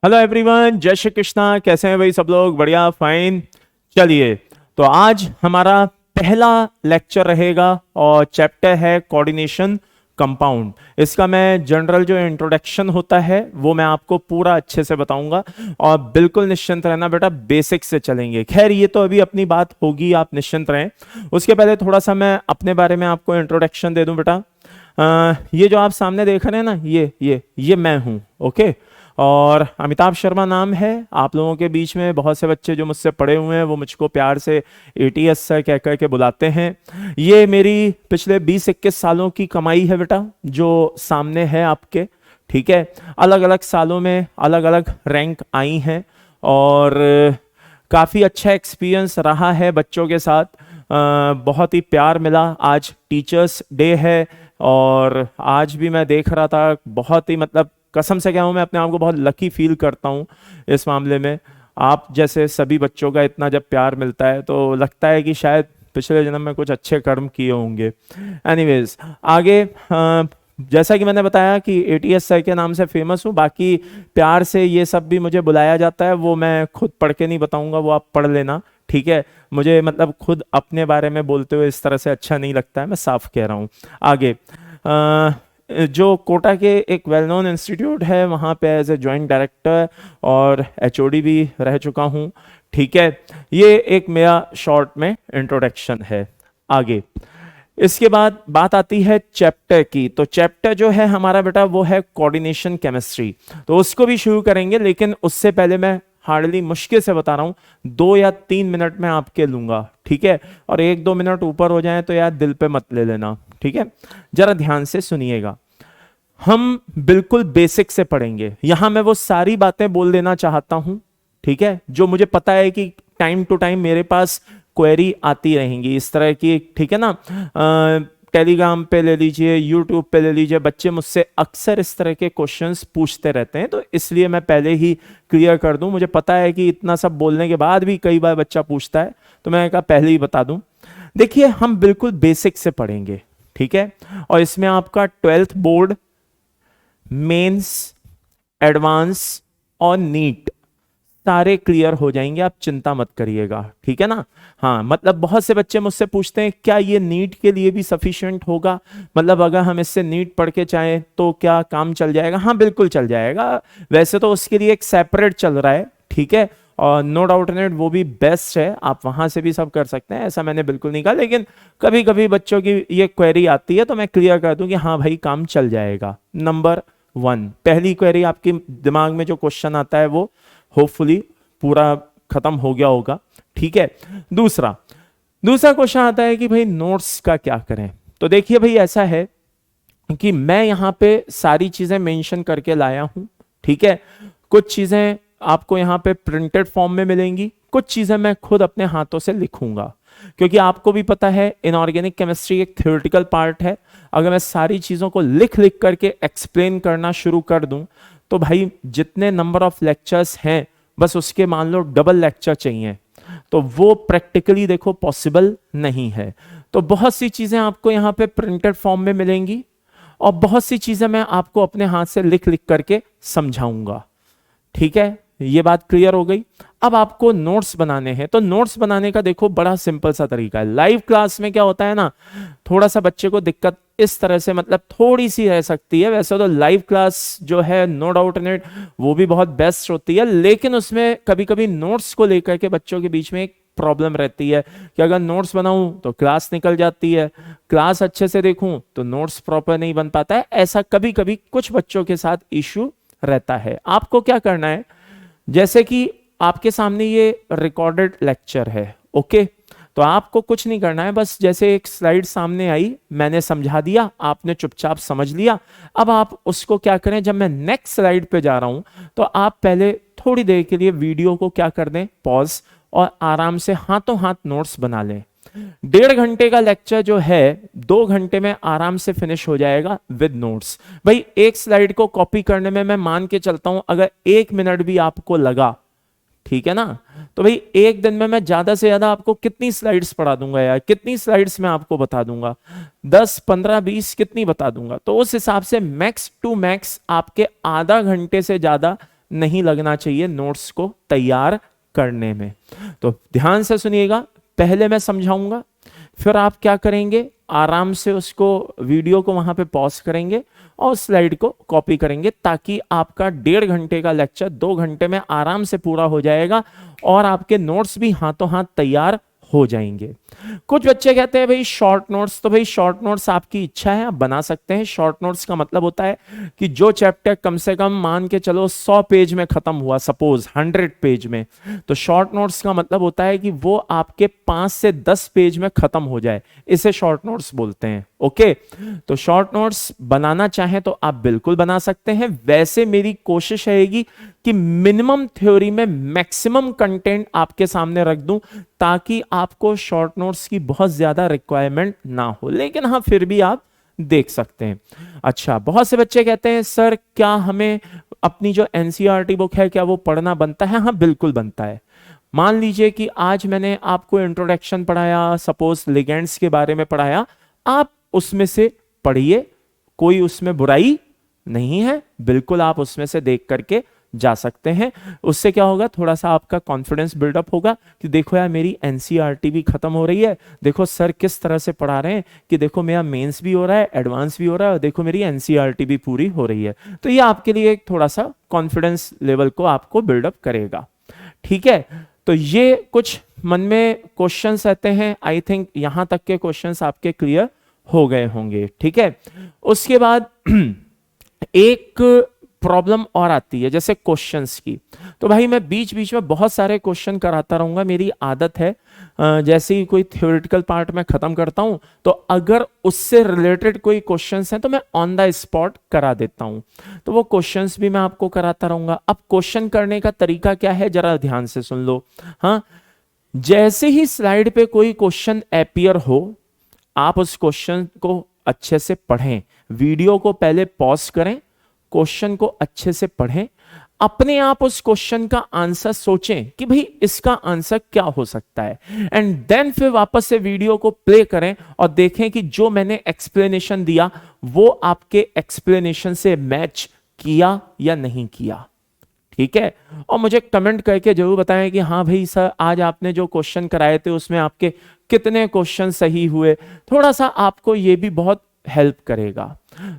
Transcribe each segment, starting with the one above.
Hello everyone, जय श्री कृष्णा। कैसे हैं भाई सब लोग? बढ़िया, फाइन। चलिए, तो आज हमारा पहला लेक्चर रहेगा और चैप्टर है कोऑर्डिनेशन कंपाउंड। इसका मैं जनरल जो इंट्रोडक्शन होता है वो मैं आपको पूरा अच्छे से बताऊंगा और बिल्कुल निश्चिंत रहना बेटा, बेसिक से चलेंगे। खैर ये तो अभी अपनी बात होगी, आप निश्चिंत रहें। उसके पहले थोड़ा सा मैं अपने बारे में आपको इंट्रोडक्शन दे दूं बेटा। ये जो आप सामने देख रहे हैं ना, ये मैं हूं। ओके। और अमिताभ शर्मा नाम है। आप लोगों के बीच में बहुत से बच्चे जो मुझसे पढ़े हुए हैं वो मुझको प्यार से एटीएस सर कह कर के बुलाते हैं। ये मेरी पिछले 20-21 सालों की कमाई है बेटा, जो सामने है आपके। ठीक है। अलग अलग सालों में अलग अलग रैंक आई हैं और काफ़ी अच्छा एक्सपीरियंस रहा है बच्चों के साथ। बहुत ही प्यार मिला। आज टीचर्स डे है और आज भी मैं देख रहा था, बहुत ही मतलब कसम से क्या हूँ, मैं अपने आप को बहुत लकी फील करता हूँ इस मामले में। आप जैसे सभी बच्चों का इतना जब प्यार मिलता है तो लगता है कि शायद पिछले जन्म में कुछ अच्छे कर्म किए होंगे। एनीवेज, आगे जैसा कि मैंने बताया कि एटीएस सर के नाम से फेमस हूँ। बाकी प्यार से ये सब भी मुझे बुलाया जाता है, वो मैं खुद पढ़ के नहीं बताऊंगा, वो आप पढ़ लेना। ठीक है। मुझे मतलब खुद अपने बारे में बोलते हुए इस तरह से अच्छा नहीं लगता है, मैं साफ कह रहा हूँ। आगे, जो कोटा के एक वेल नोन इंस्टीट्यूट है वहाँ पे एज ए जॉइंट डायरेक्टर और एचओडी भी रह चुका हूँ। ठीक है। ये एक मेरा शॉर्ट में इंट्रोडक्शन है। आगे, इसके बाद बात आती है चैप्टर की। तो चैप्टर जो है हमारा बेटा वो है कोऑर्डिनेशन केमिस्ट्री, तो उसको भी शुरू करेंगे। लेकिन उससे पहले मैं हार्डली मुश्किल से बता रहा हूँ 2 या 3 मिनट में आपके लूंगा। ठीक है। और 1-2 मिनट ऊपर हो जाए तो यार दिल पे मत ले लेना। ठीक है। जरा ध्यान से सुनिएगा। हम बिल्कुल बेसिक से पढ़ेंगे। यहां मैं वो सारी बातें बोल देना चाहता हूं, ठीक है, जो मुझे पता है कि टाइम टू टाइम मेरे पास क्वेरी आती रहेंगी इस तरह की। ठीक है ना। टेलीग्राम पे ले लीजिए, यूट्यूब पे ले लीजिए, बच्चे मुझसे अक्सर इस तरह के क्वेश्चंस पूछते रहते हैं, तो इसलिए मैं पहले ही क्लियर कर दूं। मुझे पता है कि इतना सब बोलने के बाद भी कई बार बच्चा पूछता है, तो मैं कहा पहले ही बता दूं। देखिए, हम बिल्कुल बेसिक से पढ़ेंगे। ठीक है। और इसमें आपका 12th बोर्ड, मेंस, एडवांस और नीट सारे क्लियर हो जाएंगे, आप चिंता मत करिएगा। ठीक है ना। हाँ, मतलब बहुत से बच्चे मुझसे पूछते हैं क्या ये नीट के लिए भी सफिशिएंट होगा, मतलब अगर हम इससे नीट पढ़ के चाहें तो क्या काम चल जाएगा? हाँ, बिल्कुल चल जाएगा। वैसे तो उसके लिए एक सेपरेट चल रहा है। ठीक है। और नो डाउट इन इट, वो भी बेस्ट है, आप वहां से भी सब कर सकते हैं, ऐसा मैंने बिल्कुल नहीं कहा। लेकिन कभी कभी बच्चों की ये क्वेरी आती है तो मैं क्लियर कर दूं कि हाँ भाई काम चल जाएगा। नंबर 1, पहली क्वेरी आपके दिमाग में जो क्वेश्चन आता है वो होपफुली पूरा खत्म हो गया होगा। ठीक है। दूसरा दूसरा क्वेश्चन आता है कि भाई नोट्स का क्या करें। तो देखिए भाई, ऐसा है कि मैं यहां पे सारी चीजें मेंशन करके लाया हूं। ठीक है। कुछ चीजें आपको यहां पे प्रिंटेड फॉर्म में मिलेंगी, कुछ चीजें मैं खुद अपने हाथों से लिखूंगा, क्योंकि आपको भी पता है इनऑर्गेनिक केमिस्ट्री एक थ्योरेटिकल पार्ट है। अगर मैं सारी चीजों को लिख लिख करके एक्सप्लेन करना शुरू कर दूं तो भाई जितने नंबर ऑफ लेक्चर्स हैं बस उसके मान लो डबल लेक्चर चाहिए, तो वो प्रैक्टिकली देखो पॉसिबल नहीं है। तो बहुत सी चीजें आपको यहाँ पे प्रिंटेड फॉर्म में मिलेंगी और बहुत सी चीजें मैं आपको अपने हाथ से लिख लिख करके समझाऊंगा। ठीक है, ये बात क्लियर हो गई। अब आपको नोट्स बनाने हैं, तो नोट्स बनाने का देखो बड़ा सिंपल सा तरीका है। लाइव क्लास में क्या होता है ना, थोड़ा सा बच्चे को दिक्कत इस तरह से मतलब थोड़ी सी रह सकती है। वैसे तो लाइव क्लास जो है नो डाउट इन इट वो भी बहुत बेस्ट होती है, लेकिन उसमें कभी कभी नोट्स को लेकर के बच्चों के बीच में एक प्रॉब्लम रहती है कि अगर नोट्स बनाऊं तो क्लास निकल जाती है, क्लास अच्छे से देखूं तो नोट्स प्रॉपर नहीं बन पाता है। ऐसा कभी कभी कुछ बच्चों के साथ इश्यू रहता है। आपको क्या करना है, जैसे कि आपके सामने ये रिकॉर्डेड लेक्चर है, ओके, तो आपको कुछ नहीं करना है, बस जैसे एक स्लाइड सामने आई मैंने समझा दिया, आपने चुपचाप समझ लिया। अब आप उसको क्या करें, जब मैं नेक्स्ट स्लाइड पे जा रहा हूं तो आप पहले थोड़ी देर के लिए वीडियो को क्या कर दें, पॉज, और आराम से हाथों हाथ नोट्स बना लें। 1.5 घंटे का लेक्चर जो है 2 घंटे में आराम से फिनिश हो जाएगा विद नोट्स। भाई एक स्लाइड को कॉपी करने में मैं मान के चलता हूं अगर 1 मिनट भी आपको लगा, ठीक है ना, तो भाई एक दिन में मैं ज्यादा से ज्यादा आपको कितनी स्लाइड्स पढ़ा दूंगा यार, कितनी स्लाइड्स मैं आपको बता दूंगा, 10, 15, 20 कितनी बता दूंगा। तो उस हिसाब से मैक्स टू मैक्स आपके आधा घंटे से ज्यादा नहीं लगना चाहिए नोट्स को तैयार करने में। तो ध्यान से सुनिएगा, पहले मैं समझाऊंगा, फिर आप क्या करेंगे, आराम से उसको वीडियो को वहां पे पॉज करेंगे और स्लाइड को कॉपी करेंगे, ताकि आपका 1.5 घंटे का लेक्चर 2 घंटे में आराम से पूरा हो जाएगा और आपके नोट्स भी हाथों हाथ तैयार हो जाएंगे। कुछ बच्चे कहते हैं भाई शॉर्ट नोट्स, तो भाई शॉर्ट नोट्स आपकी इच्छा है, आप बना सकते हैं। शॉर्ट नोट्स का मतलब होता है कि जो चैप्टर कम से कम मान के चलो 100 पेज में खत्म हुआ, सपोज 100 पेज में, तो शॉर्ट नोट्स का मतलब होता है कि वो आपके 5 से 10 पेज में खत्म हो जाए, इसे शॉर्ट नोट्स बोलते हैं। ओके, तो शॉर्ट नोट्स बनाना चाहें तो आप बिल्कुल बना सकते हैं। वैसे मेरी कोशिश रहेगी कि मिनिमम थ्योरी में मैक्सिमम कंटेंट आपके सामने रख दूं, ताकि आपको शॉर्ट नोट्स की बहुत ज्यादा रिक्वायरमेंट ना हो, लेकिन हाँ फिर भी आप देख सकते हैं। अच्छा, बहुत से बच्चे कहते हैं सर क्या हमें अपनी जो एनसीईआरटी बुक है क्या वो पढ़ना बनता है? हाँ बिल्कुल बनता है। मान लीजिए कि आज मैंने आपको इंट्रोडक्शन पढ़ाया, सपोज लिगेंड्स के बारे में पढ़ाया, आप उसमें से पढ़िए, कोई उसमें बुराई नहीं है, बिल्कुल आप उसमें से देख करके जा सकते हैं। उससे क्या होगा, थोड़ा सा आपका कॉन्फिडेंस बिल्डअप होगा कि देखो यार मेरी एनसीईआरटी भी खत्म हो रही है, देखो सर किस तरह से पढ़ा रहे हैं कि देखो मेरा मेंस भी हो रहा है, एडवांस भी हो रहा है, और देखो मेरी एनसीईआरटी भी पूरी हो रही है। तो ये आपके लिए एक थोड़ा सा कॉन्फिडेंस लेवल को आपको बिल्डअप करेगा। ठीक है, तो ये कुछ मन में क्वेश्चंस रहते हैं, आई थिंक यहां तक के क्वेश्चंस आपके क्लियर हो गए होंगे। ठीक है, उसके बाद एक प्रॉब्लम और आती है जैसे क्वेश्चंस की। तो भाई मैं बीच बीच में बहुत सारे क्वेश्चन कराता रहूंगा, मेरी आदत है। जैसे ही कोई थ्योरेटिकल पार्ट में खत्म करता हूं, तो अगर उससे रिलेटेड कोई क्वेश्चंस हैं तो मैं ऑन द स्पॉट करा देता हूं, तो वो क्वेश्चंस भी मैं आपको कराता रहूंगा। अब क्वेश्चन करने का तरीका क्या है, जरा ध्यान से सुन लो। हाँ, जैसे ही स्लाइड पे कोई क्वेश्चन अपीयर हो, आप उस क्वेश्चन को अच्छे से पढ़ें, वीडियो को पहले पॉज करें, क्वेश्चन को अच्छे से पढ़ें, अपने आप उस क्वेश्चन का आंसर सोचें कि भाई इसका आंसर क्या हो सकता है, एंड देन फिर वापस से वीडियो को प्ले करें और देखें कि जो मैंने एक्सप्लेनेशन दिया वो आपके एक्सप्लेनेशन से मैच किया या नहीं किया। ठीक है, और मुझे कमेंट करके जरूर बताएं कि हाँ भाई सर आज आपने जो क्वेश्चन कराए थे उसमें आपके कितने क्वेश्चन सही हुए, थोड़ा सा आपको ये भी बहुत हेल्प करेगा।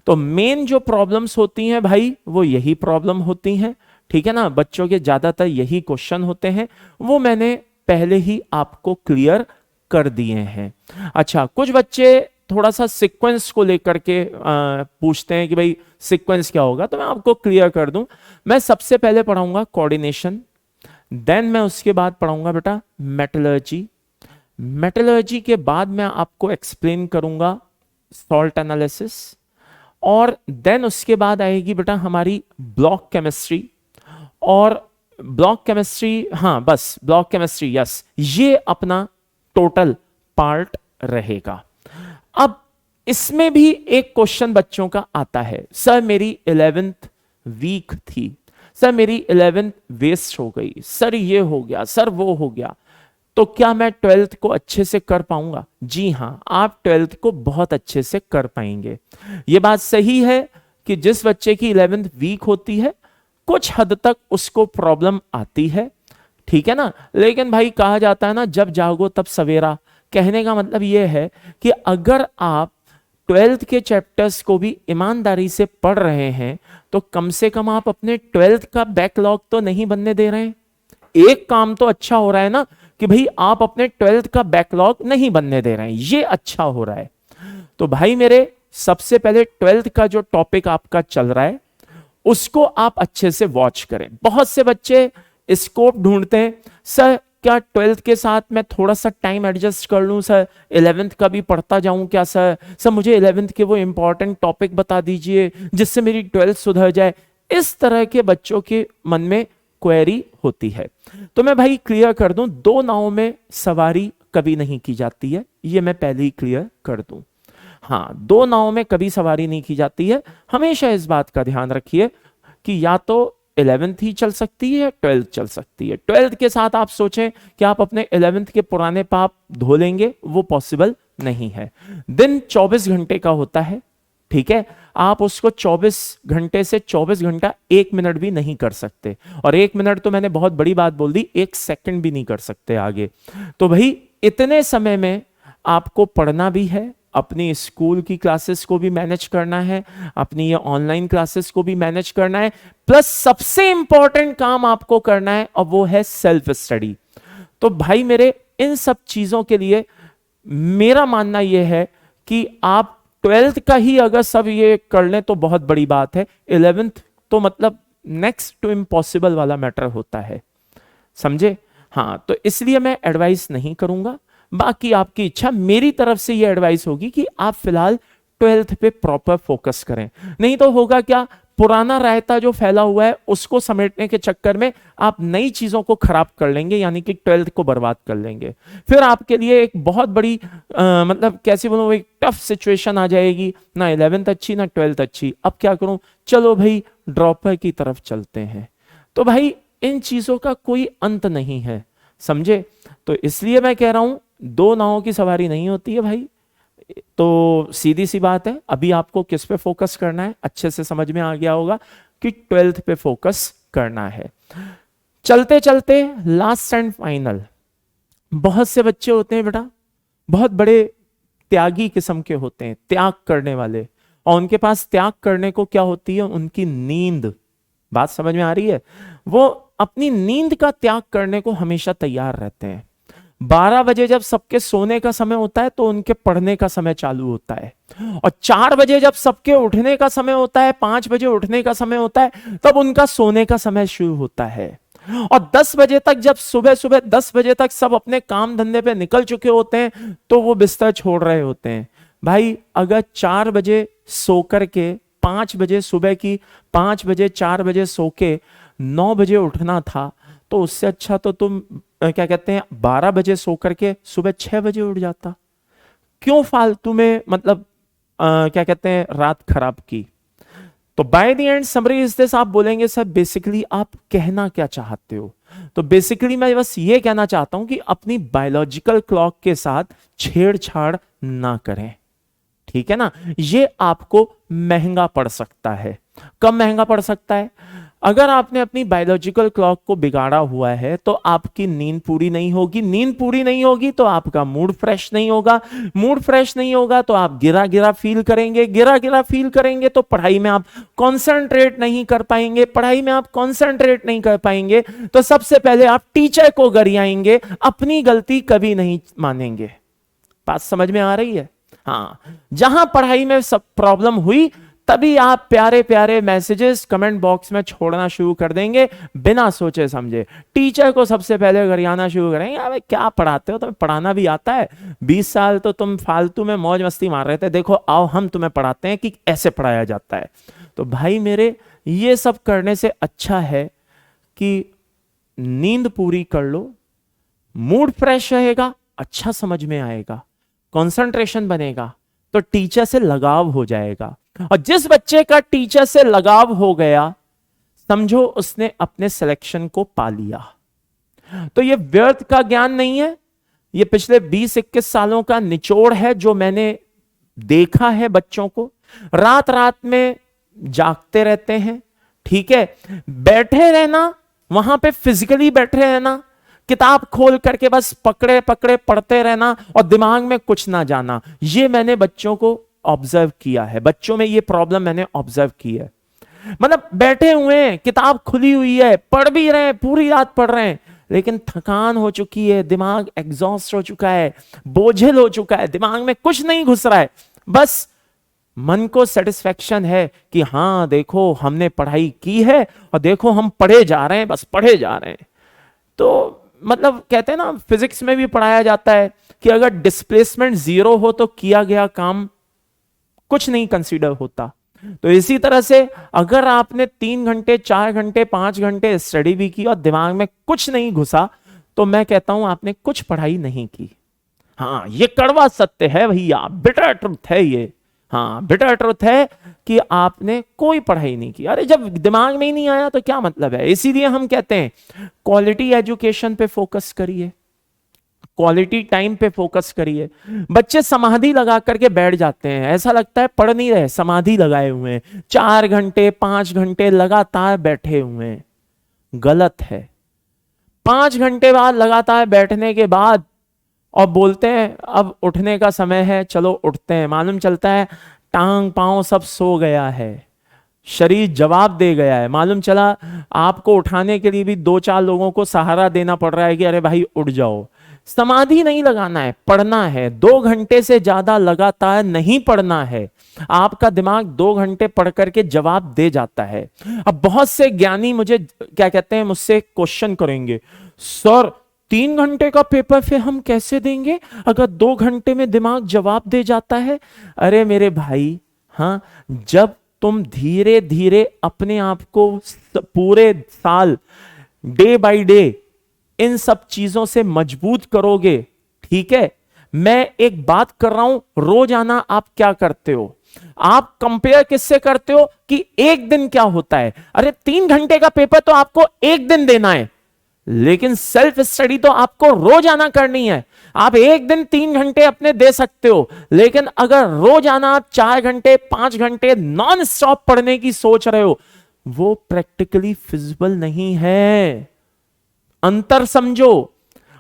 तो मेन जो प्रॉब्लम्स होती हैं भाई वो यही प्रॉब्लम होती हैं, ठीक है ना, बच्चों के ज्यादातर यही क्वेश्चन होते हैं, वो मैंने पहले ही आपको क्लियर कर दिए हैं। अच्छा, कुछ बच्चे थोड़ा सा सीक्वेंस को लेकर के पूछते हैं कि भाई सीक्वेंस क्या होगा, तो मैं आपको क्लियर कर दूं। मैं सबसे पहले पढ़ाऊंगा कोऑर्डिनेशन, देन मैं उसके बाद पढ़ाऊंगा बेटा मेटलर्जी, मेटलर्जी के बाद मैं आपको एक्सप्लेन करूंगा सॉल्ट एनालिसिस, और देन उसके बाद आएगी बेटा हमारी ब्लॉक केमिस्ट्री, और ब्लॉक केमिस्ट्री, हाँ बस ब्लॉक केमिस्ट्री, यस, ये अपना टोटल पार्ट रहेगा। अब इसमें भी एक क्वेश्चन बच्चों का आता है, सर मेरी 11th वीक थी, सर मेरी 11th वेस्ट हो गई, सर ये हो गया, सर वो हो गया, तो क्या मैं 12th को अच्छे से कर पाऊंगा? जी हां, आप 12th को बहुत अच्छे से कर पाएंगे। यह बात सही है कि जिस बच्चे की 11th वीक होती है कुछ हद तक उसको प्रॉब्लम आती है, ठीक है ना, लेकिन भाई कहा जाता है ना जब जागो तब सवेरा, कहने का मतलब यह है कि अगर आप 12th के चैप्टर्स को भी ईमानदारी से पढ़ रहे हैं तो कम से कम आप अपने 12th का बैकलॉग तो नहीं बनने दे रहे हैं। एक काम तो अच्छा हो रहा है ना कि भाई आप अपने 12th का बैकलॉग नहीं बनने दे रहे हैं, ये अच्छा हो रहा है। तो भाई मेरे सबसे पहले 12th का जो टॉपिक आपका चल रहा है उसको आप अच्छे से वॉच करें। बहुत से बच्चे स्कोप ढूंढते हैं, सर क्या 12th के साथ मैं थोड़ा सा टाइम एडजस्ट कर लूं, सर 11th का भी पढ़ता जाऊं क्या, सर मुझे 11th के वो इंपॉर्टेंट टॉपिक बता दीजिए जिससे मेरी 12th सुधर जाए। इस तरह के बच्चों के मन में क्वेरी होती है। तो मैं भाई क्लियर कर दूं, दो नावों में सवारी कभी नहीं की जाती है, ये मैं पहले ही क्लियर कर दूं। हाँ, दो नावों में कभी सवारी नहीं की जाती है, हमेशा इस बात का ध्यान रखिए कि या तो 11th ही चल सकती है या 12th चल सकती है। 12th के साथ आप सोचें कि आप अपने 11th के पुराने पाप धो लेंगे, वो पॉसिबल नहीं है। दिन 24 घंटे का होता है, ठीक है, आप उसको 24 घंटे से 24 घंटा 1 मिनट भी नहीं कर सकते। और 1 मिनट तो मैंने बहुत बड़ी बात बोल दी, 1 सेकंड भी नहीं कर सकते आगे। तो भाई इतने समय में आपको पढ़ना भी है, अपनी स्कूल की क्लासेस को भी मैनेज करना है, अपनी ये ऑनलाइन क्लासेस को भी मैनेज करना है, प्लस सबसे इंपॉर्टेंट काम आपको करना है और वो है सेल्फ स्टडी। तो भाई मेरे इन सब चीजों के लिए मेरा मानना यह है कि आप 12th का ही अगर सब ये कर लें तो बहुत बड़ी बात है, 11th तो मतलब नेक्स्ट टू इम्पॉसिबल वाला मैटर होता है, समझे। हाँ, तो इसलिए मैं एडवाइस नहीं करूंगा, बाकी आपकी इच्छा। मेरी तरफ से ये एडवाइस होगी कि आप फिलहाल 12th पे प्रॉपर फोकस करें, नहीं तो होगा क्या, पुराना रायता जो फैला हुआ है उसको समेटने के चक्कर में आप नई चीजों को खराब कर लेंगे, यानी कि 12th को बर्बाद कर लेंगे। फिर आपके लिए एक बहुत बड़ी मतलब कैसे बोलूं, एक टफ सिचुएशन आ जाएगी, ना 11th अच्छी ना 12th अच्छी, अब क्या करूं, चलो भाई ड्रॉपर की तरफ चलते हैं। तो भाई इन चीजों का कोई अंत नहीं है, समझे। तो इसलिए मैं कह रहा हूं, दो नावों की सवारी नहीं होती है भाई। तो सीधी सी बात है, अभी आपको किस पे फोकस करना है अच्छे से समझ में आ गया होगा कि 12th पे फोकस करना है। चलते चलते लास्ट एंड फाइनल, बहुत से बच्चे होते हैं बेटा, बहुत बड़े त्यागी किस्म के होते हैं, त्याग करने वाले, और उनके पास त्याग करने को क्या होती है, उनकी नींद। बात समझ में आ रही है, वो अपनी नींद का त्याग करने को हमेशा तैयार रहते हैं। 12 बजे जब सबके सोने का समय होता है तो उनके पढ़ने का समय चालू होता है, और 4 बजे जब सबके उठने का समय होता है, 5 बजे उठने का समय होता है, तब उनका सोने का समय शुरू होता है। और 10 बजे तक, जब सुबह सुबह 10 बजे तक सब अपने काम धंधे पे निकल चुके होते हैं, तो वो बिस्तर छोड़ रहे होते हैं। भाई अगर 4 बजे सो करके 5 बजे सुबह की 5 बजे 4 बजे सो के 9 बजे उठना था, तो उससे अच्छा तो तुम क्या कहते हैं 12 बजे सो करके सुबह 6 बजे उठ जाता। क्यों फालतू में मतलब क्या कहते हैं रात खराब की। तो by the end summary is this, आप बोलेंगे सर बेसिकली आप कहना क्या चाहते हो। तो बेसिकली मैं बस ये कहना चाहता हूं कि अपनी बायोलॉजिकल क्लॉक के साथ छेड़छाड़ ना करें, ठीक है ना। ये आपको महंगा पड़ सकता है। कब महंगा पड़ सकता है, अगर आपने अपनी बायोलॉजिकल क्लॉक को बिगाड़ा हुआ है तो आपकी नींद पूरी नहीं होगी, नींद पूरी नहीं होगी तो आपका मूड फ्रेश नहीं होगा, मूड फ्रेश नहीं होगा तो आप गिरा गिरा फील करेंगे, गिरा गिरा फील करेंगे तो पढ़ाई में आप कंसंट्रेट नहीं कर पाएंगे, पढ़ाई में आप कंसंट्रेट नहीं कर पाएंगे तो सबसे पहले आप टीचर को गरियाएंगे, अपनी गलती कभी नहीं मानेंगे। बात समझ में आ रही है। हाँ, जहां पढ़ाई में सब प्रॉब्लम हुई तभी आप प्यारे प्यारे मैसेजेस कमेंट बॉक्स में छोड़ना शुरू कर देंगे बिना सोचे समझे। टीचर को सबसे पहले गरियाना शुरू करेंगे, अबे क्या पढ़ाते हो, तुम्हें पढ़ाना भी आता है, 20 साल तो तुम फालतू में मौज मस्ती मार रहे थे, देखो आओ हम तुम्हें पढ़ाते हैं कि ऐसे पढ़ाया जाता है। तो भाई मेरे, ये सब करने से अच्छा है कि नींद पूरी कर लो, मूड फ्रेश रहेगा, अच्छा समझ में आएगा, कंसंट्रेशन बनेगा, तो टीचर से लगाव हो जाएगा। और जिस बच्चे का टीचर से लगाव हो गया, समझो उसने अपने सिलेक्शन को पा लिया। तो ये व्यर्थ का ज्ञान नहीं है, ये पिछले 20-21 सालों का निचोड़ है जो मैंने देखा है। बच्चों को रात रात में जागते रहते हैं, ठीक है, बैठे रहना, वहां पे फिजिकली बैठे रहना, किताब खोल करके बस पकड़े पकड़े पढ़ते रहना और दिमाग में कुछ ना जाना, ये मैंने बच्चों को ऑब्जर्व किया है। बच्चों में ये प्रॉब्लम मैंने ऑब्जर्व की है। मतलब बैठे हुए हैं, किताब खुली हुई है, पढ़ भी रहे हैं, पूरी रात पढ़ रहे हैं, लेकिन थकान हो चुकी है, दिमाग एग्जॉस्ट हो चुका है, बोझिल हो चुका है, दिमाग में कुछ नहीं घुस रहा है, बस मन को सेटिस्फेक्शन है कि हाँ देखो हमने पढ़ाई की है और देखो हम पढ़े जा रहे हैं, बस पढ़े जा रहे हैं। तो मतलब कहते हैं ना, फिजिक्स में भी पढ़ाया जाता है कि अगर डिस्प्लेसमेंट 0 हो तो किया गया काम कुछ नहीं कंसीडर होता। तो इसी तरह से अगर आपने 3 घंटे 4 घंटे 5 घंटे स्टडी भी की और दिमाग में कुछ नहीं घुसा, तो मैं कहता हूं आपने कुछ पढ़ाई नहीं की। हाँ, ये कड़वा सत्य है भैया, बिटर ट्रुथ है ये। हाँ, बिटर ट्रुथ है कि आपने कोई पढ़ाई नहीं की। अरे जब दिमाग में ही नहीं आया तो क्या मतलब है। इसीलिए हम कहते हैं क्वालिटी एजुकेशन पे फोकस करिए, क्वालिटी टाइम पे फोकस करिए। बच्चे समाधि लगा करके बैठ जाते हैं, ऐसा लगता है पढ़ नहीं रहे, समाधि लगाए हुए हैं, 4 घंटे 5 घंटे लगातार बैठे हुए हैं। गलत है। 5 घंटे बाद लगातार बैठने के बाद और बोलते हैं अब उठने का समय है, चलो उठते हैं, मालूम चलता है टांग पांव सब सो गया है, शरीर जवाब दे गया है। मालूम चला आपको उठाने के लिए भी 2-4 लोगों को सहारा देना पड़ रहा है कि अरे भाई उठ जाओ। समाधि नहीं लगाना है, पढ़ना है। 2 घंटे से ज्यादा लगातार नहीं पढ़ना है। आपका दिमाग 2 घंटे पढ़ करके जवाब दे जाता है। अब बहुत से ज्ञानी मुझे क्या कहते हैं, मुझसे क्वेश्चन करेंगे, सर 3 घंटे का पेपर फिर हम कैसे देंगे अगर 2 घंटे में दिमाग जवाब दे जाता है? अरे मेरे भाई, हाँ, जब तुम धीरे धीरे अपने आप को पूरे साल डे बाय डे इन सब चीजों से मजबूत करोगे, ठीक है। मैं एक बात कर रहा हूं, रोजाना आप क्या करते हो? आप कंपेयर किससे करते हो कि एक दिन क्या होता है? अरे 3 घंटे का पेपर तो आपको एक दिन देना है, लेकिन सेल्फ स्टडी तो आपको रोजाना करनी है। आप एक दिन 3 घंटे अपने दे सकते हो, लेकिन अगर रोजाना आप 4 घंटे 5 घंटे नॉन स्टॉप पढ़ने की सोच रहे हो, वो प्रैक्टिकली फिजिबल नहीं है। अंतर समझो।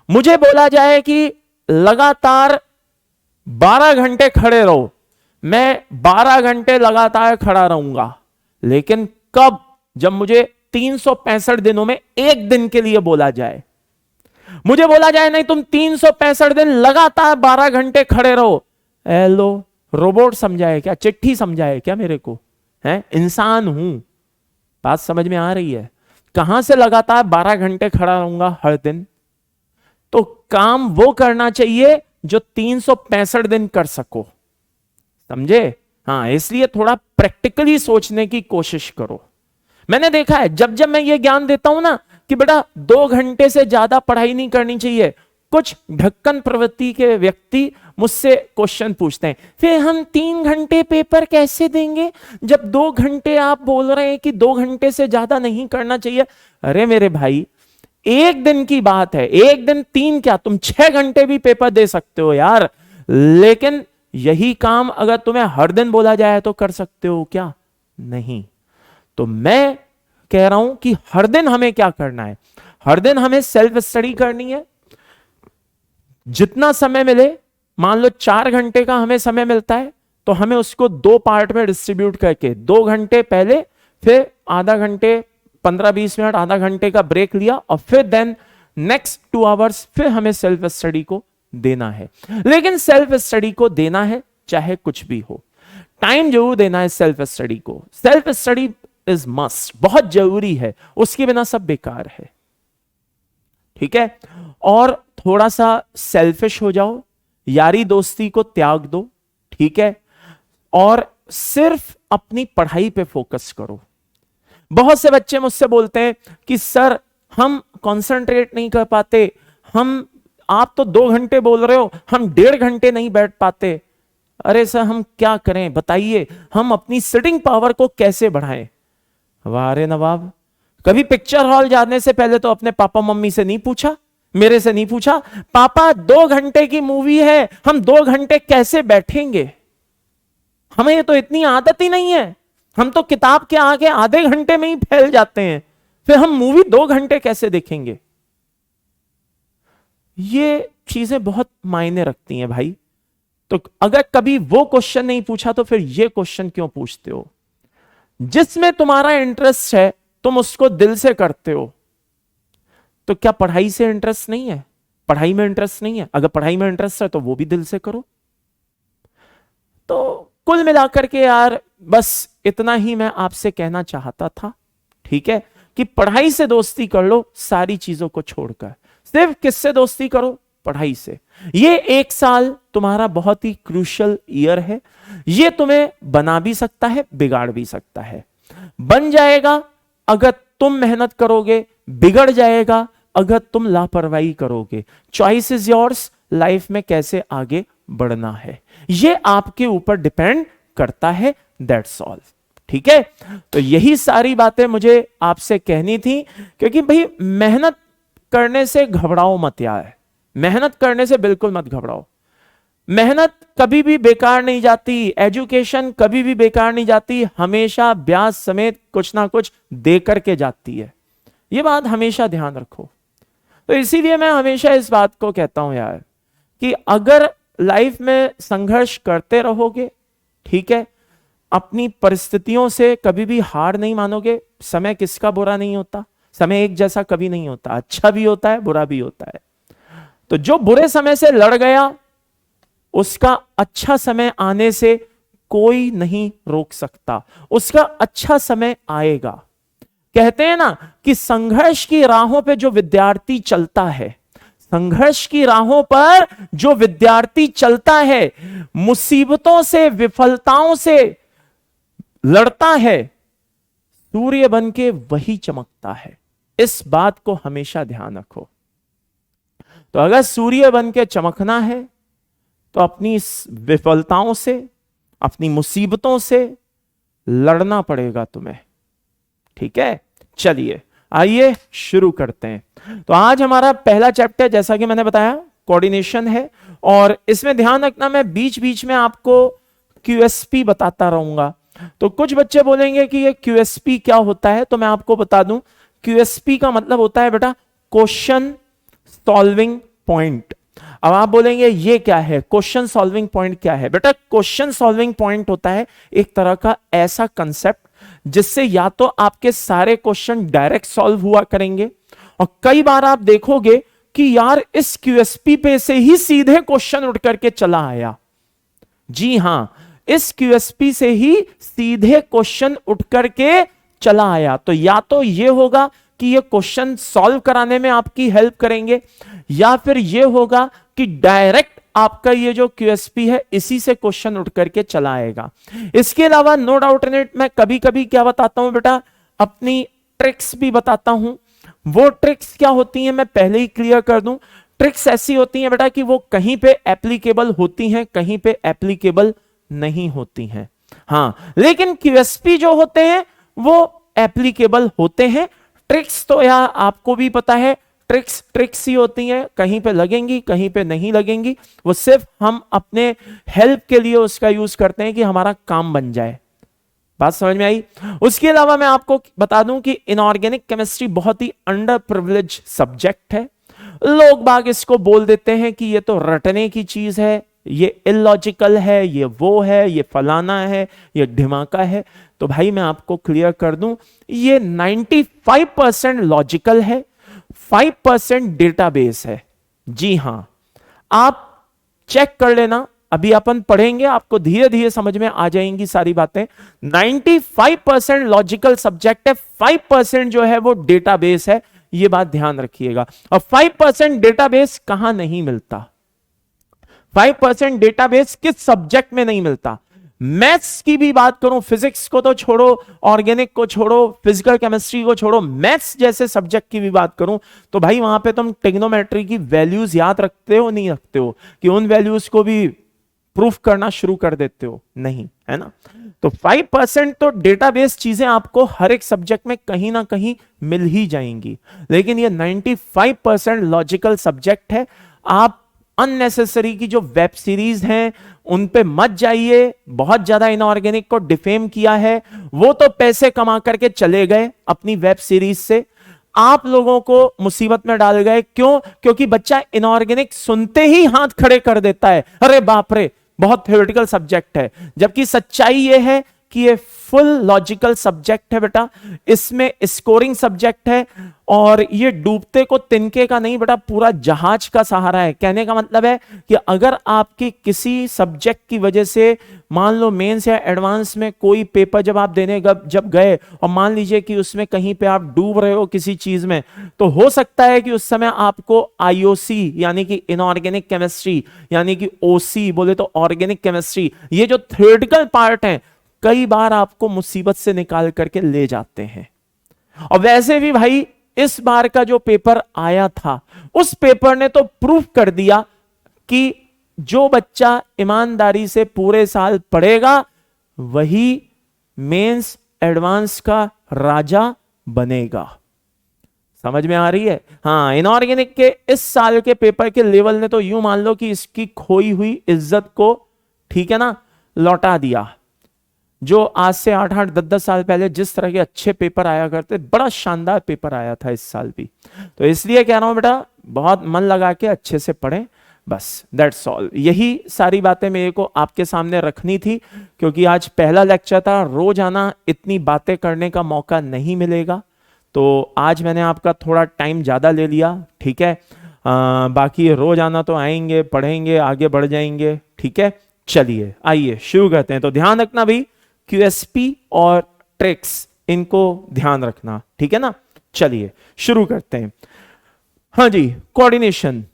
मुझे बोला जाए कि लगातार 12 घंटे खड़े रहो, मैं 12 घंटे लगातार खड़ा रहूंगा, लेकिन कब? जब मुझे 365 दिनों में एक दिन के लिए बोला जाए। मुझे बोला जाए नहीं तुम 365 दिन लगातार 12 घंटे खड़े रहो, हेलो, रोबोट समझाए क्या? चिट्ठी समझाए क्या मेरे को? है, इंसान हूं। बात समझ में आ रही है? कहां से लगातार 12 घंटे खड़ा रहूंगा हर दिन? तो काम वो करना चाहिए जो 365 दिन कर सको, समझे? हाँ, इसलिए थोड़ा प्रैक्टिकली सोचने की कोशिश करो। मैंने देखा है जब जब मैं ये ज्ञान देता हूं ना कि बेटा 2 घंटे से ज्यादा पढ़ाई नहीं करनी चाहिए, कुछ ढक्कन प्रवृत्ति के व्यक्ति मुझसे क्वेश्चन पूछते हैं, फिर हम 3 घंटे पेपर कैसे देंगे जब 2 घंटे आप बोल रहे हैं कि 2 घंटे से ज्यादा नहीं करना चाहिए? अरे मेरे भाई, एक दिन की बात है, एक दिन 3 क्या, तुम 6 घंटे भी पेपर दे सकते हो यार। लेकिन यही काम अगर तुम्हें हर दिन बोला जाए तो कर सकते हो क्या? नहीं। तो मैं कह रहा हूं कि हर दिन हमें क्या करना है? हर दिन हमें सेल्फ स्टडी करनी है। जितना समय मिले, मान लो 4 घंटे का हमें समय मिलता है, तो हमें उसको 2 पार्ट में डिस्ट्रीब्यूट करके 2 घंटे पहले, फिर आधा घंटे 15-20 मिनट आधा घंटे का ब्रेक लिया, और फिर देन नेक्स्ट 2 आवर्स फिर हमें सेल्फ स्टडी को देना है। लेकिन सेल्फ स्टडी को देना है चाहे कुछ भी हो, टाइम जरूर देना है सेल्फ स्टडी को। सेल्फ स्टडी इज मस्ट, बहुत जरूरी है, उसके बिना सब बेकार है, ठीक है। और थोड़ा सा सेल्फिश हो जाओ, यारी दोस्ती को त्याग दो, ठीक है, और सिर्फ अपनी पढ़ाई पे फोकस करो। बहुत से बच्चे मुझसे बोलते हैं कि सर हम कंसंट्रेट नहीं कर पाते, आप तो 2 घंटे बोल रहे हो, हम 1.5 घंटे नहीं बैठ पाते। अरे सर हम क्या करें बताइए, हम अपनी सिटिंग पावर को कैसे बढ़ाएं? वाह रे नवाब, कभी पिक्चर हॉल जाने से पहले तो अपने पापा मम्मी से नहीं पूछा, मेरे से नहीं पूछा, पापा 2 घंटे की मूवी है, हम 2 घंटे कैसे बैठेंगे? हमें तो इतनी आदत ही नहीं है, हम तो किताब के आगे आधे घंटे में ही फैल जाते हैं, फिर हम मूवी 2 घंटे कैसे देखेंगे? ये चीजें बहुत मायने रखती हैं भाई। तो अगर कभी वो क्वेश्चन नहीं पूछा तो फिर ये क्वेश्चन क्यों पूछते हो? जिसमें तुम्हारा इंटरेस्ट है तुम उसको दिल से करते हो, तो क्या पढ़ाई से इंटरेस्ट नहीं है? पढ़ाई में इंटरेस्ट नहीं है? अगर पढ़ाई में इंटरेस्ट है तो वो भी दिल से करो। तो कुल मिलाकर के यार बस इतना ही मैं आपसे कहना चाहता था, ठीक है, कि पढ़ाई से दोस्ती कर लो सारी चीजों को छोड़कर। सिर्फ किससे दोस्ती करो? पढ़ाई से। ये 1 साल तुम्हारा बहुत ही क्रूशियल ईयर है, ये तुम्हें बना भी सकता है, बिगाड़ भी सकता है। बन जाएगा अगर तुम मेहनत करोगे, बिगड़ जाएगा अगर तुम लापरवाही करोगे। चॉइस इज योर्स, लाइफ में कैसे आगे बढ़ना है ये आपके ऊपर डिपेंड करता है, दैट्स ऑल, ठीक है। तो यही सारी बातें मुझे आपसे कहनी थी, क्योंकि भाई मेहनत करने से घबराओ मत यार, मेहनत करने से बिल्कुल मत घबराओ। मेहनत कभी भी बेकार नहीं जाती, एजुकेशन कभी भी बेकार नहीं जाती, हमेशा ब्याज समेत कुछ ना कुछ दे करके जाती है। ये बात हमेशा ध्यान रखो। तो इसीलिए मैं हमेशा इस बात को कहता हूं यार कि अगर लाइफ में संघर्ष करते रहोगे, ठीक है, अपनी परिस्थितियों से कभी भी हार नहीं मानोगे। समय किसका बुरा नहीं होता, समय एक जैसा कभी नहीं होता, अच्छा भी होता है बुरा भी होता है। तो जो बुरे समय से लड़ गया उसका अच्छा समय आने से कोई नहीं रोक सकता, उसका अच्छा समय आएगा। कहते हैं ना कि संघर्ष की राहों पे जो विद्यार्थी चलता है, संघर्ष की राहों पर जो विद्यार्थी चलता है, मुसीबतों से विफलताओं से लड़ता है, सूर्य बन के वही चमकता है। इस बात को हमेशा ध्यान रखो। तो अगर सूर्य बन के चमकना है तो अपनी विफलताओं से, अपनी मुसीबतों से लड़ना पड़ेगा तुम्हें, ठीक है। चलिए आइए शुरू करते हैं। तो आज हमारा पहला चैप्टर जैसा कि मैंने बताया कोऑर्डिनेशन है, और इसमें ध्यान रखना मैं बीच बीच में आपको क्यूएसपी बताता रहूंगा। तो कुछ बच्चे बोलेंगे कि ये क्यूएसपी क्या होता है, तो मैं आपको बता दूं क्यूएसपी का मतलब होता है बेटा क्वेश्चन सॉल्विंग पॉइंट। अब आप बोलेंगे ये क्या है, क्वेश्चन सॉल्विंग पॉइंट क्या है? बेटा क्वेश्चन सॉल्विंग पॉइंट होता है एक तरह का ऐसा कंसेप्ट जिससे या तो आपके सारे क्वेश्चन डायरेक्ट सॉल्व हुआ करेंगे, और कई बार आप देखोगे कि यार इस क्यूएसपी पे से ही सीधे क्वेश्चन उठ करके चला आया। जी हां, इस क्यूएसपी से ही सीधे क्वेश्चन उठ करके चला आया। तो या तो ये होगा कि ये क्वेश्चन सॉल्व कराने में आपकी हेल्प करेंगे, या फिर ये होगा कि डायरेक्ट आपका ये जो क्यूएसपी है इसी से क्वेश्चन उठ करके चला आएगा। इसके अलावा नो डाउट इन इट मैं कभी कभी क्या बताता हूं बेटा, अपनी ट्रिक्स भी बताता हूं। वो ट्रिक्स क्या होती हैं मैं पहले ही क्लियर कर दूं। ट्रिक्स ऐसी होती हैं बेटा कि वो कहीं पे एप्लीकेबल होती हैं, कहीं पे एप्लीकेबल नहीं होती हैं। हां, लेकिन क्यूएसपी जो होते हैं वो एप्लीकेबल होते हैं। ट्रिक्स तो यार आपको भी पता है, ट्रिक्स ही होती हैं, कहीं पे लगेंगी कहीं पे नहीं लगेंगी। वो सिर्फ हम अपने हेल्प के लिए उसका यूज करते हैं कि हमारा काम बन जाए। बात समझ में आई? उसके अलावा मैं आपको बता दूं कि इनऑर्गेनिक केमिस्ट्री बहुत ही अंडर प्रिविलेज सब्जेक्ट है। लोग बाग इसको बोल देते हैं कि ये तो रटने की चीज है, ये इलॉजिकल है, ये वो है, ये फलाना है, ये ढिमाका है। तो भाई मैं आपको क्लियर कर दूं, ये 95% लॉजिकल है, 5% डेटाबेस है। जी हां, आप चेक कर लेना, अभी अपन पढ़ेंगे, आपको धीरे धीरे समझ में आ जाएंगी सारी बातें। 95% लॉजिकल सब्जेक्ट है, 5% जो है वो डेटाबेस है, ये बात ध्यान रखिएगा। और 5% डेटाबेस कहां नहीं मिलता? 5% डेटाबेस किस सब्जेक्ट में नहीं मिलता? मैथ्स की भी बात करूं, फिजिक्स को तो छोड़ो, ऑर्गेनिक को छोड़ो, फिजिकल केमिस्ट्री को छोड़ो, मैथ्स जैसे सब्जेक्ट की भी बात करूं तो भाई वहां पे तुम ट्रिग्नोमेट्री की वैल्यूज याद रखते हो नहीं रखते हो, कि उन वैल्यूज को भी प्रूफ करना शुरू कर देते हो? नहीं, है ना। तो 5% तो डेटाबेस चीजें आपको हर एक सब्जेक्ट में कहीं ना कहीं मिल ही जाएंगी, लेकिन ये 95% लॉजिकल सब्जेक्ट है। आप अननेसेसरी की जो वेब सीरीज हैं उन पे मत जाइए। बहुत ज्यादा इनऑर्गेनिक को डिफेम किया है, वो तो पैसे कमा करके चले गए अपनी वेब सीरीज से, आप लोगों को मुसीबत में डाल गए। क्यों? क्योंकि बच्चा इनऑर्गेनिक सुनते ही हाथ खड़े कर देता है, अरे बाप रे बहुत थ्योरेटिकल सब्जेक्ट है। जबकि सच्चाई यह है कि ये फुल लॉजिकल सब्जेक्ट है बेटा, इसमें स्कोरिंग सब्जेक्ट है, और ये डूबते को तिनके का नहीं बेटा, पूरा जहाज का सहारा है। कहने का मतलब है कि अगर आपकी किसी सब्जेक्ट की वजह से मान लो मेंस या एडवांस में कोई पेपर जब आप देने जब गए और मान लीजिए कि उसमें कहीं पे आप डूब रहे हो किसी चीज में, तो हो सकता है कि उस समय आपको आईओसी यानी कि इनऑर्गेनिक केमिस्ट्री यानी कि ओसी बोले तो ऑर्गेनिक केमिस्ट्री, ये जो थ्योरेटिकल पार्ट है कई बार आपको मुसीबत से निकाल करके ले जाते हैं। और वैसे भी भाई इस बार का जो पेपर आया था उस पेपर ने तो प्रूफ कर दिया कि जो बच्चा ईमानदारी से पूरे साल पढ़ेगा वही मेंस एडवांस का राजा बनेगा। समझ में आ रही है? हाँ, इनऑर्गेनिक के इस साल के पेपर के लेवल ने तो यूं मान लो कि इसकी खोई हुई इज्जत को, ठीक है ना, लौटा दिया। जो आज से 8-8 10-10 साल पहले जिस तरह के अच्छे पेपर आया करते, बड़ा शानदार पेपर आया था इस साल भी। तो इसलिए कह रहा हूं बेटा, बहुत मन लगा के अच्छे से पढ़ें, बस दैट्स ऑल। यही सारी बातें मेरे को आपके सामने रखनी थी, क्योंकि आज पहला लेक्चर था, रोज आना इतनी बातें करने का मौका नहीं मिलेगा, तो आज मैंने आपका थोड़ा टाइम ज्यादा ले लिया, ठीक है। बाकी रोज आना तो आएंगे, पढ़ेंगे, आगे बढ़ जाएंगे, ठीक है। चलिए आइए शुरू करते हैं। तो ध्यान रखना भाई, क्यूएसपी और ट्रिक्स इनको ध्यान रखना, ठीक है ना। चलिए शुरू करते हैं। हाँ जी, कोऑर्डिनेशन।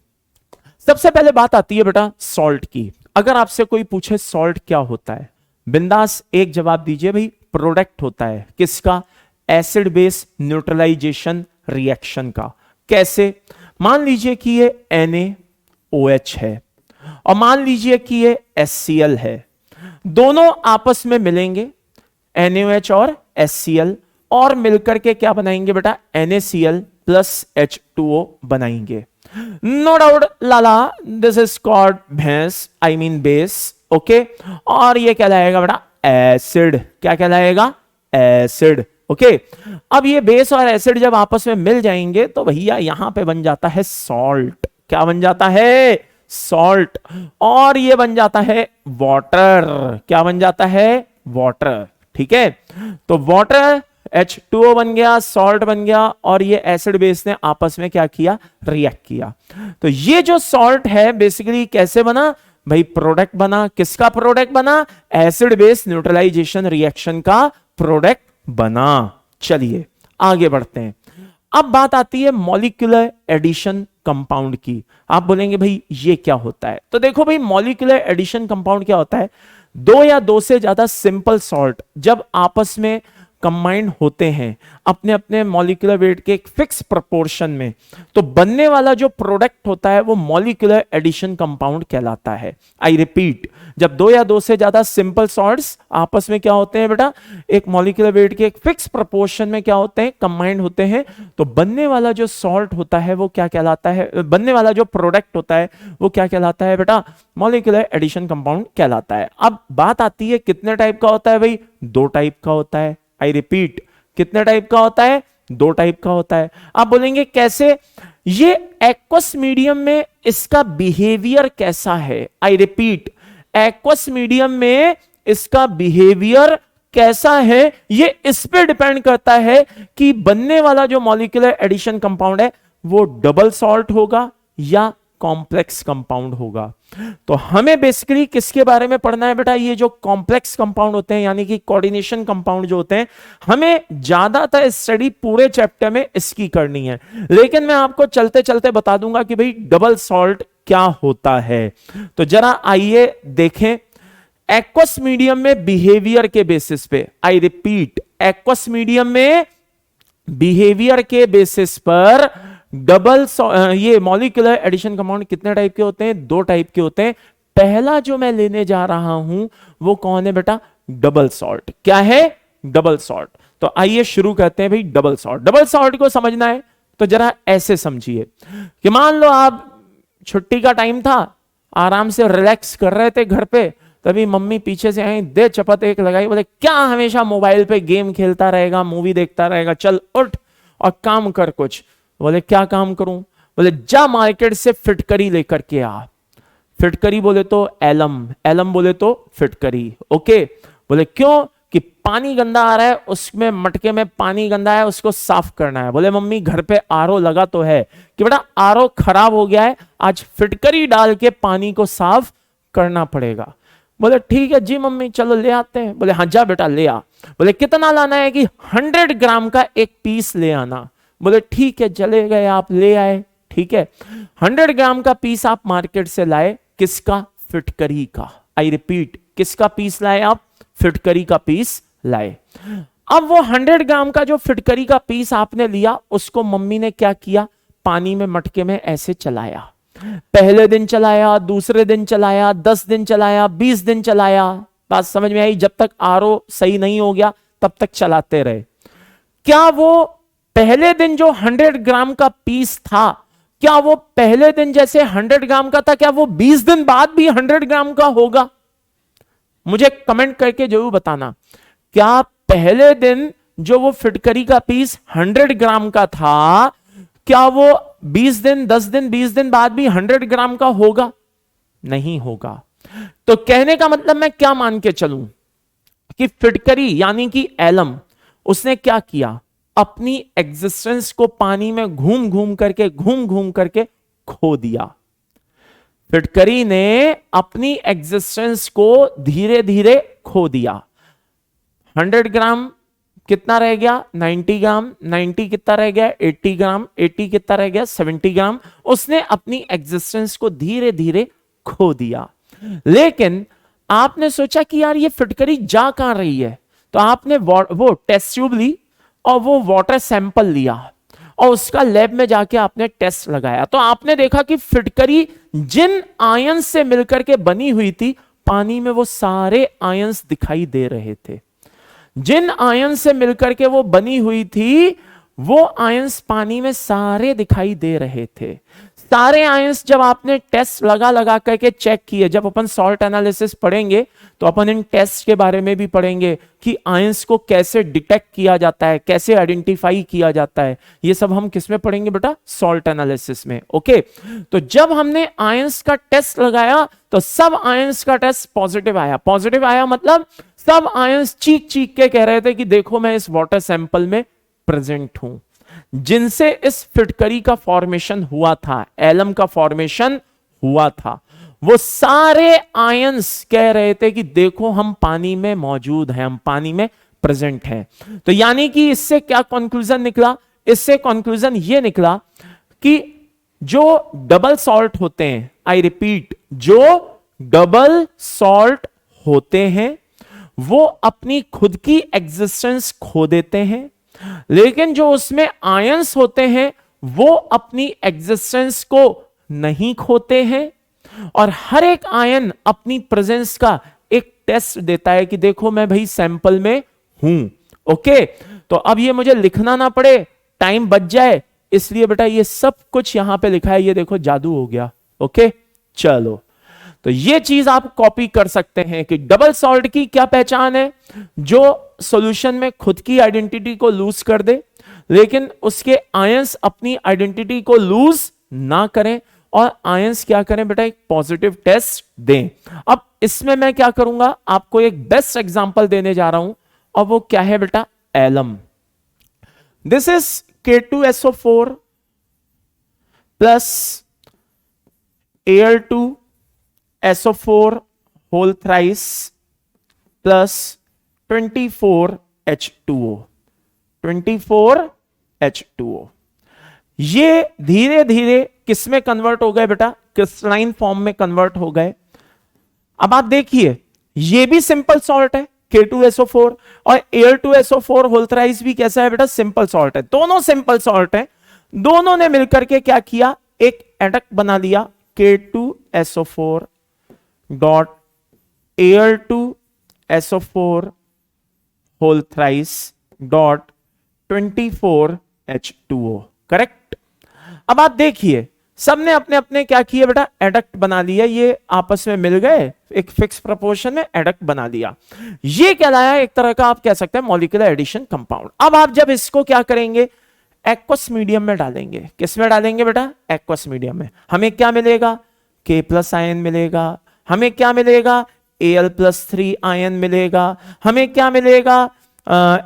सबसे पहले बात आती है बेटा सॉल्ट की। अगर आपसे कोई पूछे सॉल्ट क्या होता है, बिंदास एक जवाब दीजिए भाई, प्रोडक्ट होता है किसका? एसिड बेस न्यूट्रलाइजेशन रिएक्शन का। कैसे? मान लीजिए कि ये NaOH है और मान लीजिए कि ये HCl है, दोनों आपस में मिलेंगे, NaOH और HCl, और मिलकर के क्या बनाएंगे बेटा? NaCl प्लस H2O बनाएंगे। नो डाउट लाला, दिस इज कॉल्ड भैंस, आई मीन बेस, ओके। और ये कहलाएगा बेटा एसिड। क्या कहलाएगा? Acid, okay. अब ये बेस और एसिड जब आपस में मिल जाएंगे तो भैया यहां पे बन जाता है सॉल्ट। क्या बन जाता है? सॉल्ट। और ये बन जाता है वाटर। क्या बन जाता है? वाटर, ठीक है। तो वाटर H2O बन गया, सॉल्ट बन गया, और ये एसिड बेस ने आपस में क्या किया? रिएक्ट किया। तो ये जो सॉल्ट है बेसिकली कैसे बना भाई? प्रोडक्ट बना। किसका प्रोडक्ट बना? एसिड बेस न्यूट्रलाइजेशन रिएक्शन का प्रोडक्ट बना। चलिए आगे बढ़ते हैं। अब बात आती है मॉलिक्यूलर एडिशन कंपाउंड की। आप बोलेंगे भाई ये क्या होता है? तो देखो भाई, मॉलिक्यूलर एडिशन कंपाउंड क्या होता है? दो या दो से ज्यादा सिंपल सॉल्ट जब आपस में कंबाइंड होते हैं अपने अपने मॉलिक्यूलर वेट के एक फिक्स प्रोपोर्शन में, तो बनने वाला जो प्रोडक्ट होता है वो मॉलिक्यूलर एडिशन कंपाउंड कहलाता है। आई रिपीट, जब दो या दो से ज्यादा सिंपल सॉल्ट्स आपस में क्या होते हैं बेटा? एक मॉलिक्यूलर वेट के एक फिक्स प्रोपोर्शन में क्या होते हैं? कंबाइंड होते हैं, तो बनने वाला जो सॉल्ट होता है वो क्या कहलाता है? बनने वाला जो प्रोडक्ट होता है वो क्या कहलाता है बेटा? मॉलिक्यूलर एडिशन कंपाउंड कहलाता है। अब बात आती है कितने टाइप का होता है भाई? दो टाइप का होता है। आई रिपीट, कितने टाइप का होता है? दो टाइप का होता है। आप बोलेंगे कैसे? ये एक्वस मीडियम में इसका बिहेवियर कैसा है? आई रिपीट, एक्वस मीडियम में इसका बिहेवियर कैसा है, ये इस पे डिपेंड करता है कि बनने वाला जो मॉलिक्यूलर एडिशन कंपाउंड है वो डबल सॉल्ट होगा या कॉम्प्लेक्स कंपाउंड होगा। तो हमें बेसिकली किसके बारे में पढ़ना है बेटा? ये जो कॉम्प्लेक्स कंपाउंड होते हैं, यानी कि कोऑर्डिनेशन कंपाउंड जो होते हैं, हमें ज्यादातर स्टडी पूरे चैप्टर में इसकी करनी है। लेकिन मैं आपको चलते चलते बता दूंगा कि भाई डबल सॉल्ट क्या होता है। तो जरा आइए देखें। एक्वस मीडियम में बिहेवियर के बेसिस पे, आई रिपीट, एक्वस मीडियम में बिहेवियर के बेसिस पर डबल ये मॉलिक्यूलर एडिशन कंपाउंड कितने टाइप के होते हैं? दो टाइप के होते हैं। पहला जो मैं लेने जा रहा हूं वो कौन है बेटा? Double salt. क्या है? Double salt. तो आइए शुरू करते हैं भाई डबल सॉल्ट। डबल सॉल्ट को समझना है तो जरा ऐसे समझिए कि मान लो आप छुट्टी का टाइम था, आराम से रिलैक्स कर रहे थे घर पे, तभी मम्मी पीछे से आई, दे चपत एक लगाई, बोले क्या हमेशा मोबाइल पे गेम खेलता रहेगा, मूवी देखता रहेगा, चल उठ और काम कर कुछ। बोले क्या काम करूं? बोले जा मार्केट से फिटकरी लेकर के आ। फिटकरी बोले तो एलम, एलम बोले तो फिटकरी, ओके। बोले क्यों? कि पानी गंदा आ रहा है, उसमें मटके में पानी गंदा है, उसको साफ करना है। बोले मम्मी घर पे आरओ लगा तो है, कि बेटा आरओ खराब हो गया है, आज फिटकरी डाल के पानी को साफ करना पड़ेगा। बोले ठीक है जी मम्मी, चलो ले आते हैं। बोले हाँ जा बेटा ले आ। बोले कितना लाना है? कि 100 ग्राम का एक पीस ले आना। बोले ठीक है, चले गए, आप ले आए, ठीक है। 100 ग्राम का पीस आप मार्केट से लाए, किसका? फिटकरी का। आई रिपीट, किसका पीस लाए आप? फिटकरी का पीस लाए। अब वो 100 ग्राम का जो फिटकरी का पीस आपने लिया, उसको मम्मी ने क्या किया? पानी में मटके में ऐसे चलाया। पहले दिन चलाया, दूसरे दिन चलाया, 10 दिन चलाया, 20 दिन चलाया। बात समझ में आई? जब तक आरओ सही नहीं हो गया तब तक चलाते रहे। क्या वो पहले दिन जो 100 ग्राम का पीस था, क्या वो पहले दिन जैसे 100 ग्राम का था, क्या वो 20 दिन बाद भी 100 ग्राम का होगा? मुझे कमेंट करके जरूर बताना। क्या पहले दिन जो वो फिटकरी का पीस 100 ग्राम का था, क्या वो 20 दिन, 10 दिन, 20 दिन बाद भी 100 ग्राम का होगा? नहीं होगा। तो कहने का मतलब मैं क्या मान के चलूं कि फिटकरी यानी कि एलम, उसने क्या किया, अपनी एग्जिस्टेंस को पानी में घूम घूम करके खो दिया। फिटकरी ने अपनी एग्जिस्टेंस को धीरे धीरे खो दिया। 100 ग्राम कितना रह गया? 90 ग्राम। 90 कितना रह गया? 80 ग्राम। 80 कितना रह गया? 70 ग्राम। उसने अपनी एग्जिस्टेंस को धीरे धीरे खो दिया। लेकिन आपने सोचा कि यार ये फिटकरी जा कहां रही है, तो आपने वो टेस्ट ट्यूब ली और वो वाटर सैंपल लिया और उसका लैब में जाके आपने टेस्ट लगाया, तो आपने देखा कि फिटकरी जिन आयंस से मिलकर के बनी हुई थी, पानी में वो सारे आयंस दिखाई दे रहे थे। जिन आयंस से मिलकर के वो बनी हुई थी, वो आयंस पानी में सारे दिखाई दे रहे थे। सारे आयंस जब आपने टेस्ट लगा लगा करके चेक किए, जब अपन सॉल्ट एनालिसिस पढ़ेंगे तो अपन इन टेस्ट के बारे में भी पढ़ेंगे कि आयंस को कैसे डिटेक्ट किया जाता है, कैसे आइडेंटिफाई किया जाता है। ये सब हम किस में पढ़ेंगे बेटा? सॉल्ट एनालिसिस में। ओके, तो जब हमने आयंस का टेस्ट लगाया तो सब आयंस का टेस्ट पॉजिटिव आया। पॉजिटिव आया मतलब सब आयंस चीख चीख के कह रहे थे कि देखो मैं इस वाटर सैंपल में प्रेजेंट हूं। जिनसे इस फिटकरी का फॉर्मेशन हुआ था, एलम का फॉर्मेशन हुआ था, वो सारे आयंस कह रहे थे कि देखो हम पानी में मौजूद हैं, हम पानी में प्रेजेंट हैं। तो यानी कि इससे क्या कंक्लूजन निकला? इससे कंक्लूजन ये निकला कि जो डबल सॉल्ट होते हैं, आई रिपीट, जो डबल सॉल्ट होते हैं वो अपनी खुद की एग्जिस्टेंस खो देते हैं, लेकिन जो उसमें आयंस होते हैं वो अपनी एग्जिस्टेंस को नहीं खोते हैं। और हर एक आयन अपनी प्रेजेंस का एक टेस्ट देता है कि देखो मैं भाई सैंपल में हूं। ओके, तो अब ये मुझे लिखना ना पड़े, टाइम बच जाए, इसलिए बेटा ये सब कुछ यहां पे लिखा है, ये देखो जादू हो गया। ओके, चलो, तो ये चीज आप कॉपी कर सकते हैं कि डबल सॉल्ट की क्या पहचान है? जो सॉल्यूशन में खुद की आइडेंटिटी को लूज कर दे, लेकिन उसके आयंस अपनी आइडेंटिटी को लूज ना करें, और आयंस क्या करें बेटा? एक पॉजिटिव टेस्ट दें। अब इसमें मैं क्या करूंगा, आपको एक बेस्ट एग्जांपल देने जा रहा हूं, और वो क्या है बेटा? Alum. This is K2SO4 plus Al2SO4 whole thrice plus 24H2O। 24H2O ये धीरे धीरे किस में कन्वर्ट हो गए बेटा? क्रिस्टलाइन फॉर्म में कन्वर्ट हो गए। अब आप देखिए, ये भी सिंपल सॉल्ट है K2SO4, और Al2SO4 होल थ्राइस भी कैसा है बेटा? सिंपल सॉल्ट है। दोनों सिंपल सॉल्ट है। दोनों ने मिलकर के क्या किया? एक एडक्ट बना लिया, K2SO4 dot Al2SO4 whole thrice dot 24H2O। Correct. अब आप देखिए, सबने अपने अपने क्या किए बेटा? एडक्ट बना लिया। ये आपस में मिल गए, एक फिक्स प्रोपोर्शन में एडक्ट बना लिया। ये कहलाया एक तरह का, आप कह सकते हैं, मॉलिक्यूलर एडिशन कंपाउंड। अब आप जब इसको क्या करेंगे? एक्वस मीडियम में डालेंगे। किस में डालेंगे बेटा? एक्वस मीडियम में। हमें क्या मिलेगा? K प्लस आयन मिलेगा। हमें क्या मिलेगा? Al+3 आयन मिलेगा। हमें क्या मिलेगा?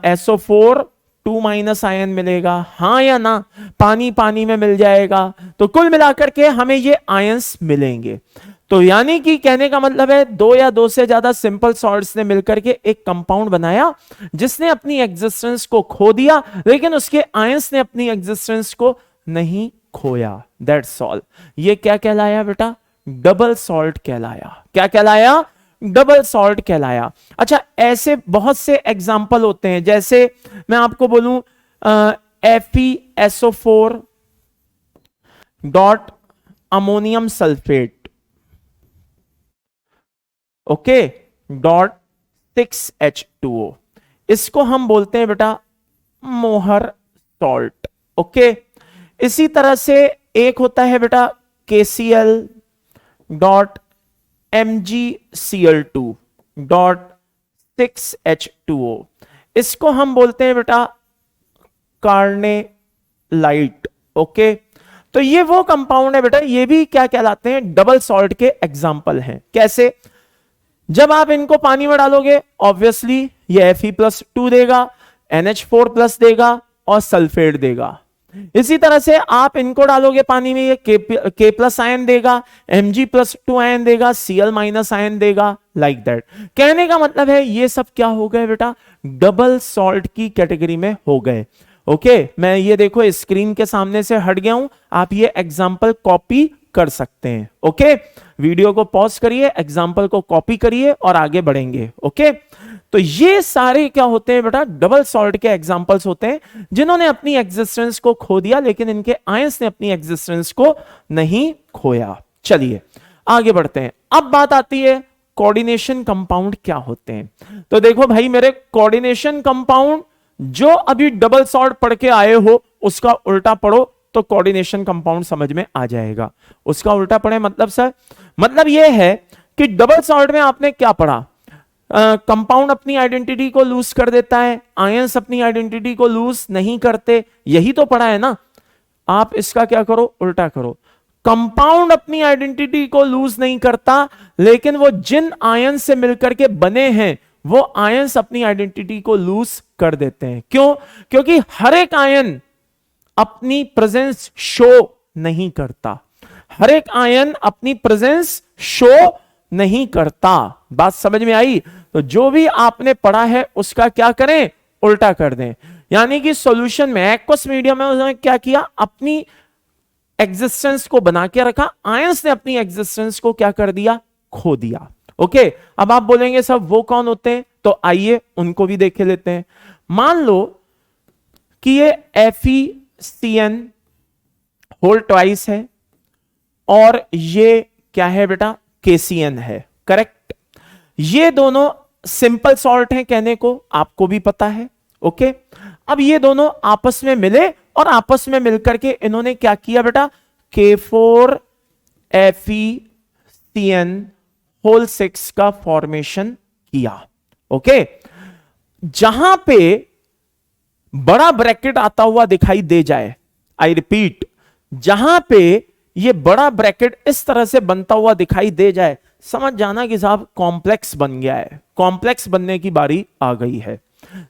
SO4 2- आयन मिलेगा। हाँ या ना? पानी पानी में मिल जाएगा। तो कुल मिलाकर के हमें ये आयंस मिलेंगे। तो यानी कि कहने का मतलब है, दो या दो से ज्यादा सिंपल सॉल्ट्स ने मिलकर के एक कंपाउंड बनाया जिसने अपनी एग्जिस्टेंस को खो दिया, लेकिन उसके आयंस ने अपनी एग्जिस्टेंस को नहीं खोया। That's all. ये क्या कहलाया बेटा? डबल सॉल्ट कहलाया। क्या कहलाया? डबल सॉल्ट कहलाया। अच्छा, ऐसे बहुत से एग्जाम्पल होते हैं, जैसे मैं आपको बोलूं FeSO4 dot ammonium sulphate, okay, dot 6H2O। इसको हम बोलते हैं बेटा मोहर सॉल्ट। ओके। इसी तरह से एक होता है बेटा KCl dot MgCl2 dot 6H2O, इसको हम बोलते हैं बेटा कार्नेलाइट। ओके, तो ये वो कंपाउंड है बेटा, ये भी क्या कहलाते हैं, डबल सॉल्ट के एग्जाम्पल हैं। कैसे? जब आप इनको पानी में डालोगे ऑब्वियसली ये Fe+2 देगा, NH4+ देगा और सल्फेट देगा। इसी तरह से आप इनको डालोगे पानी में, ये K+ आयन देगा, Mg+2 आयन देगा, Cl- आयन देगा, लाइक दैट। कहने का मतलब है ये सब क्या हो गए बेटा, डबल सॉल्ट की कैटेगरी में हो गए। ओके, मैं ये देखो स्क्रीन के सामने से हट गया हूं, आप ये एग्जाम्पल कॉपी कर सकते हैं। ओके, वीडियो को पॉज करिए, एग्जाम्पल को कॉपी करिए और आगे बढ़ेंगे। ओके, तो ये सारे क्या होते हैं बेटा, डबल सॉल्ट के एग्जाम्पल्स होते हैं जिन्होंने अपनी एग्जिस्टेंस को खो दिया, लेकिन इनके आयंस ने अपनी एग्जिस्टेंस को नहीं खोया। चलिए आगे बढ़ते हैं। अब बात आती है कोऑर्डिनेशन कंपाउंड क्या होते हैं। तो देखो भाई मेरे, कोऑर्डिनेशन कंपाउंड जो अभी डबल सॉल्ट पढ़ के आए हो उसका उल्टा पढ़ो तो कोऑर्डिनेशन कंपाउंड समझ में आ जाएगा। उसका उल्टा पढ़े मतलब सर, मतलब यह है कि डबल सॉल्ट में आपने क्या पढ़ा, कंपाउंड अपनी आइडेंटिटी को लूज कर देता है, आयंस अपनी आइडेंटिटी को लूज नहीं करते, यही तो पढ़ा है ना। आप इसका क्या करो, उल्टा करो। कंपाउंड अपनी आइडेंटिटी को लूज नहीं करता, लेकिन वो जिन आयन से मिलकर के बने हैं वो आयंस अपनी आइडेंटिटी को लूज कर देते हैं। क्यों? क्योंकि हर एक आयन अपनी प्रेजेंस शो नहीं करता, हर एक आयन अपनी प्रेजेंस शो नहीं करता। बात समझ में आई? तो जो भी आपने पढ़ा है उसका क्या करें, उल्टा कर दें। यानी कि सॉल्यूशन में एक्वस मीडियम में उन्होंने क्या किया, अपनी एग्जिस्टेंस को बना के रखा, आयंस ने अपनी एग्जिस्टेंस को क्या कर दिया, खो दिया। ओके, अब आप बोलेंगे सब वो कौन होते हैं, तो आइए उनको भी देख लेते हैं। मान लो कि ये FeCN होल ट्वाइस है और ये क्या है बेटा, KCN है, करेक्ट। ये दोनों सिंपल सॉल्ट हैं कहने को, आपको भी पता है। ओके, अब ये दोनों आपस में मिले और आपस में मिलकर के इन्होंने क्या किया बेटा, K4FeCN होल 6 का फॉर्मेशन किया। ओके, जहां पे बड़ा ब्रैकेट आता हुआ दिखाई दे जाए, आई रिपीट, जहां पे ये बड़ा ब्रैकेट इस तरह से बनता हुआ दिखाई दे जाए, समझ जाना कि साहब कॉम्प्लेक्स बन गया है, कॉम्प्लेक्स बनने की बारी आ गई है।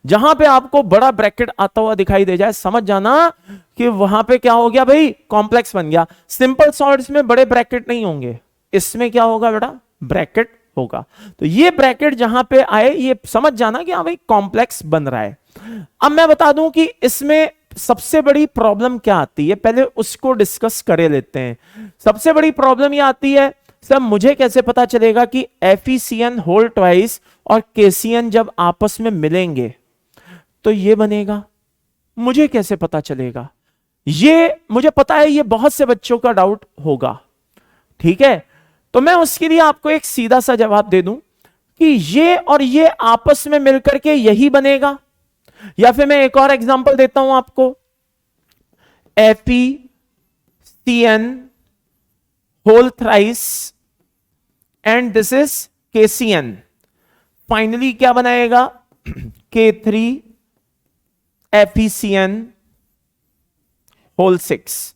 जहां पे आपको बड़ा ब्रैकेट आता हुआ दिखाई दे जाए, समझ जाना कि वहां पे क्या हो गया भाई, कॉम्प्लेक्स बन गया। सिंपल सॉल्ट्स में बड़े ब्रैकेट नहीं होंगे, इसमें क्या होगा बेटा, ब्रैकेट होगा। तो ये ब्रैकेट जहां पे आए, ये समझ जाना कि हाँ भाई कॉम्प्लेक्स बन रहा है। अब मैं बता दूं कि इसमें सबसे बड़ी प्रॉब्लम क्या आती है, पहले उसको डिस्कस करे लेते हैं। सबसे बड़ी प्रॉब्लम ये आती है, सर मुझे कैसे पता चलेगा कि FeCN होल ट्वाइस और KCN जब आपस में मिलेंगे तो ये बनेगा, मुझे कैसे पता चलेगा? ये मुझे पता है, ये बहुत से बच्चों का डाउट होगा, ठीक है। तो मैं उसके लिए आपको एक सीधा सा जवाब दे दूं कि ये और ये आपस में मिलकर के यही बनेगा, या फिर मैं एक और एग्जांपल देता हूं आपको, FeCN whole thrice and this is KCN, finally क्या बनाएगा, K3FeCN होल 6।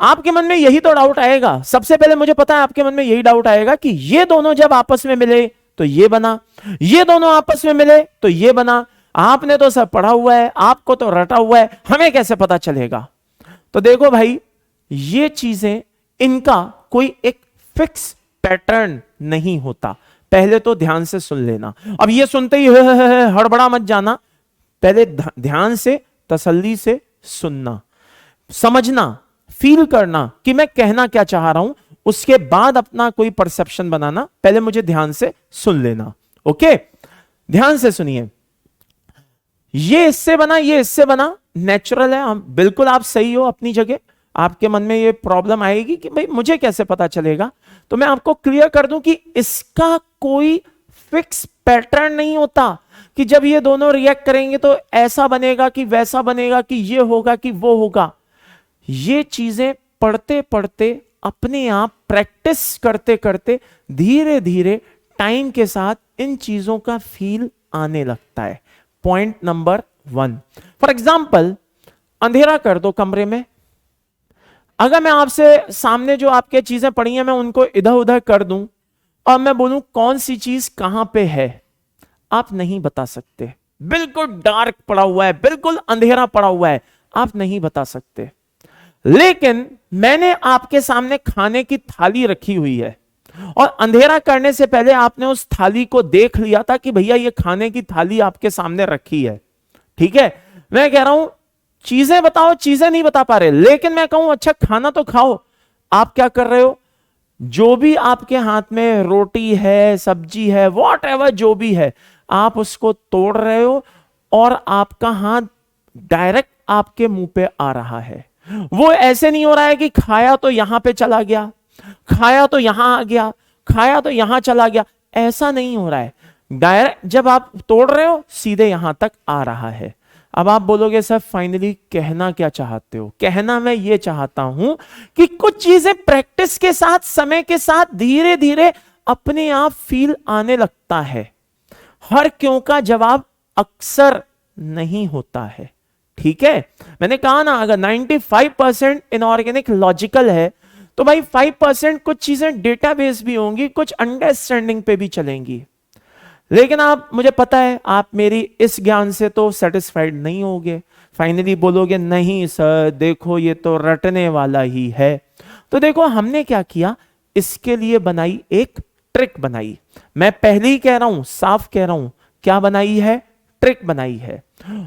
आपके मन में यही तो डाउट आएगा, सबसे पहले मुझे पता है आपके मन में यही डाउट आएगा कि ये दोनों जब आपस में मिले तो ये बना, ये दोनों आपस में मिले तो ये बना। आपने तो सब पढ़ा हुआ है, आपको तो रटा हुआ है, हमें कैसे पता चलेगा? तो देखो भाई, ये चीजें, इनका कोई एक फिक्स पैटर्न नहीं होता। पहले तो ध्यान से सुन लेना। अब ये सुनते ही हड़बड़ा मत जाना, पहले ध्यान से तसल्ली से सुनना, समझना, फील करना कि मैं कहना क्या चाह रहा हूं, उसके बाद अपना कोई परसेप्शन बनाना। पहले मुझे ध्यान से सुन लेना। ओके, ध्यान से सुनिए। ये इससे बना, ये इससे बना, नेचुरल है, हम बिल्कुल, आप सही हो अपनी जगह। आपके मन में ये प्रॉब्लम आएगी कि भाई मुझे कैसे पता चलेगा, तो मैं आपको क्लियर कर दूं कि इसका कोई फिक्स पैटर्न नहीं होता कि जब ये दोनों रिएक्ट करेंगे तो ऐसा बनेगा कि वैसा बनेगा कि ये होगा कि वो होगा। ये चीजें पढ़ते पढ़ते अपने आप प्रैक्टिस करते करते धीरे धीरे टाइम के साथ इन चीजों का फील आने लगता है। पॉइंट नंबर 1, फॉर एग्जाम्पल अंधेरा कर दो कमरे में। अगर मैं आपसे सामने जो आपके चीजें पड़ी हैं मैं उनको इधर उधर कर दूं और मैं बोलूं कौन सी चीज कहां पे है, आप नहीं बता सकते। बिल्कुल डार्क पड़ा हुआ है, बिल्कुल अंधेरा पड़ा हुआ है, आप नहीं बता सकते। लेकिन मैंने आपके सामने खाने की थाली रखी हुई है और अंधेरा करने से पहले आपने उस थाली को देख लिया था कि भैया ये खाने की थाली आपके सामने रखी है। ठीक है, मैं कह रहा हूं चीजें बताओ, चीजें नहीं बता पा रहे, लेकिन मैं कहूं अच्छा खाना तो खाओ। आप क्या कर रहे हो, जो भी आपके हाथ में रोटी है, सब्जी है, वॉट एवर जो भी है, आप उसको तोड़ रहे हो और आपका हाथ डायरेक्ट आपके मुंह पे आ रहा है। वो ऐसे नहीं हो रहा है कि खाया तो यहां पे चला गया, खाया तो यहां आ गया, खाया तो यहां चला गया, ऐसा नहीं हो रहा है। डायरेक्ट जब आप तोड़ रहे हो सीधे यहां तक आ रहा है। अब आप बोलोगे सर फाइनली कहना क्या चाहते हो? कहना मैं ये चाहता हूं कि कुछ चीजें प्रैक्टिस के साथ, समय के साथ धीरे धीरे अपने आप फील आने लगता है। हर क्यों का जवाब अक्सर नहीं होता है। ठीक है, मैंने कहा ना अगर 95% इनऑर्गेनिक लॉजिकल है तो भाई 5% कुछ चीजें डेटाबेस भी होंगी, कुछ अंडरस्टैंडिंग पे भी चलेंगी। लेकिन आप, मुझे पता है आप मेरी इस ज्ञान से तो सेटिस्फाइड नहीं होगे, फाइनली बोलोगे नहीं सर देखो ये तो रटने वाला ही है। तो देखो हमने क्या किया, इसके लिए बनाई एक ट्रिक बनाई। मैं पहले ही कह रहा हूं, साफ कह रहा हूं, क्या बनाई है? ट्रिक बनाई है।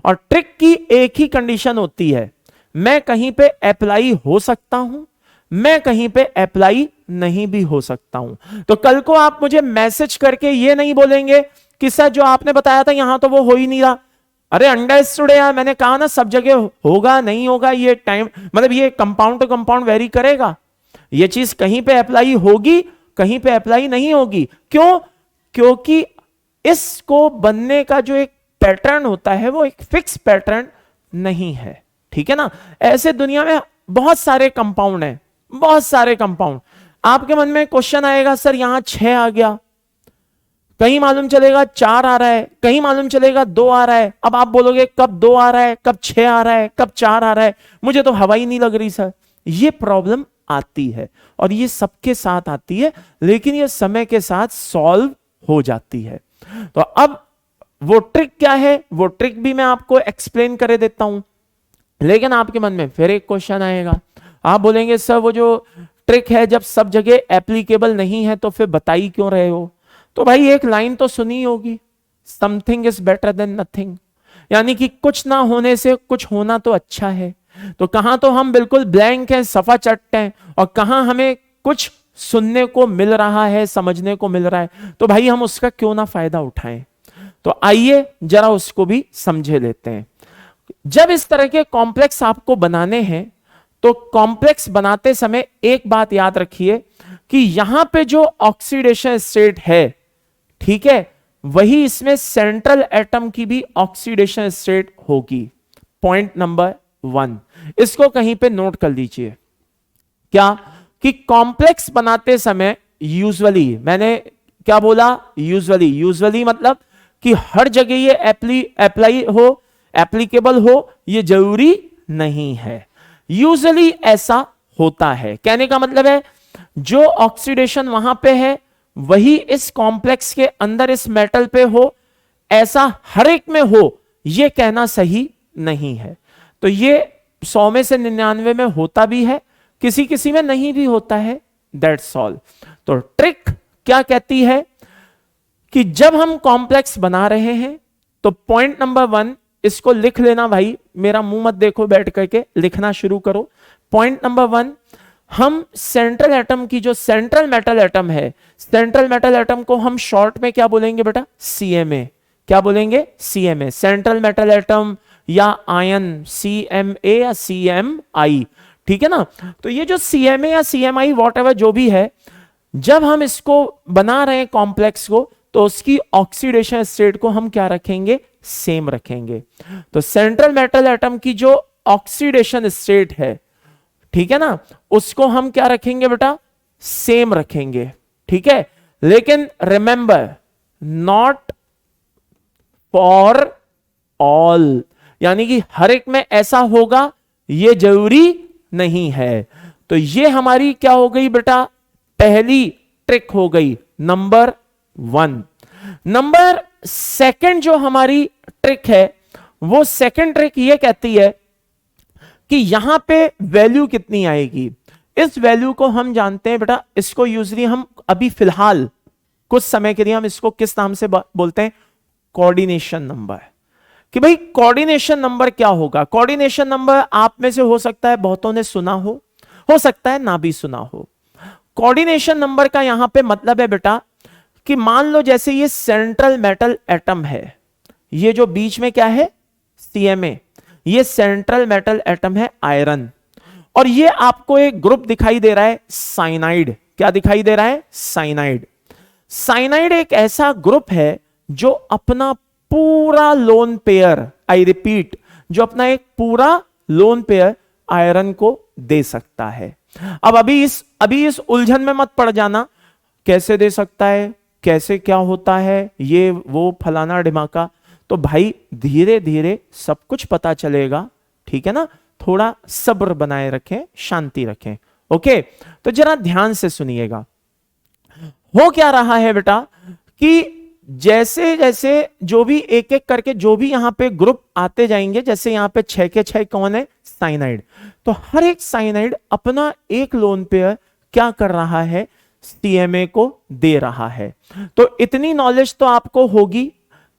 और ट्रिक की एक ही कंडीशन होती है, मैं कहीं पे अप्लाई हो सकता हूं, मैं कहीं पे अप्लाई नहीं भी हो सकता हूं। तो कल को आप मुझे मैसेज करके ये नहीं बोलेंगे कि सर जो आपने बताया था यहां तो वो हो ही नहीं रहा। अरे अंडरस्टूड है यार, मैंने कहा ना सब जगह होगा नहीं होगा, ये टाइम मतलब ये कंपाउंड टू कंपाउंड वेरी करेगा। ये चीज कहीं पे अप्लाई होगी, कहीं पे अप्लाई नहीं होगी। क्यों? क्योंकि इसको बनने का जो एक पैटर्न होता है वो एक फिक्स पैटर्न नहीं है। ठीक है ना, ऐसे दुनिया में बहुत सारे कंपाउंड हैं, बहुत सारे कंपाउंड। आपके मन में क्वेश्चन आएगा सर यहां 6 आ गया, कहीं मालूम चलेगा 4 आ रहा है, कहीं मालूम चलेगा 2 आ रहा है। अब आप बोलोगे कब 2 आ रहा है, कब 6 आ रहा है, कब 4 आ रहा है, मुझे तो हवा ही नहीं लग रही सर। ये प्रॉब्लम आती है और ये सबके साथ आती है, लेकिन ये समय के साथ सॉल्व हो जाती है। तो अब वो ट्रिक क्या है, वो ट्रिक भी मैं आपको एक्सप्लेन कर देता हूं। लेकिन आपके मन में फिर एक क्वेश्चन आएगा, आप बोलेंगे सर वो जो ट्रिक है जब सब जगह एप्लीकेबल नहीं है तो फिर बताई क्यों रहे हो? तो भाई एक लाइन तो सुनी होगी, something is better than nothing, यानी कि कुछ ना होने से कुछ होना तो अच्छा है। तो कहां तो हम बिल्कुल ब्लैंक हैं, सफा चट्ट हैं, और कहां हमें कुछ सुनने को मिल रहा है, समझने को मिल रहा है, तो भाई हम उसका क्यों ना फायदा उठाएं। तो आइए जरा उसको भी समझे लेते हैं। जब इस तरह के कॉम्प्लेक्स आपको बनाने हैं तो कॉम्प्लेक्स बनाते समय एक बात याद रखिए कि यहां पे जो ऑक्सीडेशन स्टेट है, ठीक है, वही इसमें सेंट्रल एटम की भी ऑक्सीडेशन स्टेट होगी। पॉइंट नंबर 1 इसको कहीं पे नोट कर लीजिए। क्या कि कॉम्प्लेक्स बनाते समय यूजुअली, मैंने क्या बोला? यूजुअली। यूजुअली मतलब कि हर जगह ये अप्लाई हो, एप्लीकेबल हो, ये जरूरी नहीं है। यूजुअली ऐसा होता है। कहने का मतलब है जो ऑक्सीडेशन वहां पे है वही इस कॉम्प्लेक्स के अंदर इस मेटल पे हो, ऐसा हर एक में हो, यह कहना सही नहीं है। तो ये 100 में से 99 में होता भी है, किसी किसी में नहीं भी होता है, दैट्स ऑल। तो ट्रिक क्या कहती है कि जब हम कॉम्प्लेक्स बना रहे हैं तो पॉइंट नंबर 1 इसको लिख लेना भाई, मेरा मुंह मत देखो, बैठ करके लिखना शुरू करो। पॉइंट नंबर 1, हम सेंट्रल एटम की जो सेंट्रल मेटल एटम है, सेंट्रल मेटल एटम को हम शॉर्ट में क्या बोलेंगे बेटा? CMA। क्या बोलेंगे? CMA, सेंट्रल मेटल एटम या आयन, CMA या CMI। ठीक है ना? तो ये जो CMA या CMI वॉट एवर जो भी है, जब हम इसको बना रहे हैं कॉम्प्लेक्स को, तो उसकी ऑक्सीडेशन स्टेट को हम क्या रखेंगे, सेम रखेंगे। तो सेंट्रल मेटल एटम की जो ऑक्सीडेशन स्टेट है, ठीक है ना, उसको हम क्या रखेंगे बेटा, सेम रखेंगे, ठीक है। लेकिन रिमेंबर, नॉट फॉर ऑल, यानी कि हर एक में ऐसा होगा ये जरूरी नहीं है। तो ये हमारी क्या हो गई बेटा, पहली ट्रिक हो गई, नंबर 1। नंबर 2 जो हमारी ट्रिक है, वो सेकंड ट्रिक ये कहती है कि यहां पे वैल्यू कितनी आएगी। इस वैल्यू को हम जानते हैं बेटा, इसको यूजली हम अभी फिलहाल कुछ समय के लिए हम इसको किस नाम से बोलते हैं, कोऑर्डिनेशन नंबर। कि भाई कोऑर्डिनेशन नंबर क्या होगा। कोऑर्डिनेशन नंबर आप में से हो सकता है बहुतों ने सुना हो सकता है ना भी सुना हो। कोऑर्डिनेशन नंबर का यहां पे मतलब है बेटा कि मान लो जैसे ये सेंट्रल मेटल एटम है, ये जो बीच में क्या है, CMA, ये सेंट्रल मेटल एटम है आयरन, और ये आपको एक ग्रुप दिखाई दे रहा है साइनाइड। क्या दिखाई दे रहा है, साइनाइड। साइनाइड एक ऐसा ग्रुप है जो अपना पूरा लोन पेयर, आई रिपीट, जो अपना एक पूरा लोन पेयर आयरन को दे सकता है। अब अभी इस उलझन में मत पड़ जाना, कैसे दे सकता है, कैसे क्या होता है, ये वो फलाना ढिमाका। तो भाई धीरे धीरे सब कुछ पता चलेगा, ठीक है ना। थोड़ा सब्र बनाए रखें, शांति रखें, ओके। तो जरा ध्यान से सुनिएगा। हो क्या रहा है बेटा कि जैसे जैसे जो भी एक एक करके जो भी यहां पे ग्रुप आते जाएंगे, जैसे यहां पे 6 के 6 कौन है, साइनाइड, तो हर एक साइनाइड अपना एक लोन पेयर क्या कर रहा है, CMA को दे रहा है। तो इतनी नॉलेज तो आपको होगी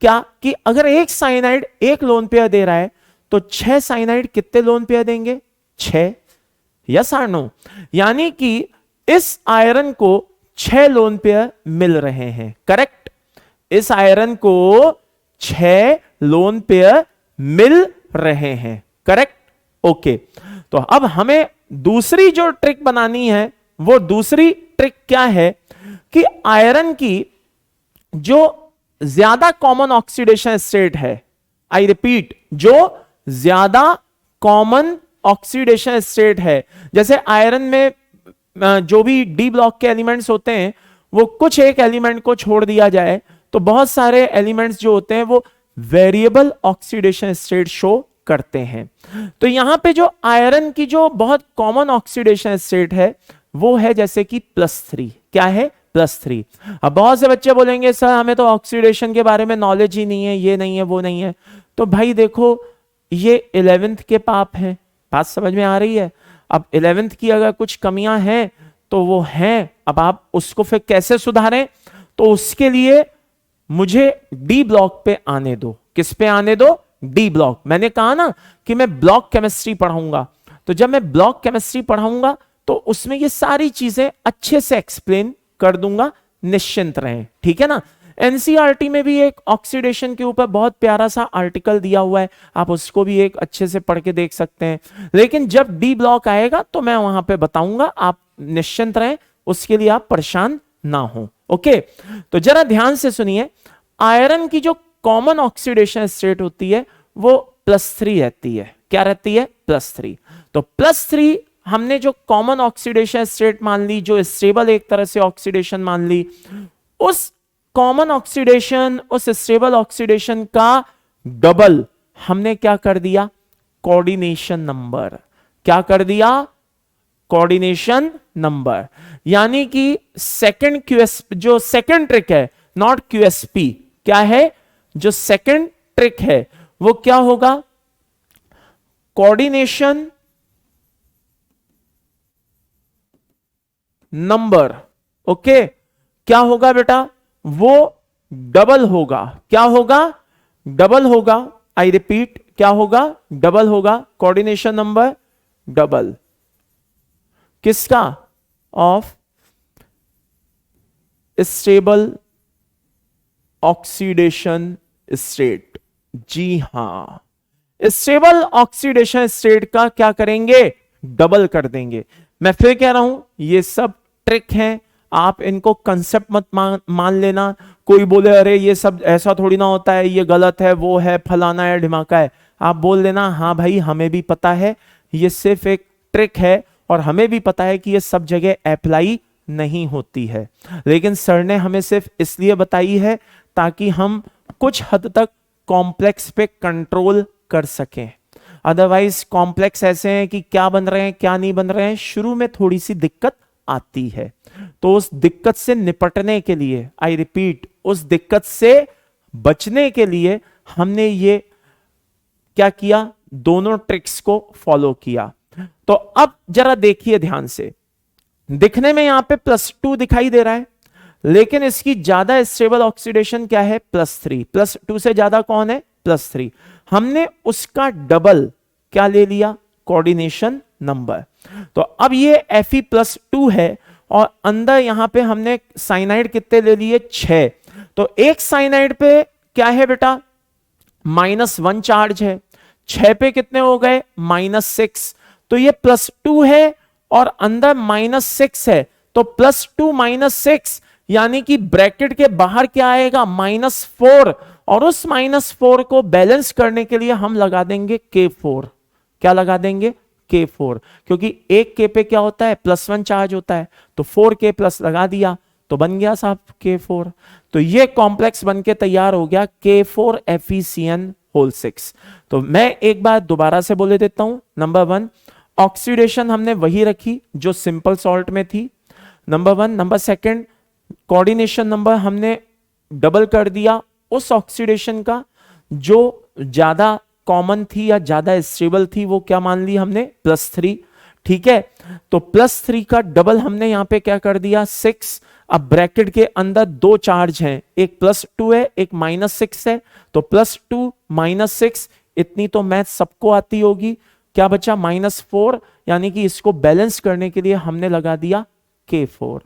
क्या कि अगर एक साइनाइड एक लोन पेयर दे रहा है तो 6 साइनाइड कितने लोन पेयर देंगे, 6, यस और नो। यानी कि इस आयरन को 6 लोन पेयर मिल रहे हैं, करेक्ट। इस आयरन को 6 लोन पेयर मिल रहे हैं, करेक्ट, ओके। तो अब हमें दूसरी जो ट्रिक बनानी है, वो दूसरी ट्रिक क्या है कि आयरन की जो ज्यादा कॉमन ऑक्सीडेशन स्टेट है, आई रिपीट, जो ज्यादा कॉमन ऑक्सीडेशन स्टेट है, जैसे आयरन में जो भी डी ब्लॉक के एलिमेंट्स होते हैं, वो कुछ एक एलिमेंट को छोड़ दिया जाए तो बहुत सारे एलिमेंट्स जो होते हैं वो वेरिएबल ऑक्सीडेशन स्टेट शो करते हैं। तो यहां पे जो आयरन की जो बहुत कॉमन ऑक्सीडेशन स्टेट है वो है जैसे कि +3। क्या है, +3। अब बहुत से बच्चे बोलेंगे सर हमें तो ऑक्सीडेशन के बारे में नॉलेज ही नहीं है, ये नहीं है, वो नहीं है। तो भाई देखो ये 11th के पाप हैं, बात समझ में आ रही है। अब 11th की अगर कुछ कमियां हैं तो वो हैं, अब आप उसको फिर कैसे सुधारें, तो उसके लिए मुझे डी ब्लॉक पे आने दो। किस पे आने दो, डी ब्लॉक। मैंने कहा ना कि मैं ब्लॉक केमिस्ट्री पढ़ाऊंगा, तो जब मैं ब्लॉक केमिस्ट्री पढ़ाऊंगा तो उसमें ये सारी चीजें अच्छे से एक्सप्लेन कर दूंगा, निश्चिंत रहें, ठीक है ना। एनसीईआरटी में भी एक ऑक्सीडेशन के ऊपर बहुत प्यारा सा आर्टिकल दिया हुआ है, आप उसको भी एक अच्छे से पढ़ के देख सकते हैं। लेकिन जब डी ब्लॉक आएगा तो मैं वहां पे बताऊंगा, आप निश्चिंत रहें, उसके लिए आप परेशान ना हो, ओके। तो जरा ध्यान से सुनिए, आयरन की जो कॉमन ऑक्सीडेशन स्टेट होती है वो +3 रहती है। क्या रहती है, +3। तो +3 हमने जो कॉमन ऑक्सीडेशन स्टेट मान ली, जो स्टेबल एक तरह से ऑक्सीडेशन मान ली, उस कॉमन ऑक्सीडेशन, उस स्टेबल ऑक्सीडेशन का डबल हमने क्या कर दिया, कोऑर्डिनेशन नंबर। क्या कर दिया, कोऑर्डिनेशन नंबर। यानी कि सेकंड QSP, जो सेकंड ट्रिक है, नॉट QSP, क्या है, जो सेकंड ट्रिक है वो क्या होगा, कोऑर्डिनेशन नंबर, ओके। क्या होगा बेटा, वो डबल होगा। क्या होगा, डबल होगा। आई रिपीट, क्या होगा, डबल होगा। कोऑर्डिनेशन नंबर डबल किसका, ऑफ स्टेबल ऑक्सीडेशन स्टेट। जी हां, स्टेबल ऑक्सीडेशन स्टेट का क्या करेंगे, डबल कर देंगे। मैं फिर कह रहा हूं ये सब ट्रिक हैं, आप इनको कंसेप्ट मत मान लेना। कोई बोले अरे ये सब ऐसा थोड़ी ना होता है, ये गलत है, वो है, फलाना है, ढिमाका है, आप बोल देना हाँ भाई हमें भी पता है, ये सिर्फ एक ट्रिक है और हमें भी पता है कि ये सब जगह अप्लाई नहीं होती है, लेकिन सर ने हमें सिर्फ इसलिए बताई है ताकि हम कुछ हद तक कॉम्प्लेक्स पे कंट्रोल कर सकें। अदरवाइज कॉम्प्लेक्स ऐसे हैं कि क्या बन रहे हैं क्या नहीं बन रहे हैं, शुरू में थोड़ी सी दिक्कत आती है। तो उस दिक्कत से निपटने के लिए, आई रिपीट, उस दिक्कत से बचने के लिए हमने ये क्या किया, दोनों ट्रिक्स को फॉलो किया। तो अब जरा देखिए ध्यान से, दिखने में यहां पे +2 दिखाई दे रहा है, लेकिन इसकी ज्यादा स्टेबल ऑक्सीडेशन क्या है, +3। +2 से ज्यादा कौन है, +3। हमने उसका डबल क्या ले लिया, कोऑर्डिनेशन नंबर। तो अब ये Fe+2 है और अंदर यहां पे हमने साइनाइड कितने ले लिए, 6। तो एक साइनाइड पे क्या है बेटा, -1 चार्ज है, 6 पे कितने हो गए, -6। तो ये +2 है और अंदर -6 है, तो +2 -6 यानी कि ब्रैकेट के बाहर क्या आएगा, -4, और उस -4 को बैलेंस करने के लिए हम लगा देंगे K4। क्या लगा देंगे, K4, क्योंकि एक K पे क्या होता है, +1 चार्ज होता है, तो 4K प्लस लगा दिया तो बन गया साहब K4। तो ये कॉम्प्लेक्स बन के तैयार हो गया K4 FeCN6। तो मैं एक बार दोबारा से बोले देता हूं, नंबर 1 ऑक्सीडेशन हमने वही रखी जो सिंपल सॉल्ट में थी, नंबर 1। नंबर 2 कोऑर्डिनेशन नंबर हमने डबल कर दिया उस ऑक्सीडेशन का जो ज्यादा कॉमन थी या ज्यादा स्टेबल थी, वो क्या मान ली हमने, +3। ठीक है, तो +3 का डबल हमने यहां पे क्या कर दिया, 6। अब ब्रैकेट के अंदर 2 चार्ज हैं, एक +2 है, एक -6 है, तो +2 -6, इतनी तो मैथ सबको आती होगी। क्या बचा, -4, यानी कि इसको बैलेंस करने के लिए हमने लगा दिया K4।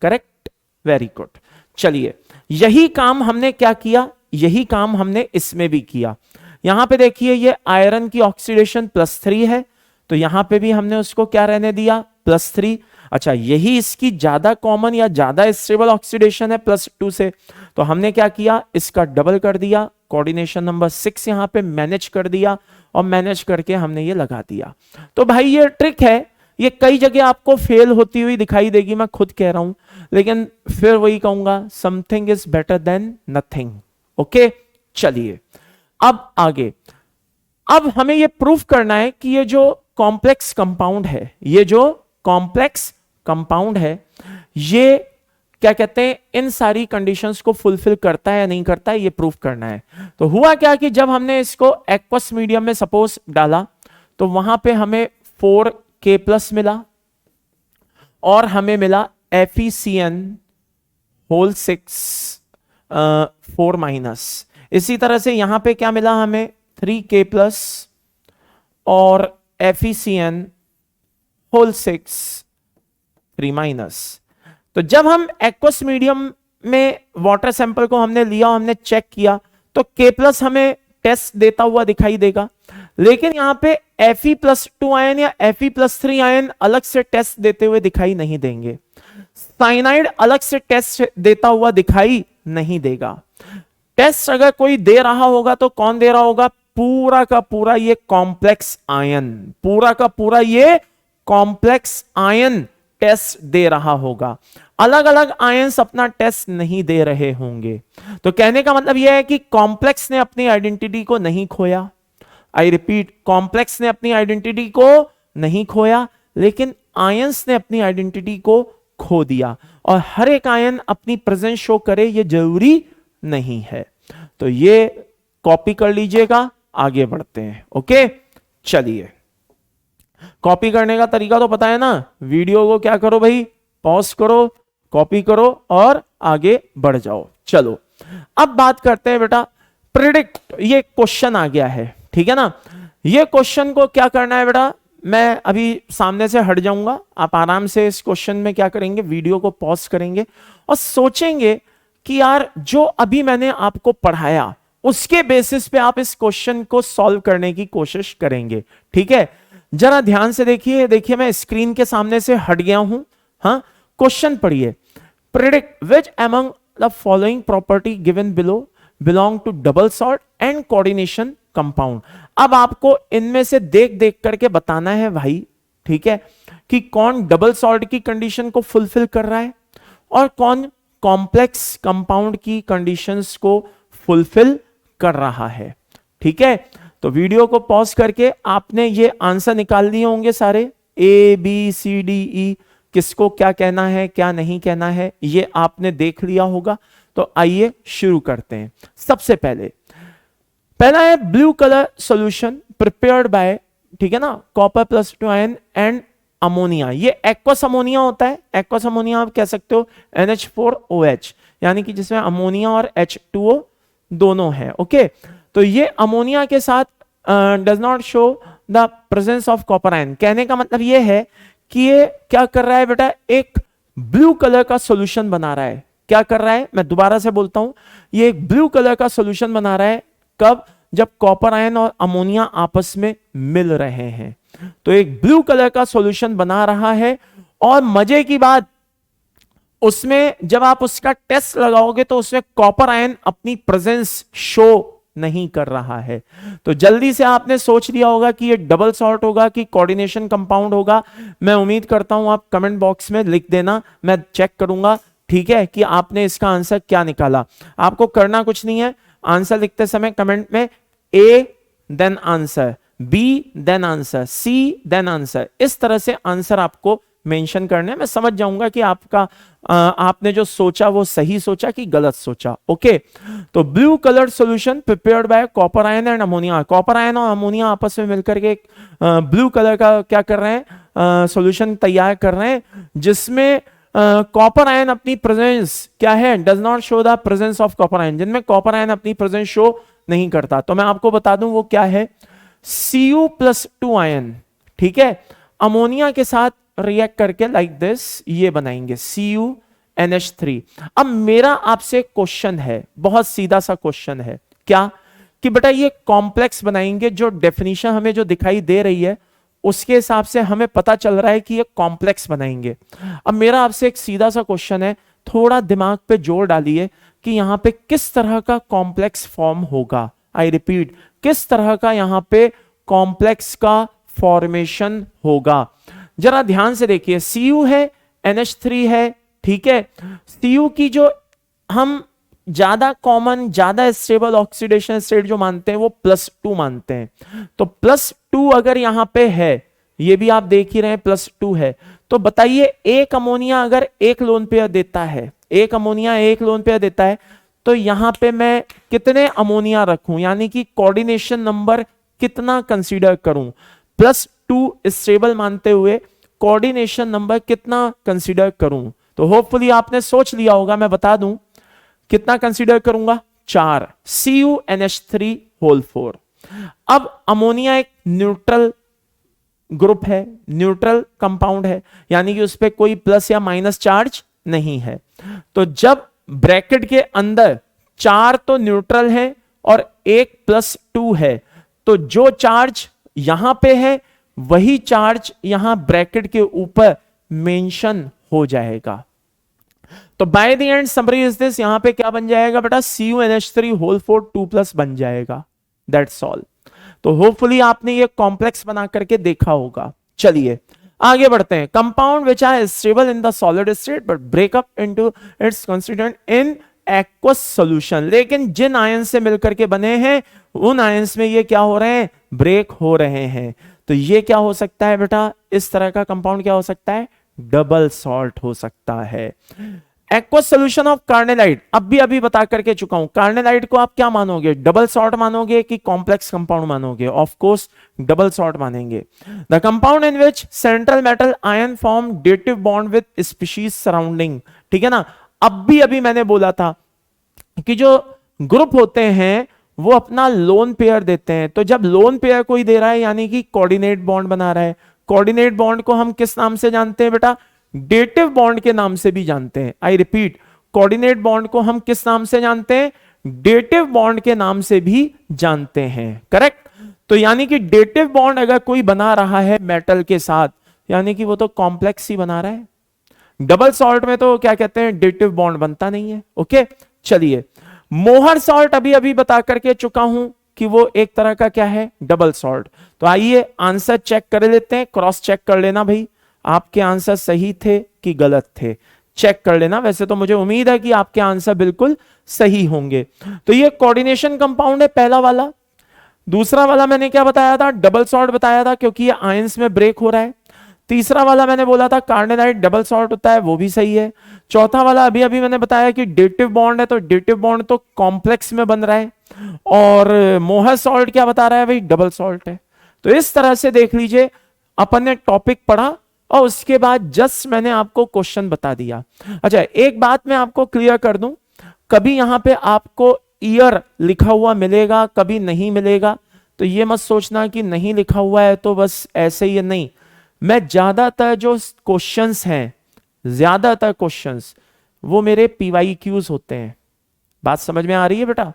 Correct, very good. चलिए, यही काम हमने क्या किया, यही काम हमने इसमें भी किया। यहां पे देखिए ये आयरन की ऑक्सीडेशन +3 है, तो यहां पे भी हमने उसको क्या रहने दिया, +3। अच्छा, यही इसकी ज्यादा कॉमन या ज्यादा स्टेबल ऑक्सीडेशन है +2 से, तो हमने क्या किया, इसका डबल कर दिया, कोऑर्डिनेशन नंबर 6 यहां पे मैनेज कर दिया और मैनेज करके हमने ये लगा दिया। तो भाई ये ट्रिक है, ये कई जगह आपको फेल होती हुई दिखाई देगी, मैं खुद कह रहा हूं, लेकिन फिर वही कहूंगा, something is better than nothing. Okay, चलिए अब आगे। अब हमें ये प्रूफ करना है कि ये जो कॉम्प्लेक्स कंपाउंड है, ये जो कॉम्प्लेक्स कंपाउंड है, ये क्या कहते हैं, इन सारी कंडीशंस को फुलफिल करता है या नहीं करता है, ये प्रूफ करना है। तो हुआ क्या कि जब हमने इसको एक्वस मीडियम में सपोज डाला, तो वहां पे हमें 4K+ मिला और हमें मिला FeCN6 4-। इसी तरह से यहां पे क्या मिला हमें, 3K+ और FeCN6 3-। तो जब हम एक्वस मीडियम में वाटर सैंपल को हमने लिया और हमने चेक किया, तो K+ हमें टेस्ट देता हुआ दिखाई देगा, लेकिन यहां पे Fe+2 आयन या Fe+3 आयन अलग से टेस्ट देते हुए दिखाई नहीं देंगे, साइनाइड अलग से टेस्ट देता हुआ दिखाई नहीं देगा। टेस्ट अगर कोई दे रहा होगा तो कौन दे रहा होगा, पूरा का पूरा ये कॉम्प्लेक्स आयन, पूरा का पूरा ये कॉम्प्लेक्स आयन टेस्ट दे रहा होगा, अलग अलग आयंस अपना टेस्ट नहीं दे रहे होंगे। तो कहने का मतलब यह है कि कॉम्प्लेक्स ने अपनी आइडेंटिटी को नहीं खोया। आई रिपीट, कॉम्प्लेक्स ने अपनी आइडेंटिटी को नहीं खोया, लेकिन आयंस ने अपनी आइडेंटिटी को खो दिया, और हर एक आयन अपनी प्रेजेंस शो करे ये जरूरी नहीं है। तो ये कॉपी कर लीजिएगा, आगे बढ़ते हैं। ओके, चलिए, कॉपी करने का तरीका तो पता है ना, वीडियो को क्या करो भाई, पॉज करो, कॉपी करो और आगे बढ़ जाओ। चलो अब बात करते हैं बेटा प्रिडिक्ट। ये क्वेश्चन आ गया है, ठीक है ना। ये क्वेश्चन को क्या करना है बेटा, मैं अभी सामने से हट जाऊंगा, आप आराम से इस क्वेश्चन में क्या करेंगे, वीडियो को पॉज करेंगे और सोचेंगे कि यार जो अभी मैंने आपको पढ़ाया उसके बेसिस पे आप इस क्वेश्चन को सॉल्व करने की कोशिश करेंगे। ठीक है, जरा ध्यान से देखिए, देखिए मैं स्क्रीन के सामने से हट गया हूं। हाँ, क्वेश्चन पढ़िए। Predict which among the following property given below belong to double salt and coordination compound. अब आपको इनमें से देख देख करके बताना है भाई, ठीक है, कि कौन डबल सॉल्ट की कंडीशन को फुलफिल कर रहा है और कौन कॉम्प्लेक्स कंपाउंड की कंडीशंस को फुलफिल कर रहा है। ठीक है, तो वीडियो को पॉज करके आपने ये आंसर निकाल लिए होंगे सारे, A B C D E, किसको क्या कहना है क्या नहीं कहना है ये आपने देख लिया होगा। तो आइए शुरू करते हैं। सबसे पहला है blue colour solution prepared by, ठीक है ना, copper plus 2 ion and ammonia. ये एक्वस अमोनिया होता है। एक्वस अमोनिया आप कह सकते हो NH4OH, यानी कि जिसमें अमोनिया और H2O दोनों है। ओके, तो ये अमोनिया के साथ does not show the presence of copper ion. कहने का मतलब ये है कि ये क्या कर रहा है बेटा, एक ब्लू कलर का सॉल्यूशन बना रहा है। क्या कर रहा है, मैं दोबारा से बोलता हूं, ये एक ब्लू कलर का सॉल्यूशन बना रहा है। कब, जब कॉपर आयन और अमोनिया आपस में मिल रहे हैं, तो एक ब्लू कलर का सॉल्यूशन बना रहा है। और मजे की बात, उसमें जब आप उसका टेस्ट लगाओगे तो उसमें कॉपर आयन अपनी प्रेजेंस शो नहीं कर रहा है। तो जल्दी से आपने सोच लिया होगा कि ये डबल सॉल्ट होगा कि कोऑर्डिनेशन कंपाउंड होगा। मैं उम्मीद करता हूं आप कमेंट बॉक्स में लिख देना, मैं चेक करूंगा, ठीक है, कि आपने इसका आंसर क्या निकाला। आपको करना कुछ नहीं है, आंसर लिखते समय कमेंट में A then answer, B then answer, C then answer, इस तरह से आंसर आपको मेंशन करने। मैं समझ जाऊंगा कि आपका आपने जो सोचा वो सही सोचा कि गलत सोचा। ओके, तो blue colour solution prepared by copper ion and ammonia. Copper ion और अमोनिया आपस में मिलकर के ब्लू कलर का क्या कर रहे हैं, सॉल्यूशन तैयार कर रहे हैं, जिसमें कॉपर आयन अपनी प्रेजेंस क्या है, does not show the presence of copper ion, जिनमें कॉपर आयन अपनी प्रेजेंस शो नहीं करता। तो मैं आपको बता दूं वो क्या है, Cu+2 आयन, ठीक है, अमोनिया के साथ रिएक्ट करके लाइक दिस ये बनाएंगे CuNH3। अब मेरा आपसे क्वेश्चन है, बहुत सीधा सा क्वेश्चन है, क्या कि बेटा ये कॉम्प्लेक्स बनाएंगे, जो डेफिनेशन हमें जो दिखाई दे रही है उसके हिसाब से हमें पता चल रहा है कि ये कॉम्प्लेक्स बनाएंगे। अब मेरा आपसे एक सीधा सा क्वेश्चन है, थोड़ा दिमाग पे जोर डालिए कि यहां पे किस तरह का कॉम्प्लेक्स फॉर्म होगा। आई रिपीट, किस तरह का यहां पे कॉम्प्लेक्स का फॉर्मेशन होगा। जरा ध्यान से देखिए, Cu है, NH3 है, ठीक है। Cu की जो हम ज्यादा कॉमन, ज्यादा स्टेबल ऑक्सीडेशन स्टेट जो मानते हैं वो +2 मानते हैं। तो +2 अगर यहां पे है, ये भी आप देख ही रहे हैं +2 है, तो बताइए एक अमोनिया अगर एक लोन पेयर देता है, एक अमोनिया एक लोन पेयर देता है, तो यहां पे मैं कितने अमोनिया रखूं, यानी कि कोऑर्डिनेशन नंबर कितना कंसीडर करूं। +2 स्टेबल मानते हुए कोऑर्डिनेशन नंबर कितना कंसीडर करूं। तो होपफुली आपने सोच लिया होगा, मैं बता दूं कितना कंसीडर करूंगा, 4, CuNH3 अब अमोनिया एक न्यूट्रल ग्रुप है, न्यूट्रल कंपाउंड है, यानी कि उस पर कोई प्लस या माइनस चार्ज नहीं है। तो जब ब्रैकेट के अंदर 4 तो न्यूट्रल है और 1 +2 है, तो जो चार्ज यहां पे है वही चार्ज यहां ब्रैकेट के ऊपर मेंशन हो जाएगा। तो by the end summary is this, यहां पे क्या बन जाएगा बेटा, CuNH3 2+ बन जाएगा। That's all. तो होपफुली आपने ये कॉम्प्लेक्स बना करके देखा होगा। चलिए आगे बढ़ते हैं। Compound which are stable in the solid state but break up into its constituent in aqueous solution. लेकिन जिन आयन से मिलकर के बने हैं उन आयंस में ये क्या हो रहे हैं, ब्रेक हो रहे हैं। तो ये क्या हो सकता है बेटा, इस तरह का कंपाउंड क्या हो सकता है, डबल सॉल्ट हो सकता है। एक्वस सॉल्यूशन ऑफ कार्नेलाइट, अभी बता करके चुका हूं, कार्नेलाइट को आप क्या मानोगे, डबल सॉल्ट मानोगे कि कॉम्प्लेक्स कंपाउंड मानोगे, ऑफ कोर्स डबल सॉल्ट मानेंगे। The compound in which central metal ion form dative bond with species surrounding, ठीक है ना। अभी मैंने बोला था कि जो ग्रुप होते हैं वो अपना लोन पेयर देते हैं। तो जब लोन पेयर कोई दे रहा है यानी कि कोऑर्डिनेट बॉन्ड बना रहा है। कोऑर्डिनेट बॉन्ड को हम किस नाम से जानते हैं बेटा, डेटिव बॉन्ड के नाम से भी जानते हैं। आई रिपीट, कोऑर्डिनेट बॉन्ड को हम किस नाम से जानते हैं, डेटिव बॉन्ड के नाम से भी जानते हैं। करेक्ट। तो यानी कि डेटिव बॉन्ड अगर कोई बना रहा है मेटल के साथ, यानी कि वो तो कॉम्प्लेक्स ही बना रहा है। डबल सॉल्ट में तो क्या कहते हैं, डेटिव बॉन्ड बनता नहीं है। ओके चलिए, मोहर सॉल्ट अभी अभी बता करके चुका हूं कि वो एक तरह का क्या है, डबल सॉल्ट। तो आइए आंसर चेक कर लेते हैं, क्रॉस चेक कर लेना भाई, आपके आंसर सही थे कि गलत थे, चेक कर लेना। वैसे तो मुझे उम्मीद है कि आपके आंसर बिल्कुल सही होंगे। तो ये कोऑर्डिनेशन कंपाउंड है पहला वाला। दूसरा वाला मैंने क्या बताया था, डबल सॉल्ट बताया था, क्योंकि ये आयंस में ब्रेक हो रहा है। तीसरा वाला मैंने बोला था कार्बोनाइट डबल सॉल्ट होता है, वो भी सही है। चौथा वाला अभी अभी मैंने बताया कि डेटिव बॉन्ड है, तो डेटिव बॉन्ड तो कॉम्प्लेक्स में बन रहा है। और मोहर सॉल्ट क्या बता रहा है भाई, डबल सॉल्ट है। तो इस तरह से देख लीजिए, अपन ने टॉपिक पढ़ा और उसके बाद जस्ट मैंने आपको क्वेश्चन बता दिया। अच्छा एक बात मैं आपको क्लियर कर दूं, कभी यहां पे आपको ईयर लिखा हुआ मिलेगा, कभी नहीं मिलेगा, तो ये मत सोचना कि नहीं लिखा हुआ है तो बस ऐसे ही नहीं। मैं ज्यादातर जो क्वेश्चंस हैं, ज्यादातर क्वेश्चंस वो मेरे PYQs होते हैं। बात समझ में आ रही है बेटा?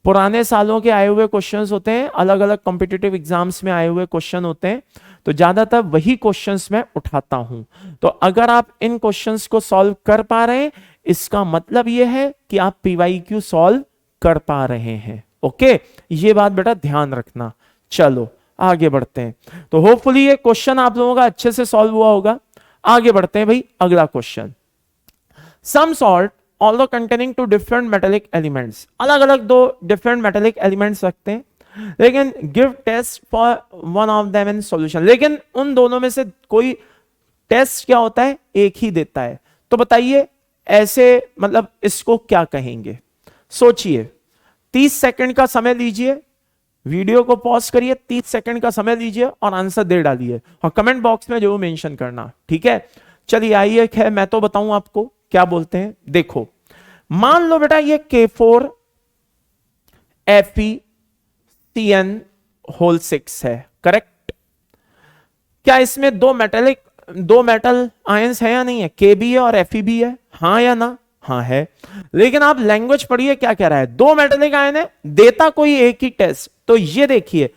पुराने सालों के आए हुए क्वेश्चंस होते हैं, अलग अलग कॉम्पिटिटिव एग्जाम्स में आए हुए क्वेश्चन होते हैं, तो ज्यादातर वही क्वेश्चंस मैं उठाता हूं। तो अगर आप इन क्वेश्चंस को सॉल्व कर पा रहे हैं, इसका मतलब यह है कि आप PYQ सॉल्व कर पा रहे हैं। ओके, ये बात बेटा ध्यान रखना। चलो आगे बढ़ते हैं। तो होपफुली ये क्वेश्चन आप लोगों का अच्छे से सॉल्व हुआ होगा। आगे बढ़ते हैं भाई, अगला question. Some salt although containing two different metallic elements, अलग अलग दो different metallic elements रखते हैं, लेकिन give test for one of them in solution, लेकिन उन दोनों में से कोई टेस्ट क्या होता है, एक ही देता है। तो बताइए ऐसे मतलब इसको क्या कहेंगे? सोचिए, 30 सेकंड का समय लीजिए, वीडियो को पॉज करिए, 30 सेकंड का समय लीजिए और आंसर दे डालिए और कमेंट बॉक्स में जरूर मेंशन करना, ठीक है? चलिए आइए, खैर मैं तो बताऊं आपको क्या बोलते हैं। देखो मान लो बेटा ये K4 FeCN होल 6 है, करेक्ट? क्या इसमें दो मेटल आयंस है या नहीं है? K भी है और Fe भी है, हाँ या ना? हाँ है। लेकिन आप लैंग्वेज पढ़िए क्या कह रहा है, दो मेटेलिक आयन है, देता कोई एक ही टेस्ट। तो ये देखिए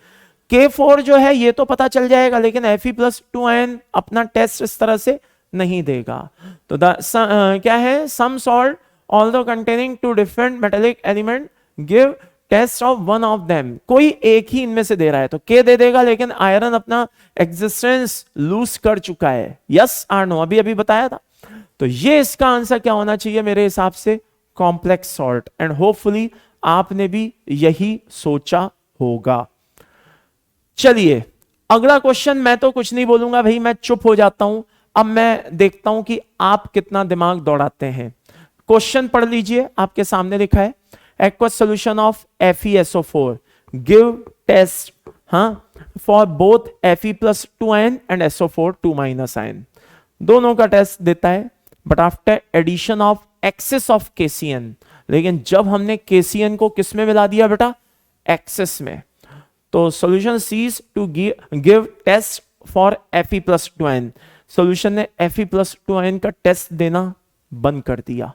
K4 जो है ये तो पता चल जाएगा, लेकिन Fe+2 आयन अपना टेस्ट इस तरह से नहीं देगा। तो क्या है, some salt although containing two different metallic element give test of one of them, कोई एक ही इनमें से दे रहा है तो K दे देगा, लेकिन आयरन अपना एग्जिस्टेंस लूज कर चुका है। यस और नो, अभी अभी बताया था। तो ये इसका आंसर क्या होना चाहिए मेरे हिसाब से, कॉम्प्लेक्स सॉल्ट। एंड होपफुली आपने भी यही सोचा होगा। चलिए अगला क्वेश्चन, मैं तो कुछ नहीं बोलूंगा भाई, मैं चुप हो जाता हूं। अब मैं देखता हूं कि आप कितना दिमाग दौड़ाते हैं। क्वेश्चन पढ़ लीजिए, आपके सामने लिखा है aqueous solution of FeSO4 give test for both Fe+2 ion and SO4 2- ion, दोनों का टेस्ट देता है। But after addition of excess of KCN, लेकिन जब हमने KCN को किस में मिला दिया बेटा, एक्सेस में, तो solution cease to give test for Fe+2 ion, solution ने Fe+2 आयन का टेस्ट देना बंद कर दिया।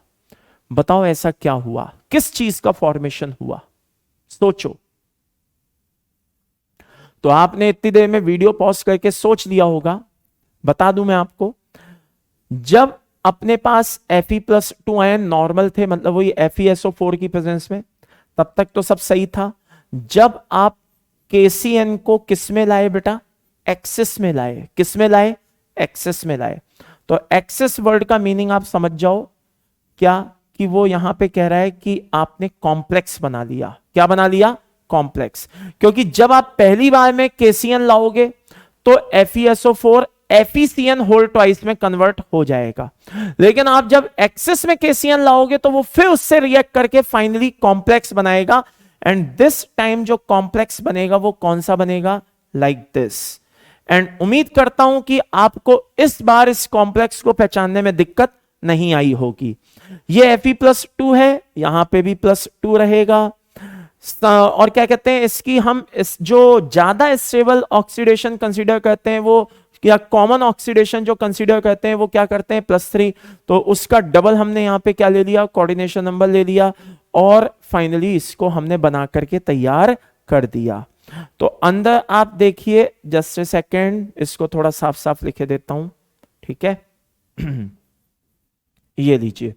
बताओ ऐसा क्या हुआ, किस चीज का फॉर्मेशन हुआ, सोचो। तो आपने इतनी देर में वीडियो पॉज करके सोच लिया होगा। बता दूं मैं आपको, जब अपने पास Fe+2 आयन नॉर्मल थे, मतलब वही FeSO4 की प्रेजेंस में, तब तक तो सब सही था। जब आप KCN को किस में लाए बेटा, एक्सेस में लाए। किस में लाए, एक्सेस में लाए। तो एक्सेस वर्ड का मीनिंग आप समझ जाओ क्या, कि वो यहां पे कह रहा है कि आपने कॉम्प्लेक्स बना लिया। क्या बना लिया, कॉम्प्लेक्स। क्योंकि जब आप पहली बार में KCN लाओगे तो FeSO4 FeCN होल ट्वाइस में कन्वर्ट हो जाएगा, लेकिन आप जब एक्सेस में KCN लाओगे तो वो फिर उससे रिएक्ट करके फाइनली कॉम्प्लेक्स बनाएगा। एंड दिस टाइम जो कॉम्प्लेक्स बनेगा वो कौन सा बनेगा, लाइक दिस। एंड उम्मीद करता हूं कि आपको इस बार इस कॉम्प्लेक्स को पहचानने में दिक्कत नहीं आई होगी। ये Fe+2 है, यहां पे भी +2 रहेगा। और क्या कहते हैं इसकी, हम इस जो ज्यादा स्टेबल ऑक्सीडेशन कंसीडर करते हैं वो, या कॉमन ऑक्सीडेशन जो कंसीडर करते हैं वो क्या करते हैं, +3। तो उसका डबल हमने यहां पे क्या ले लिया, कोऑर्डिनेशन नंबर ले लिया, और फाइनली इसको हमने बना करके तैयार कर दिया। तो अंदर आप देखिए, जस्ट ए सेकेंड, इसको थोड़ा साफ साफ लिखे देता हूं, ठीक है। ये लीजिए,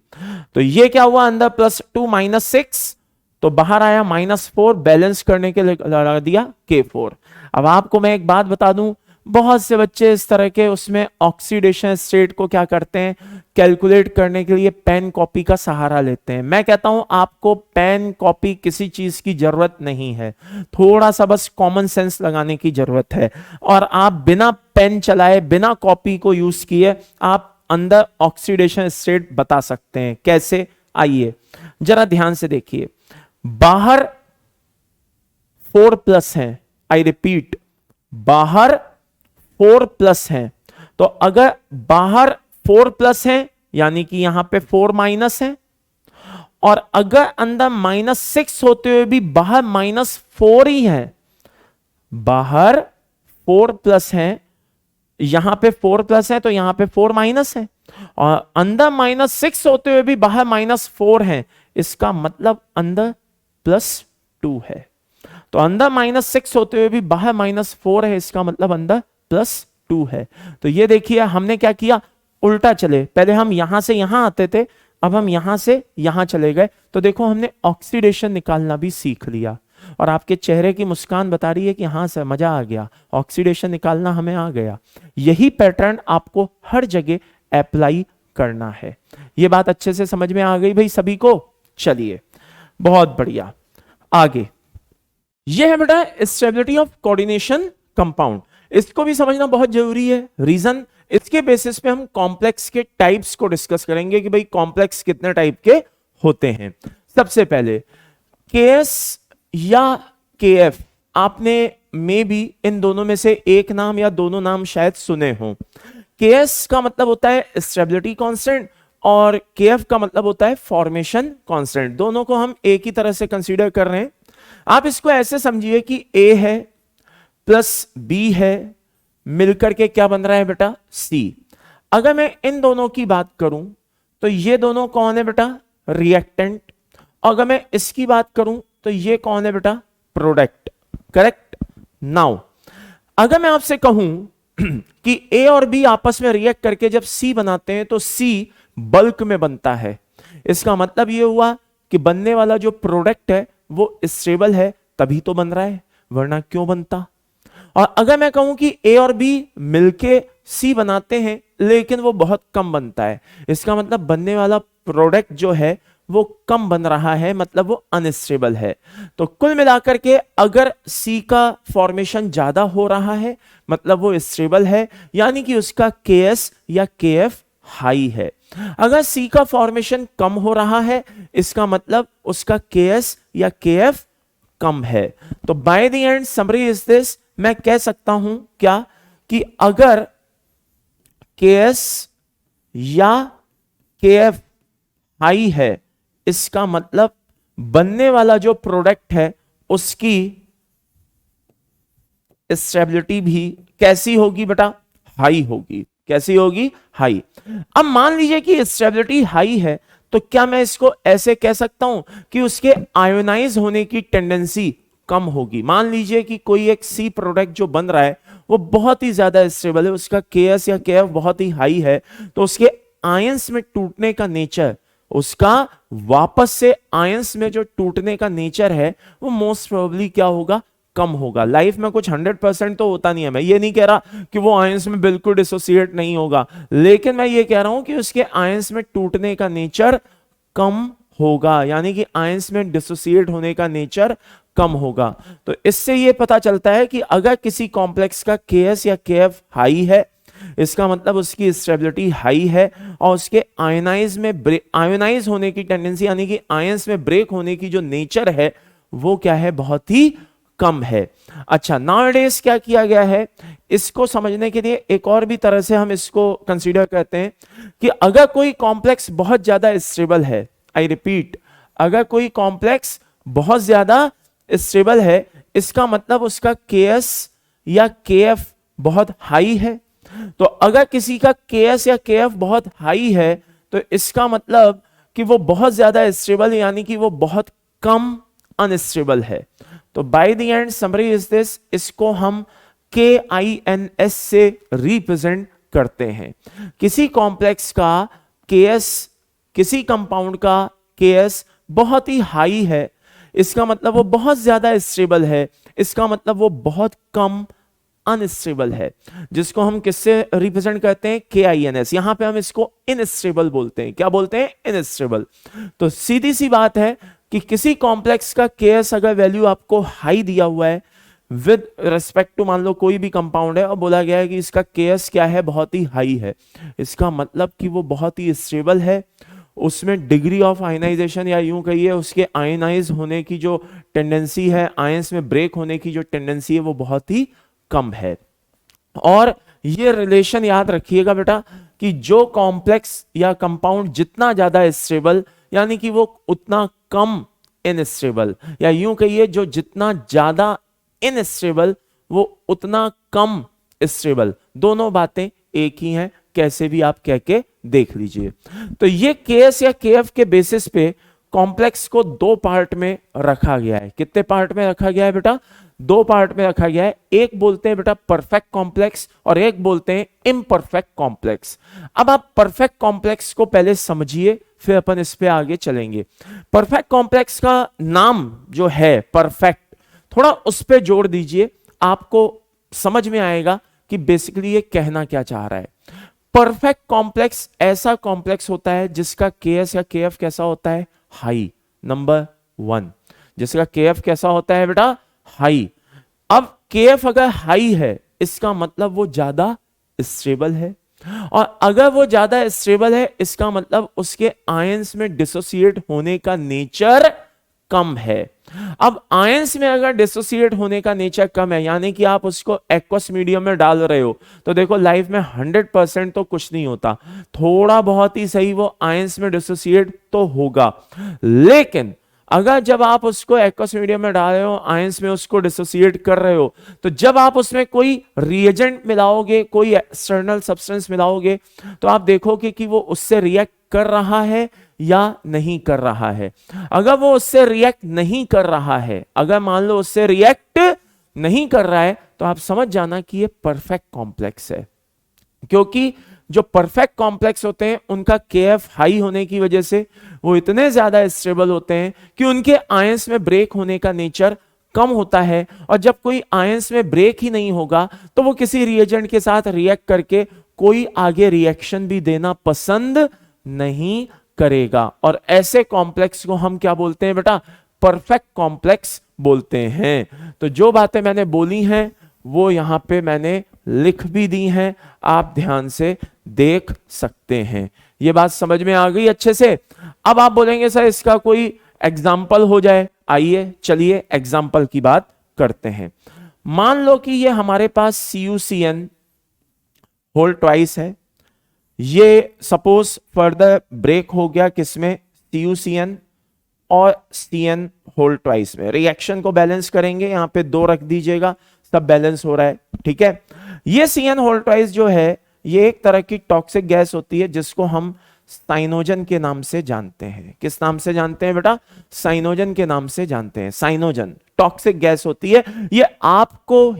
तो ये क्या हुआ अंदर +2 -6, तो बाहर आया -4, बैलेंस करने के लिए लगा दिया K4। अब आपको मैं एक बात बता दूं, बहुत से बच्चे इस तरह के उसमें ऑक्सीडेशन स्टेट को क्या करते हैं, कैलकुलेट करने के लिए पेन कॉपी का सहारा लेते हैं। मैं कहता हूं आपको पेन कॉपी किसी चीज की जरूरत नहीं है, थोड़ा सा बस कॉमन सेंस लगाने की जरूरत है, और आप बिना पेन चलाए, बिना कॉपी को यूज किए आप अंदर ऑक्सीडेशन स्टेट बता सकते हैं। कैसे, आइए जरा ध्यान से देखिए। बाहर 4+ है, आई रिपीट, बाहर 4+ है, तो अगर बाहर 4+ है यानी कि यहां पे 4- है, और अगर अंदर -6 होते हुए भी बाहर -4 ही है, बाहर 4+ है, यहां पे 4+ है तो यहां पे 4- है, और अंदर -6 होते हुए भी बाहर -4 है, इसका मतलब अंदर +2 है। तो अंदर -6 होते हुए भी बाहर -4 है, इसका मतलब अंदर +2 है। तो ये देखिए हमने क्या किया, उल्टा चले, पहले हम यहां से यहां आते थे, अब हम यहां से यहां चले गए, तो देखो हमने ऑक्सीडेशन निकालना भी सीख लिया, और आपके चेहरे की मुस्कान बता रही है कि हाँ सर मजा आ गया, ऑक्सीडेशन निकालना हमें आ गया। यही पैटर्न आपको हर जगह अप्लाई करना है। ये बात अच्छे से समझ में आ गई भाई सभी को? चलिए बहुत बढ़िया, आगे ये है बेटा स्टेबिलिटी ऑफ कोऑर्डिनेशन कंपाउंड। इसको भी समझना बहुत जरूरी है, रीजन इसके बेसिस पे हम कॉम्प्लेक्स के टाइप्स को डिस्कस करेंगे कि भाई कॉम्प्लेक्स कितने टाइप के होते हैं। सबसे पहले केएस या केएफ, आपने मे बी इन दोनों में से एक नाम या दोनों नाम शायद सुने हो। केएस का मतलब होता है स्टेबिलिटी कांस्टेंट, और केएफ का मतलब होता है फॉर्मेशन कांस्टेंट। दोनों को हम एक ही तरह से कंसीडर कर रहे हैं। आप इसको ऐसे समझिए कि ए है प्लस बी है, मिलकर के क्या बन रहा है बेटा, सी। अगर मैं इन दोनों की बात करूं तो ये दोनों कौन है बेटा, रिएक्टेंट। अगर मैं इसकी बात करूं तो ये कौन है बेटा, प्रोडक्ट। करेक्ट। नाउ अगर मैं आपसे कहूं कि ए और बी आपस में रिएक्ट करके जब सी बनाते हैं तो सी बल्क में बनता है, इसका मतलब ये हुआ कि बनने वाला जो प्रोडक्ट है वो स्टेबल है, तभी तो बन रहा है, वरना क्यों बनता। और अगर मैं कहूं कि ए और बी मिलके सी बनाते हैं लेकिन वो बहुत कम बनता है, इसका मतलब बनने वाला प्रोडक्ट जो है वो कम बन रहा है, मतलब वो अनस्टेबल है। तो कुल मिलाकर के अगर सी का फॉर्मेशन ज्यादा हो रहा है मतलब वो स्टेबल है, यानी कि उसका केएस या केएफ हाई है। अगर सी का फॉर्मेशन कम हो रहा है इसका मतलब उसका केएस या केएफ कम है। तो by the end summary is this, मैं कह सकता हूं क्या कि अगर केएस या केएफ हाई है इसका मतलब बनने वाला जो प्रोडक्ट है उसकी स्टेबिलिटी भी कैसी होगी बेटा, हाई होगी। कैसी होगी, हाई। अब मान लीजिए कि स्टेबिलिटी हाई है तो क्या मैं इसको ऐसे कह सकता हूं कि उसके आयोनाइज होने की टेंडेंसी कम होगी। मान लीजिए कि कोई एक सी प्रोडक्ट जो बन रहा है वो बहुत ही ज्यादा स्टेबल है, उसका केएस या केएफ बहुत ही हाई है, तो उसके आयंस में टूटने का नेचर, उसका वापस से आयंस में जो टूटने का नेचर है वो मोस्ट प्रोबेबली क्या होगा, कम होगा। लाइफ में कुछ 100% तो होता नहीं है, मैं ये नहीं कह रहा कि वो आयंस में बिल्कुल डिसोसिएट नहीं होगा, लेकिन मैं ये कह रहा हूं कि उसके आयंस में टूटने का नेचर कम होगा, यानी कि आयंस में डिसोसिएट होने का नेचर कम होगा। तो इससे ये पता चलता है कि अगर किसी कॉम्प्लेक्स का केएस या केएफ हाई है इसका मतलब उसकी स्टेबिलिटी हाई है, और उसके आयोनाइज होने की टेंडेंसी यानी कि आयंस में ब्रेक होने की जो नेचर है वो क्या है, बहुत ही कम है। अच्छा, नाउअडेज क्या किया गया है, इसको समझने के लिए एक और भी तरह से हम इसको कंसीडर करते हैं कि अगर कोई कॉम्प्लेक्स बहुत ज्यादा स्टेबल है, आई रिपीट, अगर कोई कॉम्प्लेक्स बहुत ज्यादा स्टेबल है इसका मतलब उसका केएस या केएफ बहुत हाई है। तो अगर किसी का केएस या केएफ बहुत हाई है तो इसका मतलब कि वो बहुत ज्यादा स्टेबल यानी कि वो बहुत कम अनस्टेबल है। तो by the end summary is this, इसको हम KINS से रिप्रेजेंट करते हैं। किसी कॉम्प्लेक्स का केएस किसी कंपाउंड का Ks बहुत ही हाई है, इसका मतलब वो बहुत ज्यादा स्टेबल है, इसका मतलब वो बहुत कम अनस्टेबल है, जिसको हम किससे रिप्रेजेंट करते हैं, KINS। यहां पे हम इसको इनस्टेबल बोलते हैं। क्या बोलते हैं, इनस्टेबल। तो सीधी सी बात है कि किसी कॉम्प्लेक्स का Ks अगर वैल्यू आपको हाई दिया हुआ है विद रिस्पेक्ट टू, मान लो कोई भी कंपाउंड है और बोला गया है कि इसका Ks क्या है, बहुत ही हाई है, इसका मतलब कि वो बहुत ही स्टेबल है, उसमें डिग्री ऑफ आयनाइजेशन या यूं कहिए उसके आयनाइज होने की जो टेंडेंसी है, आयंस में ब्रेक होने की जो टेंडेंसी है, वो बहुत ही कम है। और ये रिलेशन याद रखिएगा बेटा कि जो कॉम्प्लेक्स या कंपाउंड जितना ज्यादा स्टेबल, यानी कि वो उतना कम इनस्टेबल, या यूं कहिए जो जितना ज्यादा इनस्टेबल वो उतना कम स्टेबल, दोनों बातें एक ही हैं, कैसे भी आप कह के देख लीजिए। तो ये Ks या Kf के बेसिस पे कॉम्प्लेक्स को दो पार्ट में रखा गया है। कितने पार्ट में रखा गया है बेटा, दो पार्ट में रखा गया है। एक बोलते हैं बेटा परफेक्ट कॉम्प्लेक्स और एक बोलते हैं इम्परफेक्ट कॉम्प्लेक्स। अब आप परफेक्ट कॉम्प्लेक्स को पहले समझिए, फिर अपन इस पे आगे चलेंगे। परफेक्ट कॉम्प्लेक्स का नाम जो है परफेक्ट, थोड़ा उस पे जोड़ दीजिए, आपको समझ में आएगा कि बेसिकली ये कहना क्या चाह रहा है। परफेक्ट कॉम्प्लेक्स ऐसा कॉम्प्लेक्स होता है जिसका Ks या Kf कैसा होता है, हाई, नंबर 1, जिसका Kf कैसा होता है बेटा, हाई। अब Kf अगर हाई है इसका मतलब वो ज्यादा स्टेबल है, और अगर वो ज्यादा स्टेबल है इसका मतलब उसके आयंस में डिसोसिएट होने का नेचर कम है। अब आयंस में अगर डिसोसिएट होने का नेचर कम है, यानी कि आप उसको एक्वस मीडियम में डाल रहे हो, तो देखो लाइफ में 100% तो कुछ नहीं होता, थोड़ा बहुत ही सही वो आयंस में डिसोसिएट तो होगा। लेकिन अगर जब आप उसको एक्वस मीडियम में डाल रहे हो, आयंस में उसको डिसोसिएट कर रहे हो, तो जब आप उसमें कोई रिएजेंट मिलाओगे, कोई एक्सटर्नल सब्सटेंस मिलाओगे, तो आप देखोगे कि वो उससे रिएक्ट कर रहा है या नहीं कर रहा है। अगर वो उससे रिएक्ट नहीं कर रहा है, अगर मान लो उससे रिएक्ट नहीं कर रहा है, तो आप समझ जाना कि ये परफेक्ट कॉम्प्लेक्स है। क्योंकि जो परफेक्ट कॉम्प्लेक्स होते हैं उनका Kf हाई होने की वजह से वो इतने ज्यादा स्टेबल होते हैं कि उनके आयंस में ब्रेक होने का नेचर कम होता है, और जब कोई आयंस में ब्रेक ही नहीं होगा तो वो किसी रिएजेंट के साथ रिएक्ट करके कोई आगे रिएक्शन भी देना पसंद नहीं करेगा। और ऐसे कॉम्प्लेक्स को हम क्या बोलते हैं बेटा, परफेक्ट कॉम्प्लेक्स बोलते हैं। तो जो बातें मैंने बोली हैं वो यहां पे मैंने लिख भी दी हैं, आप ध्यान से देख सकते हैं। ये बात समझ में आ गई अच्छे से। अब आप बोलेंगे सर इसका कोई एग्जाम्पल हो जाए, आइए चलिए एग्जाम्पल की बात करते हैं। मान लो कि ये हमारे पास CuCN होल ट्वाइस है, ये सपोज फर्दर ब्रेक हो गया किसमें, CuCN और CN होल ट्वाइस में। रिएक्शन को बैलेंस करेंगे, यहां पे 2 रख दीजिएगा, सब बैलेंस हो रहा है, ठीक है। ये CN होल ट्वाइस जो है ये एक तरह की टॉक्सिक गैस होती है जिसको हम साइनोजन के नाम से जानते हैं। किस नाम से जानते हैं बेटा, साइनोजन के नाम से जानते हैं। साइनोजन टॉक्सिक गैस होती है, ये आपको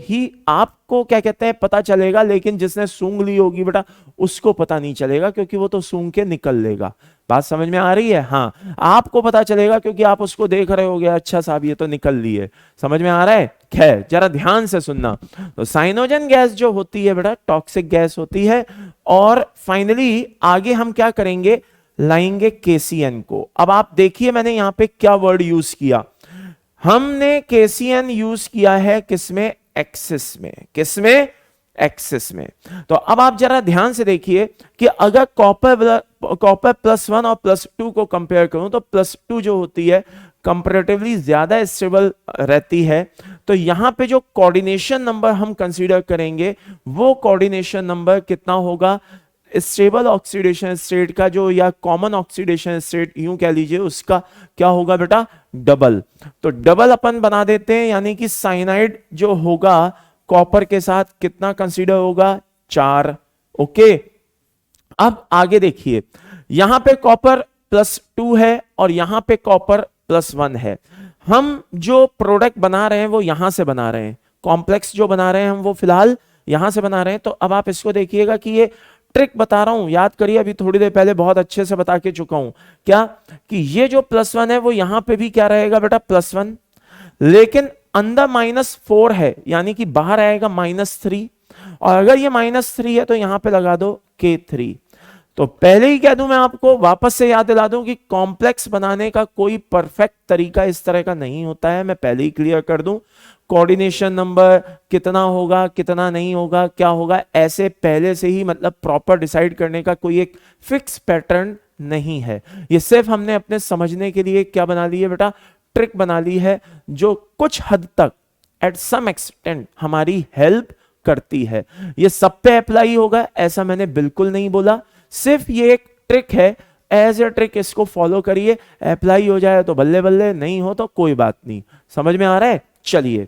क्या कहते हैं पता चलेगा, लेकिन जिसने सूंघ ली होगी बेटा उसको पता नहीं चलेगा, क्योंकि वो तो सूंघ के निकल लेगा। बात समझ में आ रही है, हाँ आपको पता चलेगा क्योंकि आप उसको देख रहे होगे, अच्छा साहब ये तो निकल ली है, समझ में आ रहा है। खैर जरा ध्यान से सुनना, तो साइनोजन गैस जो होती है बेटा टॉक्सिक गैस होती है। और फाइनली आगे हम क्या करेंगे, लाएंगे KCN को। अब आप देखिए मैंने यहां पे क्या वर्ड यूज किया, हमने KCN यूज किया है किसमें, एक्सिस में। किसमें, एक्सिस में। तो अब आप जरा ध्यान से देखिए कि अगर कॉपर +1 और +2 को कंपेयर करूं तो +2 जो होती है कंपैरेटिवली ज्यादा स्टेबल रहती है। तो यहां पे जो कोऑर्डिनेशन नंबर हम कंसीडर करेंगे वो कोऑर्डिनेशन नंबर कितना होगा, स्टेबल ऑक्सीडेशन स्टेट का जो, या कॉमन ऑक्सीडेशन स्टेट यूं कह लीजिए, उसका क्या होगा बेटा, डबल। तो डबल अपन बना देते हैं, यानी कि साइनाइड जो होगा कॉपर के साथ कितना कंसीडर होगा, 4। ओके, अब आगे देखिए, यहां पे कॉपर +2 है और यहां पे कॉपर +1 है। हम जो प्रोडक्ट बना रहे हैं वो यहां से बना रहे हैं, कॉम्प्लेक्स जो बना रहे हैं हम वो फिलहाल यहां से बना रहे हैं। तो अब आप इसको देखिएगा कि ये ट्रिक बता रहा हूं, याद करिए, अभी थोड़ी देर पहले बहुत अच्छे से बता के चुका हूं क्या, कि ये जो +1 है वो यहां पे भी क्या रहेगा बेटा, +1, लेकिन अंदर -4 है, यानी कि बाहर आएगा -3, और अगर ये -3 है तो यहां पे लगा दो K3। तो पहले ही कह दूं मैं आपको, वापस से याद दिला दूं कि कॉम्प्लेक्स बनाने का कोई परफेक्ट तरीका इस तरह का नहीं होता है, मैं पहले ही क्लियर कर दूं। कोऑर्डिनेशन नंबर कितना होगा, कितना नहीं होगा, क्या होगा, ऐसे पहले से ही मतलब प्रॉपर डिसाइड करने का कोई एक फिक्स पैटर्न नहीं है। ये सिर्फ हमने अपने समझने के लिए क्या बना ली है बेटा, ट्रिक बना ली है, जो कुछ हद तक एट सम एक्सटेंट हमारी हेल्प करती है। ये सब पे अप्लाई होगा ऐसा मैंने बिल्कुल नहीं बोला, सिर्फ ये एक ट्रिक है, एज ए ट्रिक इसको फॉलो करिए, अप्लाई हो जाए तो बल्ले बल्ले, नहीं हो तो कोई बात नहीं। समझ में आ रहा है? चलिए,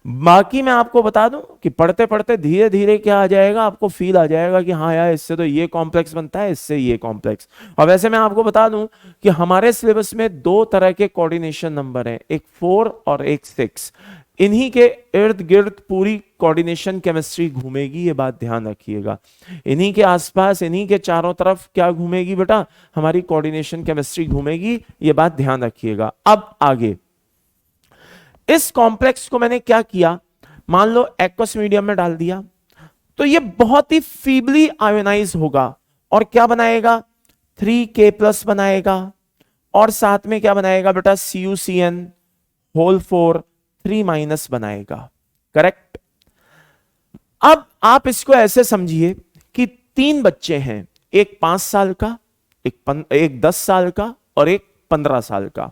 बाकी मैं आपको बता दूं कि पढ़ते पढ़ते धीरे धीरे क्या आ जाएगा, आपको फील आ जाएगा कि हाँ यार इससे तो ये कॉम्प्लेक्स बनता है, इससे ये कॉम्प्लेक्स। और वैसे मैं आपको बता दूं कि हमारे सिलेबस में 2 तरह के कोऑर्डिनेशन नंबर हैं, एक 4 और एक 6। इन्हीं के इर्द गिर्द पूरी कोऑर्डिनेशन केमिस्ट्री घूमेगी, ये बात ध्यान रखिएगा। इन्हीं के आसपास, इन्हीं के चारों तरफ क्या घूमेगी बेटा, हमारी कोऑर्डिनेशन केमिस्ट्री घूमेगी, ये बात ध्यान रखिएगा। अब आगे इस कॉम्प्लेक्स को मैंने क्या किया, मान लो एक्वस मीडियम में डाल दिया, तो ये बहुत ही फीबली आयोनाइज होगा और क्या बनाएगा, 3K+ बनाएगा, और साथ में क्या बनाएगा बेटा, CuCN होल 4 3- बनाएगा। करेक्ट। अब आप इसको ऐसे समझिए कि 3 बच्चे हैं, एक 5 साल का, एक 10 साल का और एक 15 साल का।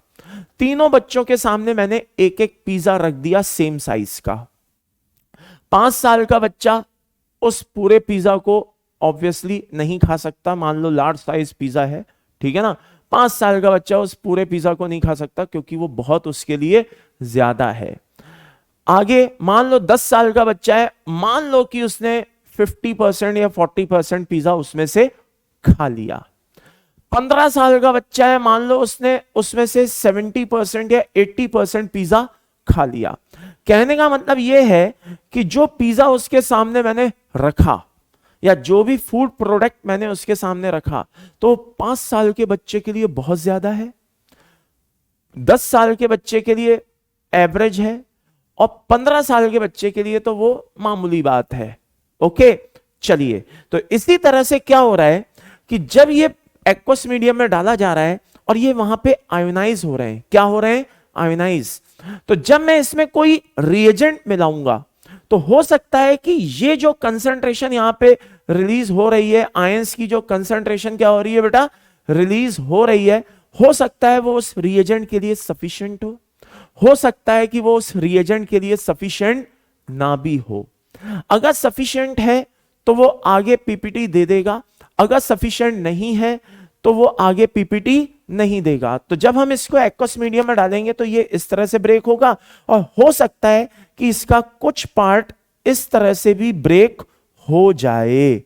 तीनों बच्चों के सामने मैंने एक एक पिज्जा रख दिया सेम साइज का। 5 साल का बच्चा उस पूरे पिज्जा को ऑब्वियसली नहीं खा सकता, मान लो लार्ज साइज पिज्जा है, ठीक है ना। 5 साल का बच्चा उस पूरे पिज्जा को नहीं खा सकता क्योंकि वो बहुत उसके लिए ज्यादा है। आगे मान लो 10 साल का बच्चा है, मान लो कि उसने 50% या 40% पिज्जा उसमें से खा लिया। 15 साल का बच्चा है, मान लो उसने उसमें से 70% या 80% पिज्जा खा लिया। कहने का मतलब यह है कि जो पिज्जा उसके सामने मैंने रखा या जो भी फूड प्रोडक्ट मैंने उसके सामने रखा, तो 5 साल के बच्चे के लिए बहुत ज्यादा है, 10 साल के बच्चे के लिए एवरेज है, और 15 साल के बच्चे के लिए तो वो मामूली बात है। ओके, चलिए, तो इसी तरह से क्या हो रहा है कि जब ये एक्वस मीडियम में डाला जा रहा है और ये वहां पे आयोनाइज हो रहे हैं, क्या हो रहे हैं, आयोनाइज। तो जब मैं इसमें कोई रिएजेंट मिलाऊंगा तो हो सकता है कि ये जो कंसंट्रेशन यहां पे रिलीज हो रही है, आयंस की जो कंसंट्रेशन क्या हो रही है बेटा, रिलीज हो रही है, हो सकता है वो उस रिएजेंट के लिए सफिशिएंट हो सकता है कि वो उस रिएजेंट के लिए सफिशिएंट ना भी हो। अगर सफिशिएंट है तो वो आगे पीपीटी दे देगा, अगर सफिशिएंट नहीं है तो वो आगे पीपीटी नहीं देगा। तो जब हम इसको एक्वस मीडियम में डालेंगे तो ये इस तरह से ब्रेक होगा, और हो सकता है कि इसका कुछ पार्ट इस तरह से भी ब्रेक हो जाए।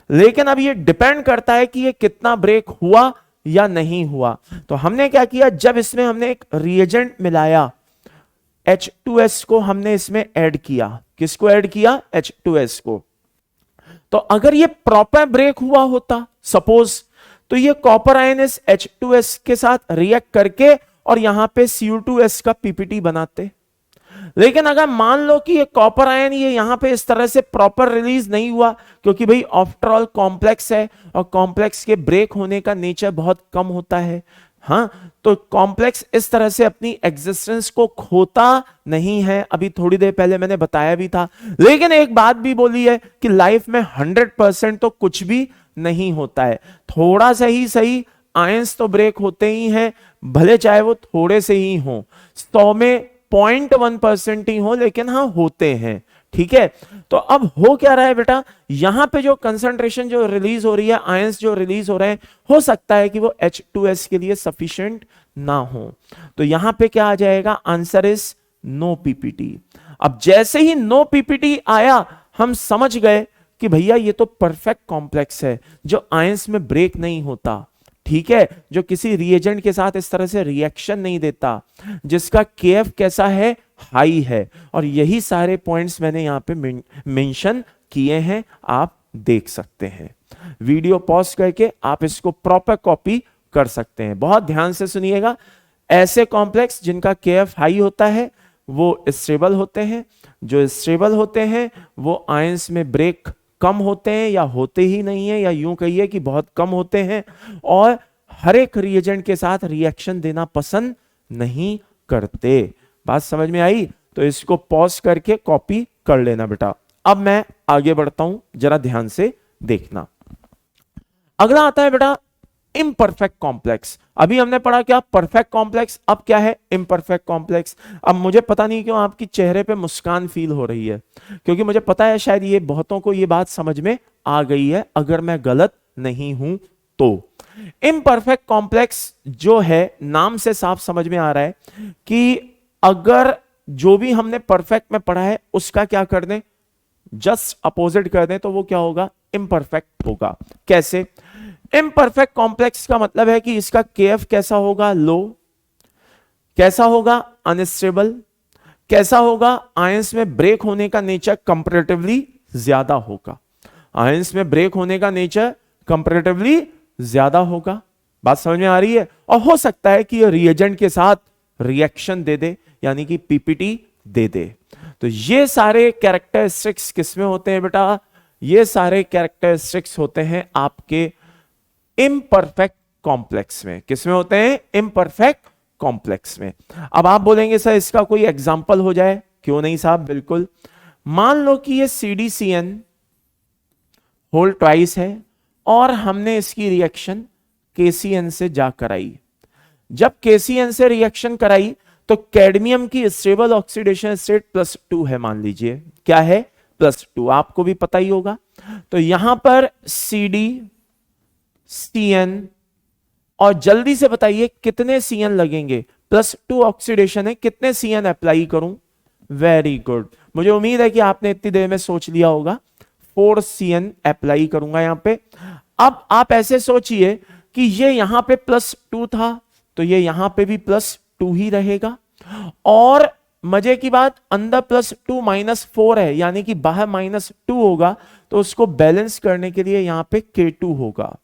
लेकिन अब ये डिपेंड करता है कि ये कितना ब्रेक हुआ या नहीं हुआ। तो हमने क्या किया, जब इसमें हमने एक रिएजेंट मिलाया, H2S को हमने इसमें ऐड किया। किसको ऐड किया, H2S को। तो अगर ये प्रॉपर ब्रेक हुआ होता सपोज, तो ये कॉपर आयन इस H2S के साथ रिएक्ट करके और यहां पे Cu2S का पीपीटी बनाते। लेकिन अगर मान लो कि ये कॉपर आयन ये यहां पे इस तरह से प्रॉपर रिलीज नहीं हुआ, क्योंकि भाई आफ्टर ऑल कॉम्प्लेक्स है और कॉम्प्लेक्स के ब्रेक होने का नेचर बहुत कम होता है, हाँ, तो कॉम्प्लेक्स इस तरह से अपनी एग्जिस्टेंस को खोता नहीं है, अभी थोड़ी देर पहले मैंने बताया भी था। लेकिन एक बात भी बोली है कि लाइफ में 100% तो कुछ भी नहीं होता है, थोड़ा सा ही सही आयंस तो ब्रेक होते ही हैं, भले चाहे वो थोड़े से ही हो, 100 में 0.1% ही हो, लेकिन हाँ होते हैं, ठीक है। तो अब हो क्या रहा है बेटा, यहां पे जो कंसंट्रेशन जो रिलीज हो रही है, आयंस जो रिलीज हो रहे हैं, हो सकता है कि वो H2S के लिए सफिशिएंट ना हो। तो यहां पे क्या आ जाएगा, आंसर इज नो पीपीटी। अब जैसे ही नो पीपीटी आया, हम समझ गए कि भैया ये तो परफेक्ट कॉम्प्लेक्स है जो आयंस में ब्रेक नहीं होता, ठीक है, जो किसी रिएजेंट के साथ इस तरह से रिएक्शन नहीं देता, जिसका KF कैसा है, हाई है। और यही सारे पॉइंट्स मैंने यहां पे मेंशन किए हैं, आप देख सकते हैं। वीडियो पॉज करके आप इसको प्रॉपर कॉपी कर सकते हैं। बहुत ध्यान से सुनिएगा, ऐसे कॉम्प्लेक्स जिनका केएफ हाई होता है वो स्टेबल होते हैं, जो स्टेबल होते हैं वो आयंस में ब्रेक कम होते हैं या होते ही नहीं है, या यूं कहिए कि बहुत कम होते हैं, और हर एक रिएजेंट के साथ रिएक्शन देना पसंद नहीं करते। बात समझ में आई? तो इसको पॉज करके कॉपी कर लेना बेटा। अब मैं आगे बढ़ता हूं, जरा ध्यान से देखना। अगला आता है बेटा इम्परफेक्ट कॉम्प्लेक्स। अभी हमने पढ़ा क्या? Perfect complex. अब क्या है? Imperfect complex. अब मुझे पता नहीं क्यों आपकी चेहरे पे मुस्कान फील हो रही है, क्योंकि मुझे पता है शायद ये बहुतों को ये बात समझ में आ गई है, अगर मैं गलत नहीं हूं तो। इम्परफेक्ट कॉम्प्लेक्स जो है, नाम से साफ समझ में आ रहा है कि अगर जो भी हमने परफेक्ट में पढ़ा है उसका क्या कर दें, जस्ट अपोजिट कर दें, तो वो क्या होगा? इम्परफेक्ट होगा। कैसे? इम्परफेक्ट कॉम्प्लेक्स का मतलब है कि इसका केएफ कैसा होगा? लो। कैसा होगा? अनस्टेबल। कैसा होगा? आयंस में ब्रेक होने का नेचर कंपैरेटिवली ज्यादा होगा। आयंस में ब्रेक होने का नेचर कंपैरेटिवली ज्यादा होगा। बात समझ में आ रही है? और हो सकता है कि ये रिएजेंट के साथ रिएक्शन दे दे, यानी कि पीपीटी दे दे। तो ये सारे कैरेक्टरिस्टिक्स किसमें होते हैं बेटा? ये सारे कैरेक्टरिस्टिक्स होते हैं आपके इम्परफेक्ट कॉम्प्लेक्स में। किसमें होते हैं? इम्परफेक्ट कॉम्प्लेक्स में। अब आप बोलेंगे सर इसका कोई एग्जांपल हो जाए। क्यों नहीं साहब, बिल्कुल। मान लो कि ये CdCN होल ट्वाइस है और हमने इसकी रिएक्शन KCN से जा कराई। जब KCN से रिएक्शन कराई तो कैडमियम की स्टेबल ऑक्सीडेशन स्टेट +2 है, मान लीजिए। क्या है? +2। आपको भी पता ही होगा। तो यहां पर CdCN, और जल्दी से बताइए कितने CN लगेंगे? +2 ऑक्सीडेशन है, कितने CN अप्लाई करूं? वेरी गुड, मुझे उम्मीद है कि आपने इतनी देर में सोच लिया होगा। 4 CN अप्लाई करूंगा यहां पे। अब आप ऐसे सोचिए कि ये यहां पे +2 था, तो ये यहां पे भी +2 ही रहेगा। और मजे की बात, अंदर +2 -4 है, यानी कि बाहर -2 होगा, तो उसको बैलेंस करने के लिए यहां पे K2 होगा।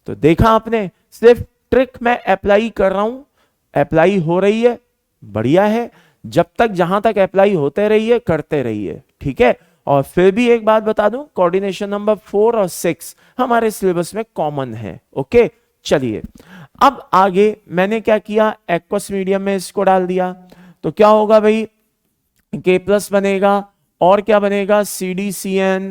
तो देखा आपने, सिर्फ ट्रिक मैं अप्लाई कर रहा हूं, अप्लाई हो रही है, बढ़िया है। जब तक जहां तक अप्लाई होते रहिए, करते रहिए, ठीक है। और फिर भी एक बात बता दूं, कोऑर्डिनेशन नंबर 4 और 6 हमारे सिलेबस में कॉमन है। ओके, चलिए अब आगे मैंने क्या किया, एक्वस मीडियम में इसको डाल दिया, तो क्या होगा भाई? K+ बनेगा, और क्या बनेगा? CdCN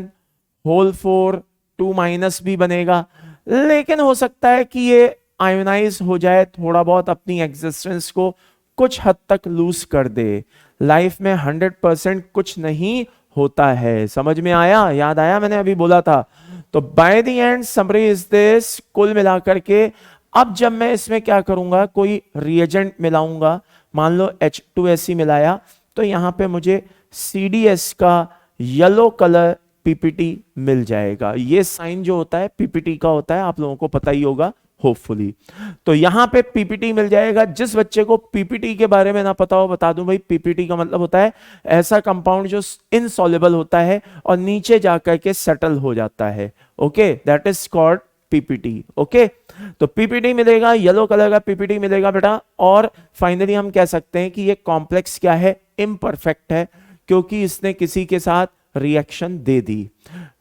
होल 4 2- भी बनेगा। लेकिन हो सकता है कि ये आयोनाइज हो जाए, थोड़ा बहुत अपनी एग्जिस्टेंस को कुछ हद तक लूज कर दे। लाइफ में 100% कुछ नहीं होता है। समझ में आया? याद आया? मैंने अभी बोला था। तो by the end summary is this, कुल मिलाकर के अब जब मैं इसमें क्या करूंगा, कोई रिएजेंट मिलाऊंगा, मान लो H2SE मिलाया, तो यहां पे मुझे CDS का येलो कलर PPT मिल जाएगा। ये साइन जो होता है PPT का होता है, आप लोगों को पता ही होगा होपफुली। तो यहां पे PPT मिल जाएगा। जिस बच्चे को PPT के बारे में ना पता हो, बता दूं भाई, PPT का मतलब होता है ऐसा कंपाउंड जो इनसॉल्युबल होता है और नीचे जाकर के सेटल हो जाता है। Okay, that is called PPT। Okay, तो PPT मिलेगा, येलो कलर का PPT मिलेगा बेटा। और फाइनली हम कह सकते हैं कि ये कॉम्प्लेक्स क्या है? इम्परफेक्ट है, क्योंकि इसने किसी के साथ रिएक्शन दे दी।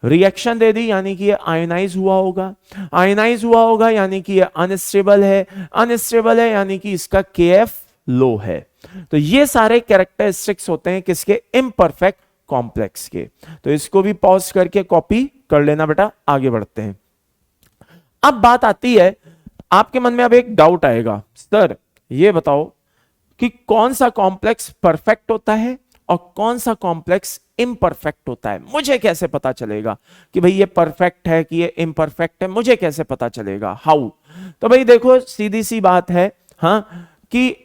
रिएक्शन दे दी यानी कि ये आयोनाइज हुआ होगा, आयोनाइज हुआ होगा यानी कि ये अनस्टेबल है, अनस्टेबल है यानी कि इसका KF लो है। तो ये सारे कैरेक्टरिस्टिक्स होते हैं किसके? इम्परफेक्ट कॉम्प्लेक्स के। तो इसको भी पॉज करके कॉपी कर लेना बेटा। आगे बढ़ते हैं। अब बात आती है, आपके मन में अब एक डाउट आएगा, सर ये बताओ कि कौन सा कॉम्प्लेक्स परफेक्ट होता है और कौन सा कॉम्प्लेक्स इम्परफेक्ट होता है? मुझे कैसे पता चलेगा कि भाई ये परफेक्ट है कि ये इम्परफेक्ट है? मुझे कैसे पता चलेगा? हाउ? तो भाई देखो, सीधी सी बात है, हाँ, कि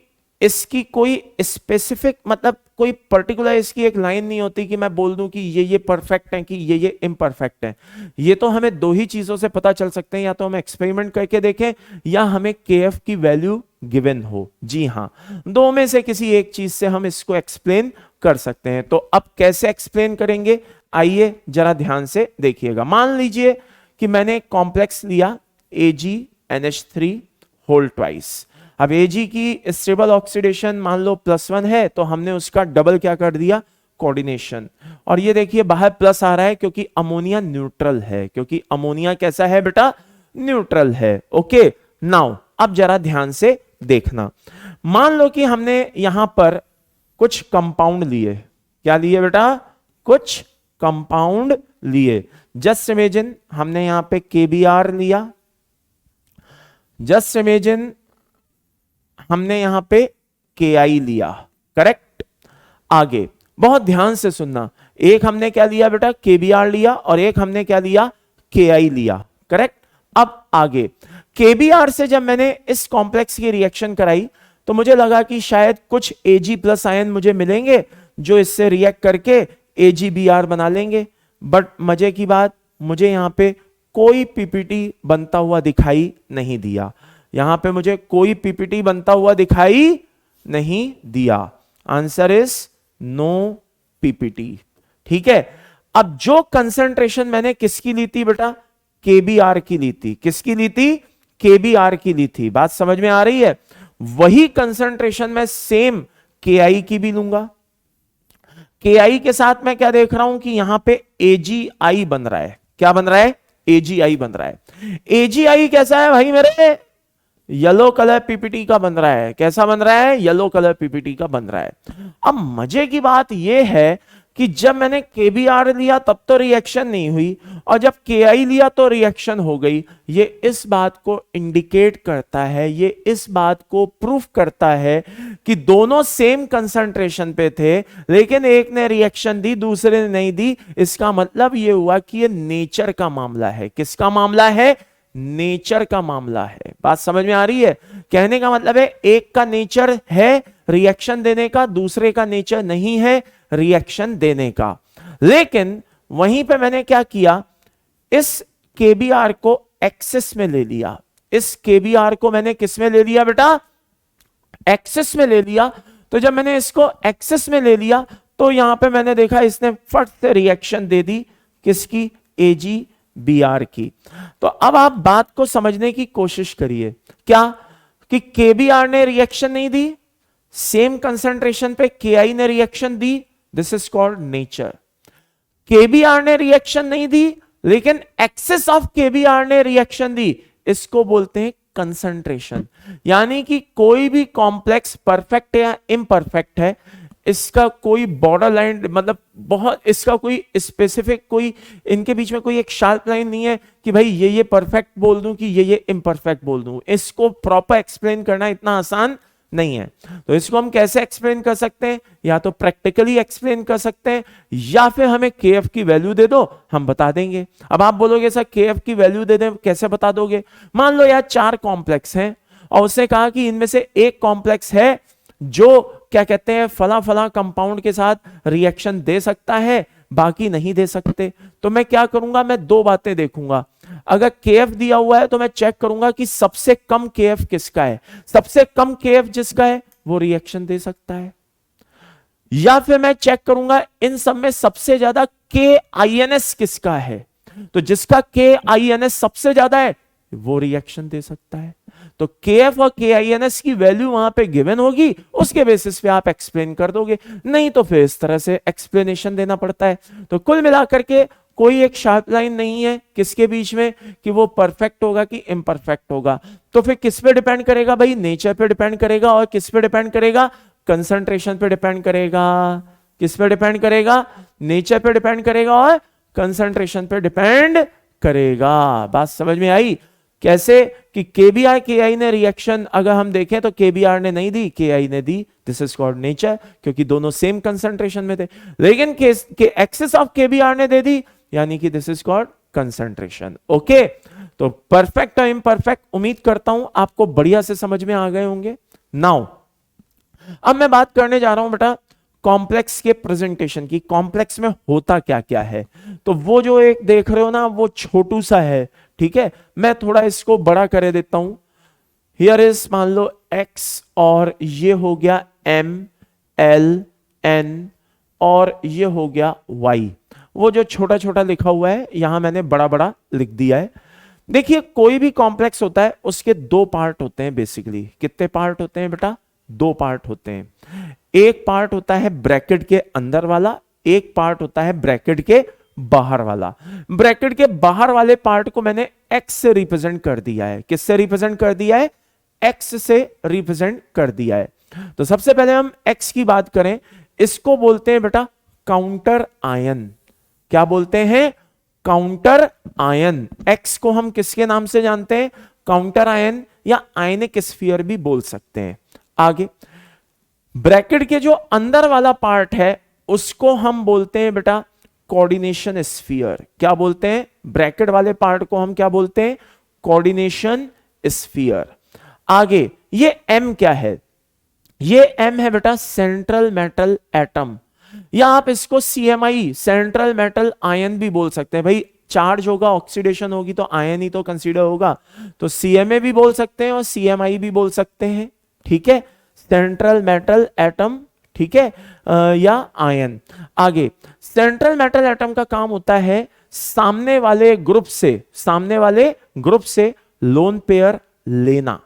इसकी कोई स्पेसिफिक, मतलब कोई पर्टिकुलर इसकी एक लाइन नहीं होती कि मैं बोल दूं कि ये परफेक्ट है कि ये इम्परफेक्ट है। ये तो हमें दो ही चीजों से पता चल सकते हैं, या तो हम एक्सपेरिमेंट करके देखें या हमें KF की वैल्यू गिवन हो। जी हां, दो में से किसी एक चीज से हम इसको एक्सप्लेन कर सकते हैं। तो अब कैसे एक्सप्लेन करेंगे, आइए जरा ध्यान से देखिएगा। मान लीजिए कि मैंने कॉम्प्लेक्स लिया AgNH3 होल ट्वाइस। अब Ag की स्टेबल ऑक्सीडेशन मान लो +1 है, तो हमने उसका डबल क्या कर दिया, कोऑर्डिनेशन। और ये देखिए बाहर प्लस आ रहा है क्योंकि अमोनिया न्यूट्रल है, क्योंकि अमोनिया कैसा है बेटा, न्यूट्रल है। ओके, नाउ अब जरा ध्यान से देखना। मान लो कि हमने यहां पर कुछ कंपाउंड लिए। क्या लिए बेटा, कुछ कंपाउंड लिए। जस्ट इमेजिन हमने यहां पे KBr लिया, जस्ट इमेजिन हमने यहां पे Ki लिया, करेक्ट। आगे बहुत ध्यान से सुनना, एक हमने क्या लिया बेटा, KBr लिया, और एक हमने क्या लिया, Ki लिया, करेक्ट। अब आगे KBr से जब मैंने इस कॉम्प्लेक्स की रिएक्शन कराई तो मुझे लगा कि शायद कुछ Ag+ आयन मुझे मिलेंगे जो इससे रिएक्ट करके AgBr बना लेंगे। बट मजे की बात, मुझे यहां पे कोई पीपीटी बनता हुआ दिखाई नहीं दिया। यहां पे मुझे कोई पीपीटी बनता हुआ दिखाई नहीं दिया। Answer is no PPT. ठीक है, अब जो कंसंट्रेशन मैंने किसकी ली थी बेटा, KBr की ली थी। किसकी ली थी, KBr की ली थी। बात समझ में आ रही है? वही कंसंट्रेशन मैं सेम Ki की भी लूंगा। Ki के साथ मैं क्या देख रहा हूं कि यहां पे AgI बन रहा है। क्या बन रहा है, AgI बन रहा है। AgI कैसा है भाई मेरे, येलो कलर पीपीटी का बन रहा है। कैसा बन रहा है, येलो कलर पीपीटी का बन रहा है। अब मजे की बात यह है कि जब मैंने KBr लिया तब तो रिएक्शन नहीं हुई, और जब Ki लिया तो रिएक्शन हो गई। ये इस बात को इंडिकेट करता है, ये इस बात को प्रूफ करता है कि दोनों सेम कंसंट्रेशन पे थे, लेकिन एक ने रिएक्शन दी दूसरे ने नहीं दी। इसका मतलब ये हुआ कि ये नेचर का मामला है। किसका मामला है, नेचर का मामला है। बात समझ में आ रही है? कहने का मतलब है एक का नेचर है रिएक्शन देने का, दूसरे का नेचर नहीं है रिएक्शन देने का। लेकिन वहीं पे मैंने क्या किया, इस KBr को एक्सेस में ले लिया। इस KBr को मैंने किस में ले लिया बेटा, एक्सेस में ले लिया। तो जब मैंने इसको एक्सेस में ले लिया तो यहां पे मैंने देखा इसने फट से रिएक्शन दे दी, किसकी, AgBr की। तो अब आप बात को समझने की कोशिश करिए, क्या कि KBr ने रिएक्शन नहीं दी, सेम कंसंट्रेशन पे Ki ने reaction the, this is called nature. KBr ने रिएक्शन नहीं दी लेकिन एक्सेस ऑफ KBr ने रिएक्शन दी, इसको बोलते हैं कंसंट्रेशन। यानी कि कोई भी कॉम्प्लेक्स परफेक्ट या इम्परफेक्ट है, इसका कोई बॉर्डर लाइन, मतलब बहुत इसका कोई स्पेसिफिक, कोई इनके बीच में कोई एक शार्प लाइन नहीं है कि भाई ये परफेक्ट बोल दूं कि ये इम्परफेक्ट बोल दूं। इसको प्रॉपर एक्सप्लेन करना इतना आसान नहीं है। तो इसको हम कैसे एक्सप्लेन कर सकते हैं, या तो प्रैक्टिकली एक्सप्लेन कर सकते हैं, या फिर हमें KF की वैल्यू दे दो, हम बता देंगे। अब आप बोलोगे सर KF की वैल्यू दे दें, कैसे बता दोगे? मान लो यार 4 कॉम्प्लेक्स हैं और उसने कहा कि इनमें से एक कॉम्प्लेक्स है जो क्या कहते हैं फला फला कंपाउंड के साथ रिएक्शन दे सकता है, बाकी नहीं दे सकते। तो मैं क्या करूंगा, मैं 2 बातें देखूंगा। अगर KF दिया हुआ है तो मैं चेक करूंगा कि सबसे कम KF किसका है। सबसे कम KF जिसका है वो रिएक्शन दे सकता है। या फिर मैं चेक करूंगा इन सब में सबसे ज्यादा KINS किसका है। तो जिसका KINS सबसे ज्यादा है वो रिएक्शन दे सकता है। तो KF और KINS की वैल्यू वहां पे गिवन होगी, उसके बेसिस पे आप एक्सप्लेन कर दोगे। नहीं तो फिर इस तरह से एक्सप्लेनेशन देना पड़ता है। तो कुल मिलाकर के कोई एक शार्प लाइन नहीं है किसके बीच में कि वो परफेक्ट होगा कि इम्परफेक्ट होगा। तो फिर किस पे डिपेंड करेगा भाई, नेचर पे डिपेंड करेगा। और किस पे डिपेंड करेगा, कंसंट्रेशन पे डिपेंड करेगा। किस पे डिपेंड करेगा, नेचर पे डिपेंड करेगा और कंसंट्रेशन पे डिपेंड करेगा। बात समझ में आई? कैसे कि KBr Ki ने रिएक्शन अगर हम देखें तो KBr ने नहीं दी, Ki ने दी, दिस इज कॉल्ड नेचर, क्योंकि दोनों सेम कंसंट्रेशन में थे। लेकिन एक्सेस ऑफ KBr ने दे दी, यानी कि this is called concentration. Okay, तो परफेक्ट और इम्परफेक्ट उम्मीद करता हूं आपको बढ़िया से समझ में आ गए होंगे। नाउ अब मैं बात करने जा रहा हूं बेटा कॉम्प्लेक्स के प्रेजेंटेशन की। कॉम्प्लेक्स में होता क्या क्या है, तो वो जो एक देख रहे हो ना वो छोटू सा है, ठीक है। मैं थोड़ा इसको बड़ा कर देता हूं। हियर इज मान लो X और ये हो गया M L N और ये हो गया Y। वो जो छोटा छोटा लिखा हुआ है यहां मैंने बड़ा बड़ा लिख दिया है। देखिए कोई भी कॉम्प्लेक्स होता है उसके दो पार्ट होते हैं बेसिकली। कितने पार्ट होते हैं बेटा? दो पार्ट होते हैं। एक पार्ट होता है ब्रैकेट के अंदर वाला, एक पार्ट होता है ब्रैकेट के बाहर वाला। ब्रैकेट के बाहर वाले पार्ट को मैंने एक्स से रिप्रेजेंट कर दिया है। किससे रिप्रेजेंट कर दिया है? एक्स से रिप्रेजेंट कर दिया है। तो सबसे पहले हम एक्स की बात करें, इसको बोलते हैं बेटा काउंटर आयन। क्या बोलते हैं? Counter ion. एक्स को हम किसके नाम से जानते हैं? काउंटर आयन या आयनिक स्फीयर भी बोल सकते हैं। आगे ब्रैकेट के जो अंदर वाला पार्ट है उसको हम बोलते हैं बेटा कोऑर्डिनेशन स्फीयर। क्या बोलते हैं? ब्रैकेट वाले पार्ट को हम क्या बोलते हैं? Coordination sphere. आगे ये एम क्या है? ये एम है बेटा सेंट्रल मेटल एटम, या आप इसको सीएमआई सेंट्रल मेटल आयन भी बोल सकते हैं। भाई चार्ज होगा, ऑक्सीडेशन होगी तो आयन ही तो कंसीडर होगा, तो सीएमए भी बोल सकते हैं और सीएमआई भी बोल सकते हैं। ठीक है, सेंट्रल मेटल एटम, ठीक है, या आयन। आगे सेंट्रल मेटल एटम का काम होता है सामने वाले ग्रुप से लोन पेयर लेना,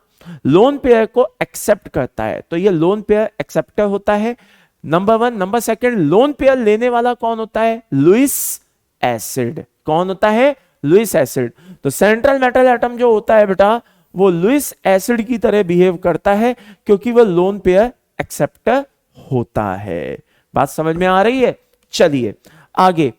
लोन पेयर को एक्सेप्ट करता है। तो ये लोन पेयर एक्सेप्टर होता है, number one. Number second, lone pair लेने वाला कौन होता है? Lewis acid. कौन होता है? Lewis acid. तो सेंट्रल मेटल एटम जो होता है बेटा वो लुईस एसिड की तरह बिहेव करता है क्योंकि वो लोन पेयर एक्सेप्टर होता है। बात समझ में आ रही है? चलिए आगे।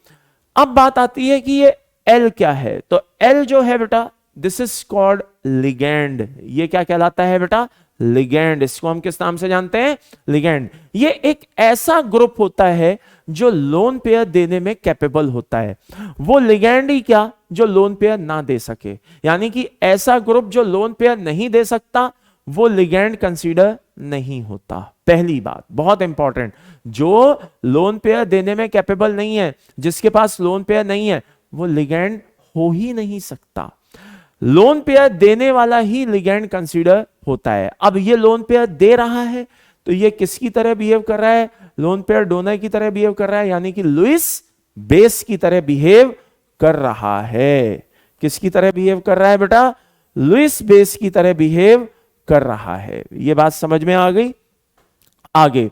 अब बात आती है कि ये एल क्या है। तो एल जो है बेटा दिस इज कॉल्ड लिगैंड। ये क्या कहलाता है बेटा? लिगैंड। इसको हम किस नाम से जानते हैं? लिगैंड। ये एक ऐसा ग्रुप होता है जो लोन पेयर देने में कैपेबल होता है। वो लिगैंड ही क्या जो लोन पेयर ना दे सके, यानी कि ऐसा ग्रुप जो लोन पेयर नहीं दे सकता वो लिगैंड कंसीडर नहीं होता। पहली बात बहुत इंपॉर्टेंट, जो लोन पेयर देने में कैपेबल नहीं है, जिसके पास लोन पेयर नहीं है, वो लिगैंड हो ही नहीं सकता। लोन पेयर देने वाला ही लिगैंड कंसीडर होता है। अब ये लोन पेयर दे रहा है तो ये किसकी तरह बिहेव कर रहा है? लोन पेयर डोनर की तरह बिहेव कर रहा है, यानी कि लुईस बेस की तरह बिहेव कर रहा है। किसकी तरह बिहेव कर रहा है बेटा? लुईस बेस की तरह बिहेव कर रहा है। ये बात समझ में आ गई? आगे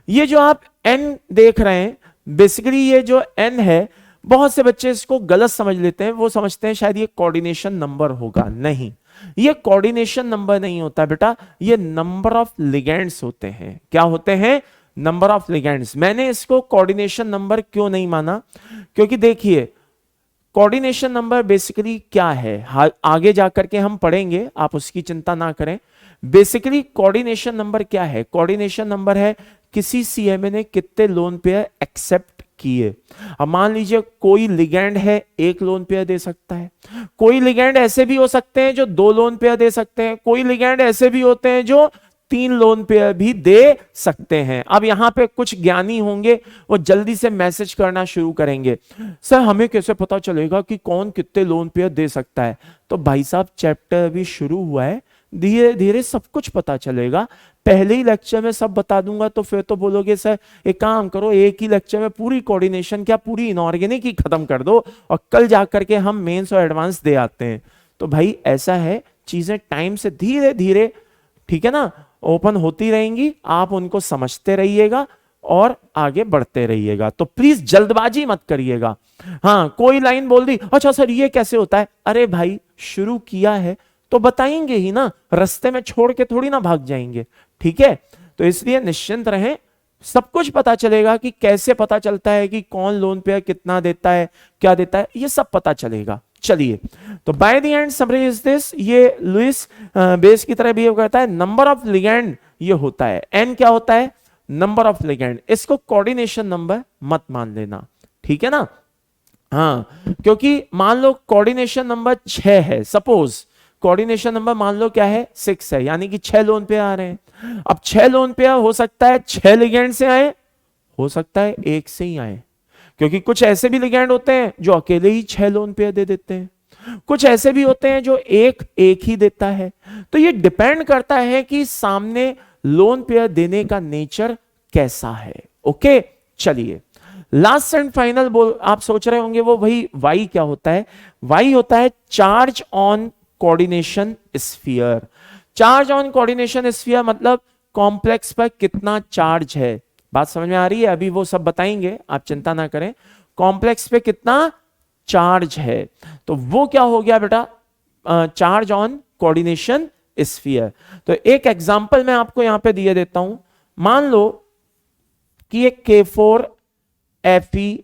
ये जो आप एन देख रहे हैं, बेसिकली ये जो एन है बहुत से बच्चे इसको गलत समझ लेते हैं। वो समझते हैं शायद ये कोऑर्डिनेशन नंबर होगा। नहीं, ये कोऑर्डिनेशन नंबर नहीं होता बेटा, ये नंबर ऑफ लिगेंड्स होते हैं। क्या होते हैं? Number of ligands. मैंने इसको कोऑर्डिनेशन नंबर क्यों नहीं माना? क्योंकि देखिए कोऑर्डिनेशन नंबर बेसिकली क्या है आगे जाकर के हम पढ़ेंगे, आप उसकी चिंता ना करें। बेसिकली कोऑर्डिनेशन नंबर क्या है? कोऑर्डिनेशन नंबर है किसी सीएमए ने कितने लोन पेयर एक्सेप्ट किए। अब मान लीजिए कोई लिगैंड है, एक लोन पेयर दे सकता है। कोई लिगैंड ऐसे भी हो सकते हैं जो दो लोन पेयर दे सकते हैं। कोई लिगैंड ऐसे भी होते हैं जो तीन लोन पेयर भी दे सकते हैं। अब यहां पे कुछ ज्ञानी होंगे वो जल्दी से मैसेज करना शुरू करेंगे, सर हमें कैसे पता चलेगा कि कौन कितने लोन पेयर दे सकता है? तो भाई साहब चैप्टर अभी शुरू हुआ है, धीरे धीरे सब कुछ पता चलेगा। पहले ही लेक्चर में सब बता दूंगा तो फिर तो बोलोगे सर एक काम करो, एक ही लेक्चर में पूरी कोऑर्डिनेशन क्या पूरी इनऑर्गेनिक ही खत्म कर दो और कल जाकर के हम मेंस और एडवांस दे आते हैं। तो भाई ऐसा है, चीजें टाइम से धीरे धीरे, ठीक है ना, ओपन होती रहेंगी। आप उनको समझते रहिएगा और आगे बढ़ते रहिएगा। तो प्लीज जल्दबाजी मत करिएगा। हाँ, कोई लाइन बोल दी, अच्छा सर ये कैसे होता है? अरे भाई शुरू किया है तो बताएंगे ही ना, रास्ते में छोड़ के थोड़ी ना भाग जाएंगे। ठीक है, तो इसलिए निश्चिंत रहें, सब कुछ पता चलेगा कि कैसे पता चलता है कि कौन लोन पेयर कितना देता है, क्या देता है, ये सब पता चलेगा। चलिए, तो by the end summary is this, ये लुईस बेस की तरह बिहेव करता है। नंबर ऑफ लिगैंड ये होता है, एन क्या होता है? Number of ligand. इसको कोऑर्डिनेशन नंबर मत मान लेना, ठीक है ना? हाँ, क्योंकि मान लो कोऑर्डिनेशन नंबर 6 है, सपोज कोऑर्डिनेशन नंबर मान लो क्या है? 6 है, यानी कि 6 लोन पेयर आ रहे हैं। अब 6 लोन पेयर हो सकता है 6 लिगैंड से आए, हो सकता है एक से ही आए, क्योंकि कुछ ऐसे भी लिगैंड होते हैं जो अकेले ही 6 लोन पेयर दे देते हैं, कुछ ऐसे भी होते हैं जो एक ही देता है। तो ये डिपेंड करता है कि सामने लोन पेयर देने का नेचर कैसा है। ओके, चलिए लास्ट एंड फाइनल बोल आप सोच रहे होंगे वो भाई वाई क्या होता है? वाई होता है charge on coordination sphere. Charge on coordination sphere मतलब कॉम्प्लेक्स पर कितना चार्ज है। बात समझ में आ रही है? अभी वो सब बताएंगे, आप चिंता ना करें। कॉम्प्लेक्स पे कितना चार्ज है, तो वो क्या हो गया बेटा? Charge on coordination sphere. तो एक एग्जांपल मैं आपको यहां पे दिए देता हूं। मान लो कि एक K4 FeCN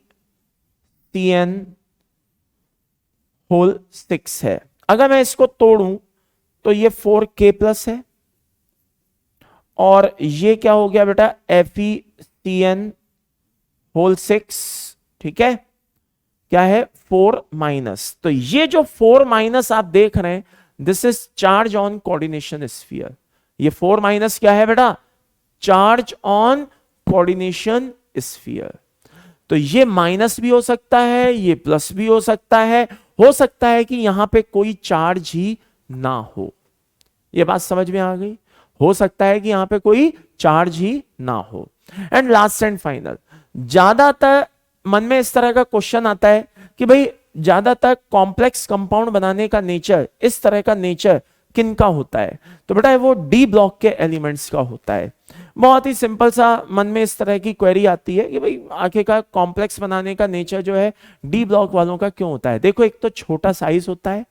होल 6 है। अगर मैं इसको तोड़ूं तो ये 4K प्लस है, और ये क्या हो गया बेटा? FeCN होल 6, ठीक है, क्या है? 4 माइनस। तो ये जो 4 माइनस आप देख रहे हैं, this is charge on coordination sphere. ये 4 माइनस क्या है बेटा? Charge on coordination sphere. तो ये माइनस भी हो सकता है, ये प्लस भी हो सकता है। हो सकता है कि यहां पे कोई चार्ज ही ना हो। ये बात समझ में आ गई? हो सकता है कि यहां पे कोई चार्ज ही ना हो। एंड लास्ट एंड फाइनल, ज्यादातर मन में इस तरह का क्वेश्चन आता है कि भाई ज्यादातर कॉम्प्लेक्स कंपाउंड बनाने का नेचर, इस तरह का नेचर किन का होता है? तो बेटा वो डी ब्लॉक के एलिमेंट्स का होता है। बहुत ही सिंपल सा मन में इस तरह की क्वेरी आती है कि भाई आखिरकार कॉम्प्लेक्स बनाने का नेचर जो है डी ब्लॉक वालों का क्यों होता है? देखो, एक तो छोटा साइज होता है,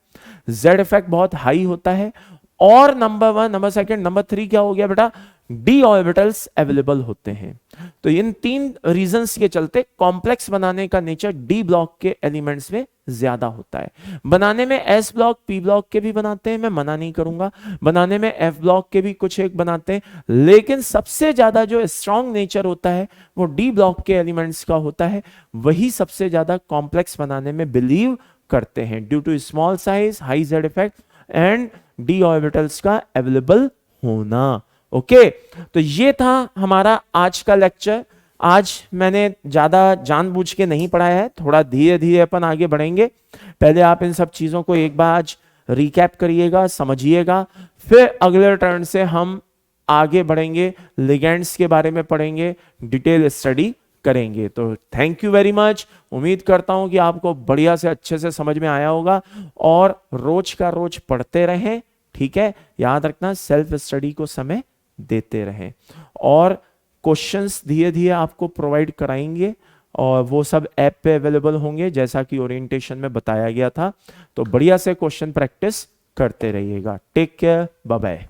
जेड इफेक्ट बहुत हाई होता है, और नंबर 1, नंबर 2, नंबर 3 क्या हो गया बेटा? डी ऑर्बिटल्स अवेलेबल होते हैं। तो इन 3 रीजंस के चलते कॉम्प्लेक्स बनाने का नेचर डी ब्लॉक के एलिमेंट्स में ज्यादा होता है। बनाने में एस ब्लॉक, पी ब्लॉक के भी बनाते हैं, मैं मना नहीं करूंगा। बनाने में एफ ब्लॉक के भी कुछ एक बनाते हैं, लेकिन सबसे ज्यादा जो स्ट्रॉन्ग नेचर होता है वो डी ब्लॉक के एलिमेंट्स का होता है। वही सबसे ज्यादा कॉम्प्लेक्स बनाने में बिलीव करते हैं, due to small size, high Z effect and d orbitals का अवेलेबल होना। ओके, तो ये था हमारा आज का लेक्चर। आज मैंने ज्यादा जानबूझ के नहीं पढ़ाया है, थोड़ा धीरे धीरे अपन आगे बढ़ेंगे। पहले आप इन सब चीजों को एक बार आज रिकैप करिएगा, समझिएगा, फिर अगले टर्न से हम आगे बढ़ेंगे, लिगेंड्स के बारे में पढ़ेंगे, डिटेल स्टडी करेंगे। तो थैंक यू वेरी मच। उम्मीद करता हूं कि आपको बढ़िया से अच्छे से समझ में आया होगा, और रोज का रोज पढ़ते रहें, ठीक है? याद रखना, सेल्फ स्टडी को समय देते रहें, और क्वेश्चंस धीरे धीरे आपको प्रोवाइड कराएंगे, और वो सब ऐप पे अवेलेबल होंगे जैसा कि ओरिएंटेशन में बताया गया था। तो बढ़िया से क्वेश्चन प्रैक्टिस करते रहिएगा। Take care, bye bye.